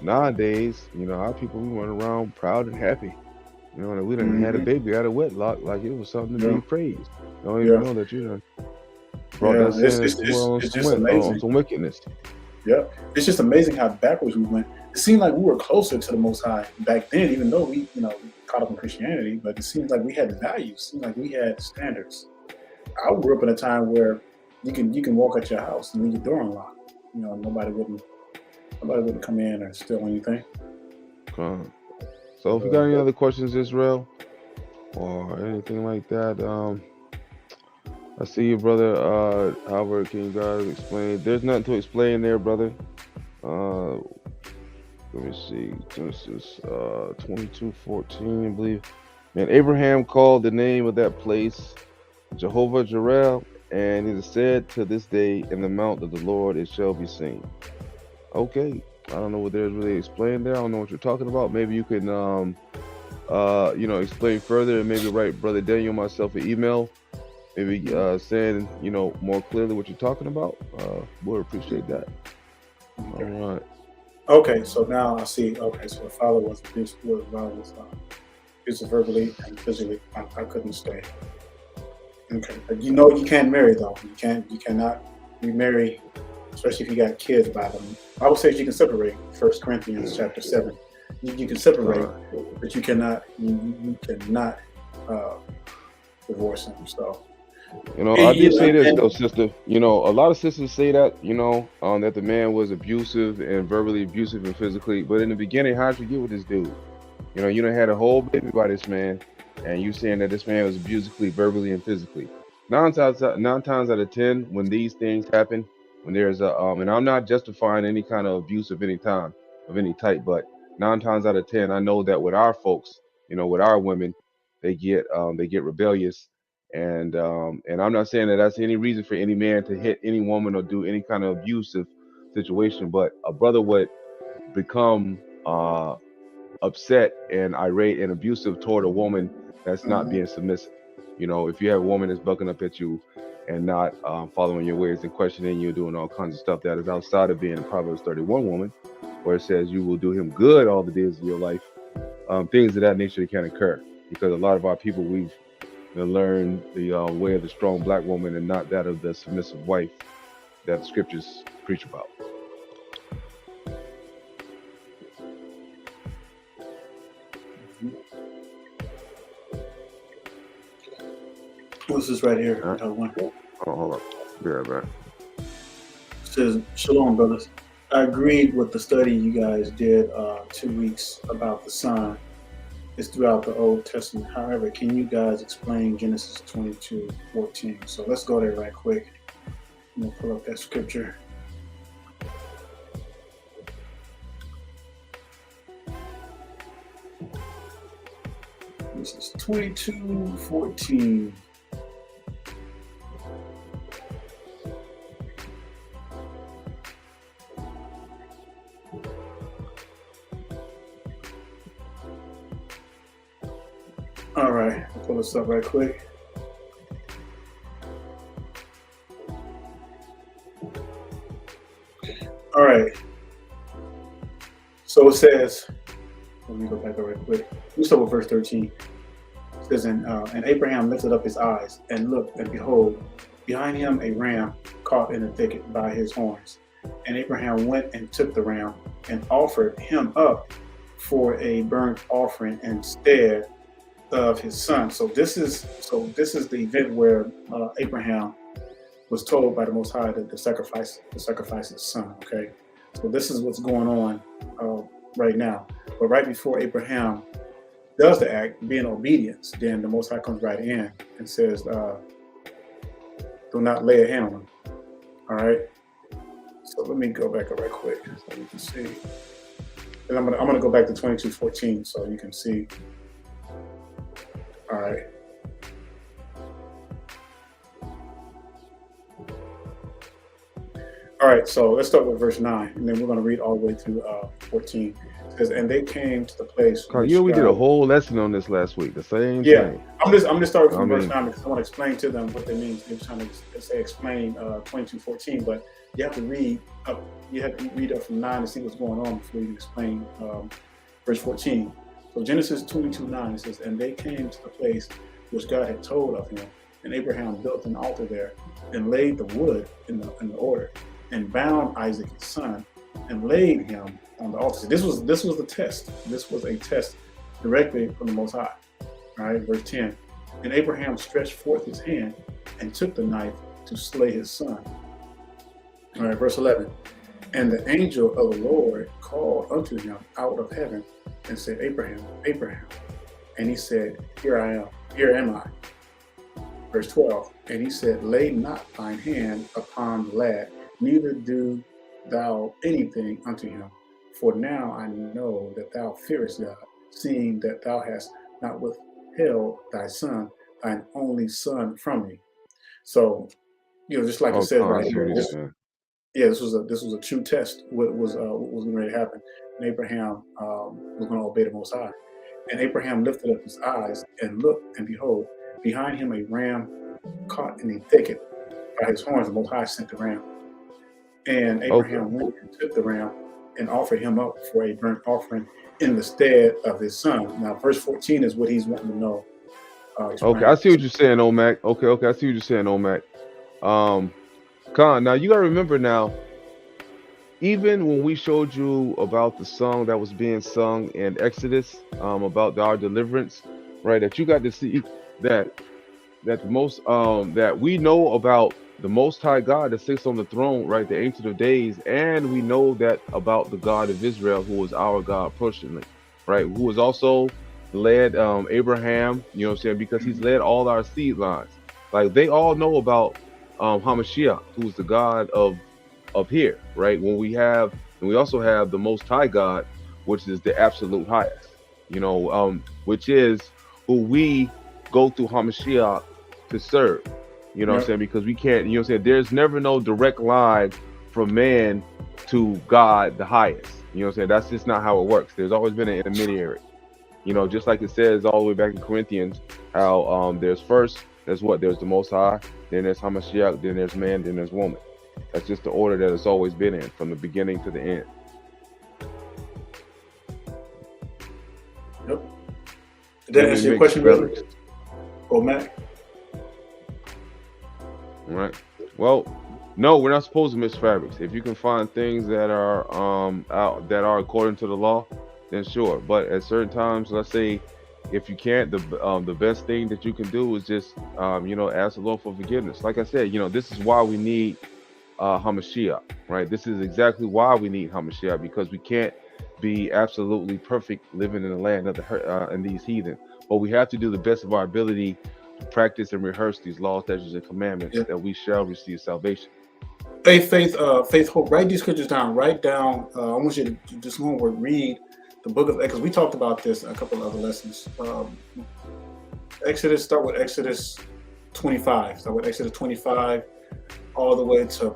Nowadays, you know, our people, we run around proud and happy. You know, that we done had a Hmm. baby out of wedlock like it was something to Yeah, be praised. You don't even yeah, know that you done brought yeah. that sin into the world It's just on amazing. some wickedness. Yeah, it's just amazing how backwards we went. It seemed like we were closer to the Most High back then, even though we, we caught up in Christianity. But it seems like we had values. It seemed like we had standards. I grew up in a time where you can walk at your house and leave your door unlocked. Nobody wouldn't come in or steal anything. Uh, so if you got any other questions, Israel, or anything like that, I see you, brother. Albert, can you guys explain? There's nothing to explain there, brother. Let me see. Genesis 22:14, I believe. And Abraham called the name of that place Jehovah Jireh, and it is said to this day, in the mount of the Lord it shall be seen. Okay. I don't know what there's really explained there. I don't know what you're talking about. Maybe you can you know, explain further and maybe write Brother Daniel myself an email. Maybe saying, you know, more clearly what you're talking about. We'll appreciate that. Okay. All right. Okay, so now I see. Okay, so the father was abusive, abusive verbally and physically. I couldn't stay. Okay, but you can't marry though. You cannot remarry, especially if you got kids by them. Bible says you can separate. 1 Corinthians chapter 7. You can separate, but you cannot. You cannot divorce them. So. You know, I And, do say this and though, sister. You know, a lot of sisters say that, you know, that the man was abusive and verbally abusive and physically. But in the beginning, how'd you get with this dude? You know, you done had a whole baby by this man, and you saying that this man was abusively, verbally, and physically. Nine times out of 10, when these things happen, when there's a and I'm not justifying any kind of abuse of any time, of any type, but 9 times out of 10, I know that with our folks, you know, with our women, they get rebellious, and I'm not saying that that's any reason for any man to hit any woman or do any kind of abusive situation, but a brother would become upset and irate and abusive toward a woman that's not being submissive. You know, if you have a woman that's bucking up at you and not following your ways and questioning you, doing all kinds of stuff that is outside of being a Proverbs 31 woman, where it says you will do him good all the days of your life, things of that nature can occur, because a lot of our people, we've learned the way of the strong black woman and not that of the submissive wife that the scriptures preach about. what's this right here? Hold up. Be right back. It says, Shalom, brothers. I agreed with the study you guys did 2 weeks about the sun. It's throughout the Old Testament. However, can you guys explain Genesis 22:14? So let's go there right quick. I'm going to pull up that scripture. This is 22:14. All right, I'll pull this up right quick. All right. So it says, let me go back right quick. Let me start with verse 13. It says, and Abraham lifted up his eyes and looked, and behold, behind him a ram caught in a thicket by his horns. And Abraham went and took the ram and offered him up for a burnt offering instead of his son. So this is the event where Abraham was told by the Most High to sacrifice his son. Okay, so this is what's going on right now. But right before Abraham does the act, being obedience, then the Most High comes right in and says, "Do not lay a hand on him." All right. So let me go back right quick so you can see. And I'm gonna go back to 22:14 so you can see. All right. All right, so let's start with verse 9, and then we're going to read all the way to 14. It says, and they came to the place You know, which we did a God. whole lesson on this last week. The same Yeah, thing. I'm just starting I from verse mean, 9 because I want to explain to them what they mean. They're trying to say explain 22:14, but you have to read up. You have to read up from 9 to see what's going on before you can explain verse 14. So Genesis 22:9 it says, and they came to the place which God had told of him, and Abraham built an altar there, and laid the wood in the order, and bound Isaac his son, and laid him on the altar. So this was the test. This was a test directly from the Most High. All right, verse 10. And Abraham stretched forth his hand and took the knife to slay his son. All right, verse 11. And the angel of the Lord called unto him out of heaven and said, Abraham, Abraham. And he said, here I am, here am I. Verse 12. And he said, lay not thine hand upon the lad, neither do thou anything unto him. For now I know that thou fearest God, seeing that thou hast not withheld thy son, thine only son from me. So, just like it oh, says I right see what here, he's saying. this was a true test. What was going to happen? And Abraham was going to obey the Most High. And Abraham lifted up his eyes and looked, and behold, behind him a ram caught in a thicket. By his horns, the Most High sent the ram. And Okay. Abraham went and took the ram and offered him up for a burnt offering in the stead of his son. Now, verse 14 is what he's wanting to know. Okay, Explain. I see what you're saying, Omac. Okay, I see what you're saying, Omac. Khan, now you gotta remember now, even when we showed you about the song that was being sung in Exodus, about our deliverance, right? That you got to see that that the most that we know about the Most High God that sits on the throne, right? The Ancient of Days, and we know that about the God of Israel, who is our God personally, right? Who has also led Abraham, you know what I'm saying? Because he's led all our seed lines. Like they all know about Hamashiach, who's the God of here, right? And we also have the Most High God, which is the absolute highest, which is who we go through Hamashiach to serve. You know what I'm Yep. saying? Because we can't, you know what I'm saying? There's never no direct line from man to God the highest. You know what I'm saying? That's just not how it works. There's always been an intermediary. Just like it says all the way back in Corinthians, how there's what? There's the Most High, then there's Hamashiach, then there's man, then there's woman. That's just the order that it's always been in from the beginning to the end. Yep. Did that answer your question, brother? Oh, Matt? All right. Well, no, we're not supposed to mix fabrics. If you can find things that are that are according to the law, then sure. But at certain times, let's say if you can't, the best thing that you can do is just ask the Lord for forgiveness. Like I said, this is why we need Hamashiach, right? This is exactly why we need Hamashiach, because we can't be absolutely perfect living in the land of and these heathen, but we have to do the best of our ability to practice and rehearse these laws, statutes, and commandments that we shall receive salvation. Faith, hope. Write these scriptures down. Write down. I want you to just homework read the book of Exodus. We talked about this in a couple of other lessons. Start with Exodus 25. Start with Exodus 25 all the way to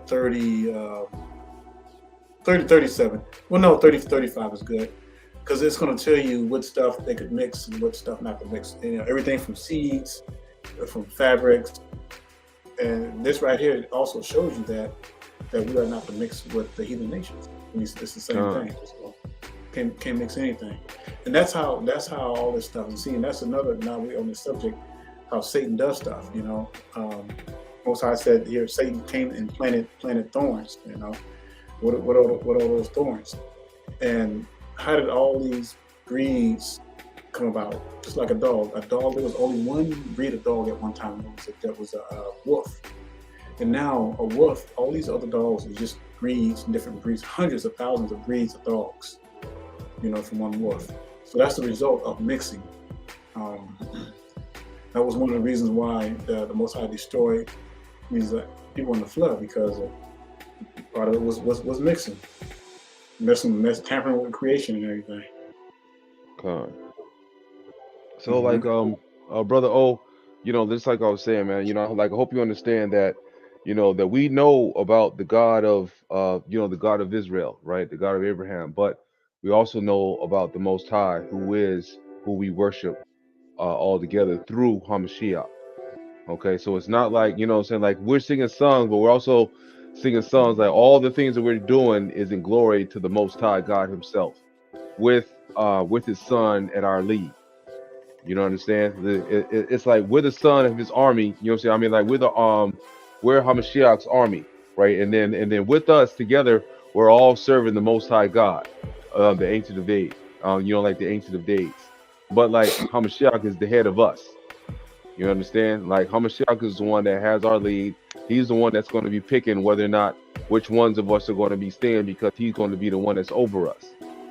37. Well, no, 35 is good because it's going to tell you what stuff they could mix and what stuff not to mix. Everything from seeds, from fabrics, and this right here also shows you that we are not to mix with the heathen nations. It's the same thing. So can't mix anything, and that's how all this stuff. And see, and that's another. Now we on this subject, how Satan does stuff. Most High said here, Satan came and planted thorns. What are those thorns? And how did all these breeds come about? Just like a dog. There was only one breed of dog at one time. That was a wolf. And now a wolf, all these other dogs are just breeds, different breeds, hundreds of thousands of breeds of dogs, from one wolf. So that's the result of mixing. That was one of the reasons why the Most High destroyed these people in the flood, because part of it was mixing, tampering with creation and everything. Okay. So like brother O, just like I was saying, man, like I hope you understand that that we know about the God of, the God of Israel, right? The God of Abraham, but we also know about the Most High, who we worship all together through Hamashiach. Okay, so it's not like, what I'm saying, like we're singing songs, but we're also singing songs like all the things that we're doing is in glory to the Most High God Himself, with His Son at our lead. You know what I'm saying? It's like we're the son of His army. You know what I'm saying? I mean, like we're Hamashiach's army, right? And then with us together, we're all serving the Most High God, the Ancient of Days. Like the Ancient of Days. But like Hamashiach is the head of us. You understand? Like Hamashiach is the one that has our lead. He's the one that's going to be picking whether or not which ones of us are going to be staying, because He's going to be the one that's over us.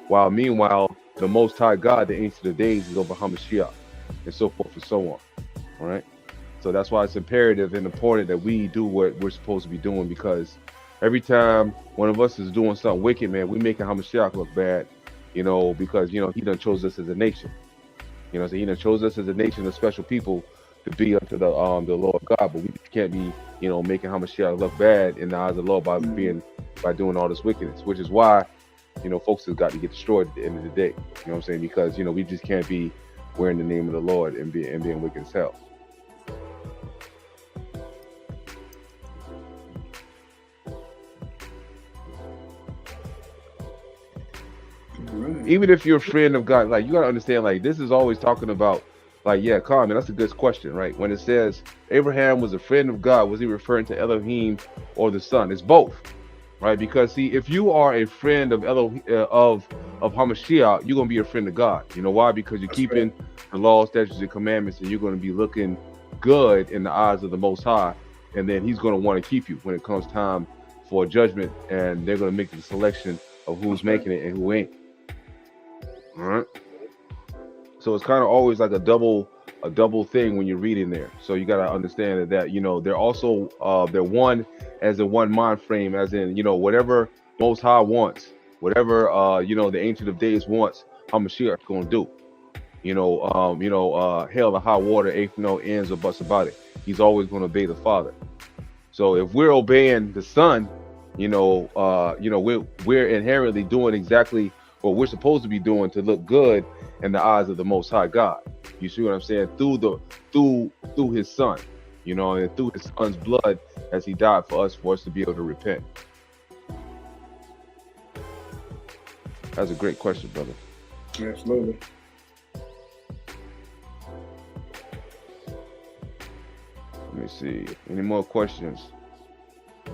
While meanwhile, the Most High God, the Ancient of Days, is over Hamashiach, and so forth and so on. All right. So that's why it's imperative and important that we do what we're supposed to be doing, because every time one of us is doing something wicked, man, we making Hamashiach look bad, because He done chose us as a nation. So He done chose us as a nation of special people to be unto the Lord God, but we can't be making Hamashiach look bad in the eyes of the Lord by doing all this wickedness, which is why folks have got to get destroyed at the end of the day. You know what I'm saying? Because we just can't be wearing the name of the Lord and being wicked as hell. Right. Even if you're a friend of God, like you gotta understand, like this is always talking about, like, yeah, Carmen, that's a good question, right? When it says Abraham was a friend of God, was he referring to Elohim or the Son? It's both, right? Because see, if you are a friend of of Hamashiach, you're gonna be a friend of God. You know why? Because you're That's keeping right. the laws, statutes, and commandments, and you're gonna be looking good in the eyes of the Most High, and then He's gonna want to keep you when it comes time for judgment, and they're gonna make the selection of who's That's right. making it and who ain't. All right. So it's kind of always like a double thing when you're reading there. So you got to understand that they're also they're one, as in one mind frame, as in whatever Most High wants, whatever the Ancient of Days wants, Hamashiach gonna do. Hell or high water, ain't no ends or buts about it. He's always gonna obey the Father. So if we're obeying the Son, we're inherently doing exactly what we're supposed to be doing to look good in the eyes of the Most High God. You see what I'm saying? Through His Son, and through His Son's blood, as He died for us to be able to repent. That's a great question, brother. Absolutely. Let me see. Any more questions?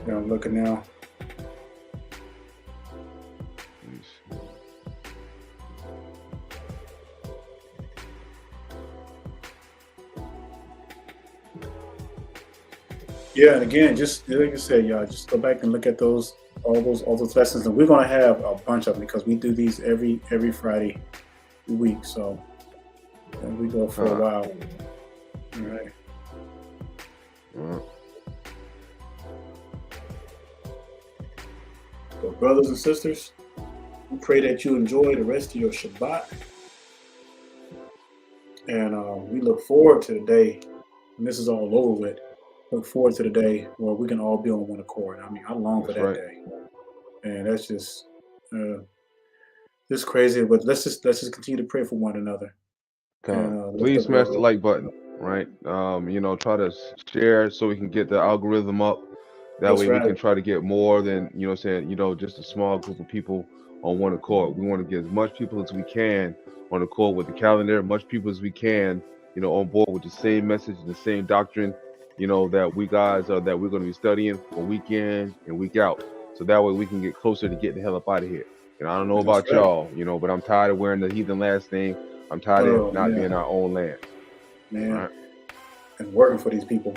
Yeah, I'm looking now. Let me see. Yeah, and again, just like you said, y'all, just go back and look at all those lessons, and we're gonna have a bunch of them because we do these every Friday week. So and we go for a while. All right. So, brothers and sisters, we pray that you enjoy the rest of your Shabbat, and we look forward to the day when this is all over with. Look forward to the day where we can all be on one accord. I mean, I long for that day, and that's just crazy. But let's just continue to pray for one another. And Please smash the like button, right? Try to share so we can get the algorithm up. That That's way we right. can try to get more than, just a small group of people on one accord. We want to get as much people as we can on accord with the calendar, much people as we can, on board with the same message and the same doctrine, that we're going to be studying for week in and week out. So that way we can get closer to getting the hell up out of here. I don't know about y'all, but I'm tired of wearing the heathen last name. I'm tired of not being our own land. Man. Right? And working for these people.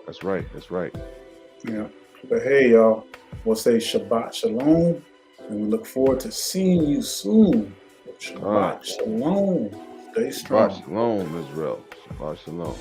That's right. That's right. Yeah. But hey, y'all, we'll say Shabbat Shalom, and we look forward to seeing you soon. Shabbat Shalom. Stay strong. Shabbat Shalom, Israel. Shabbat Shalom.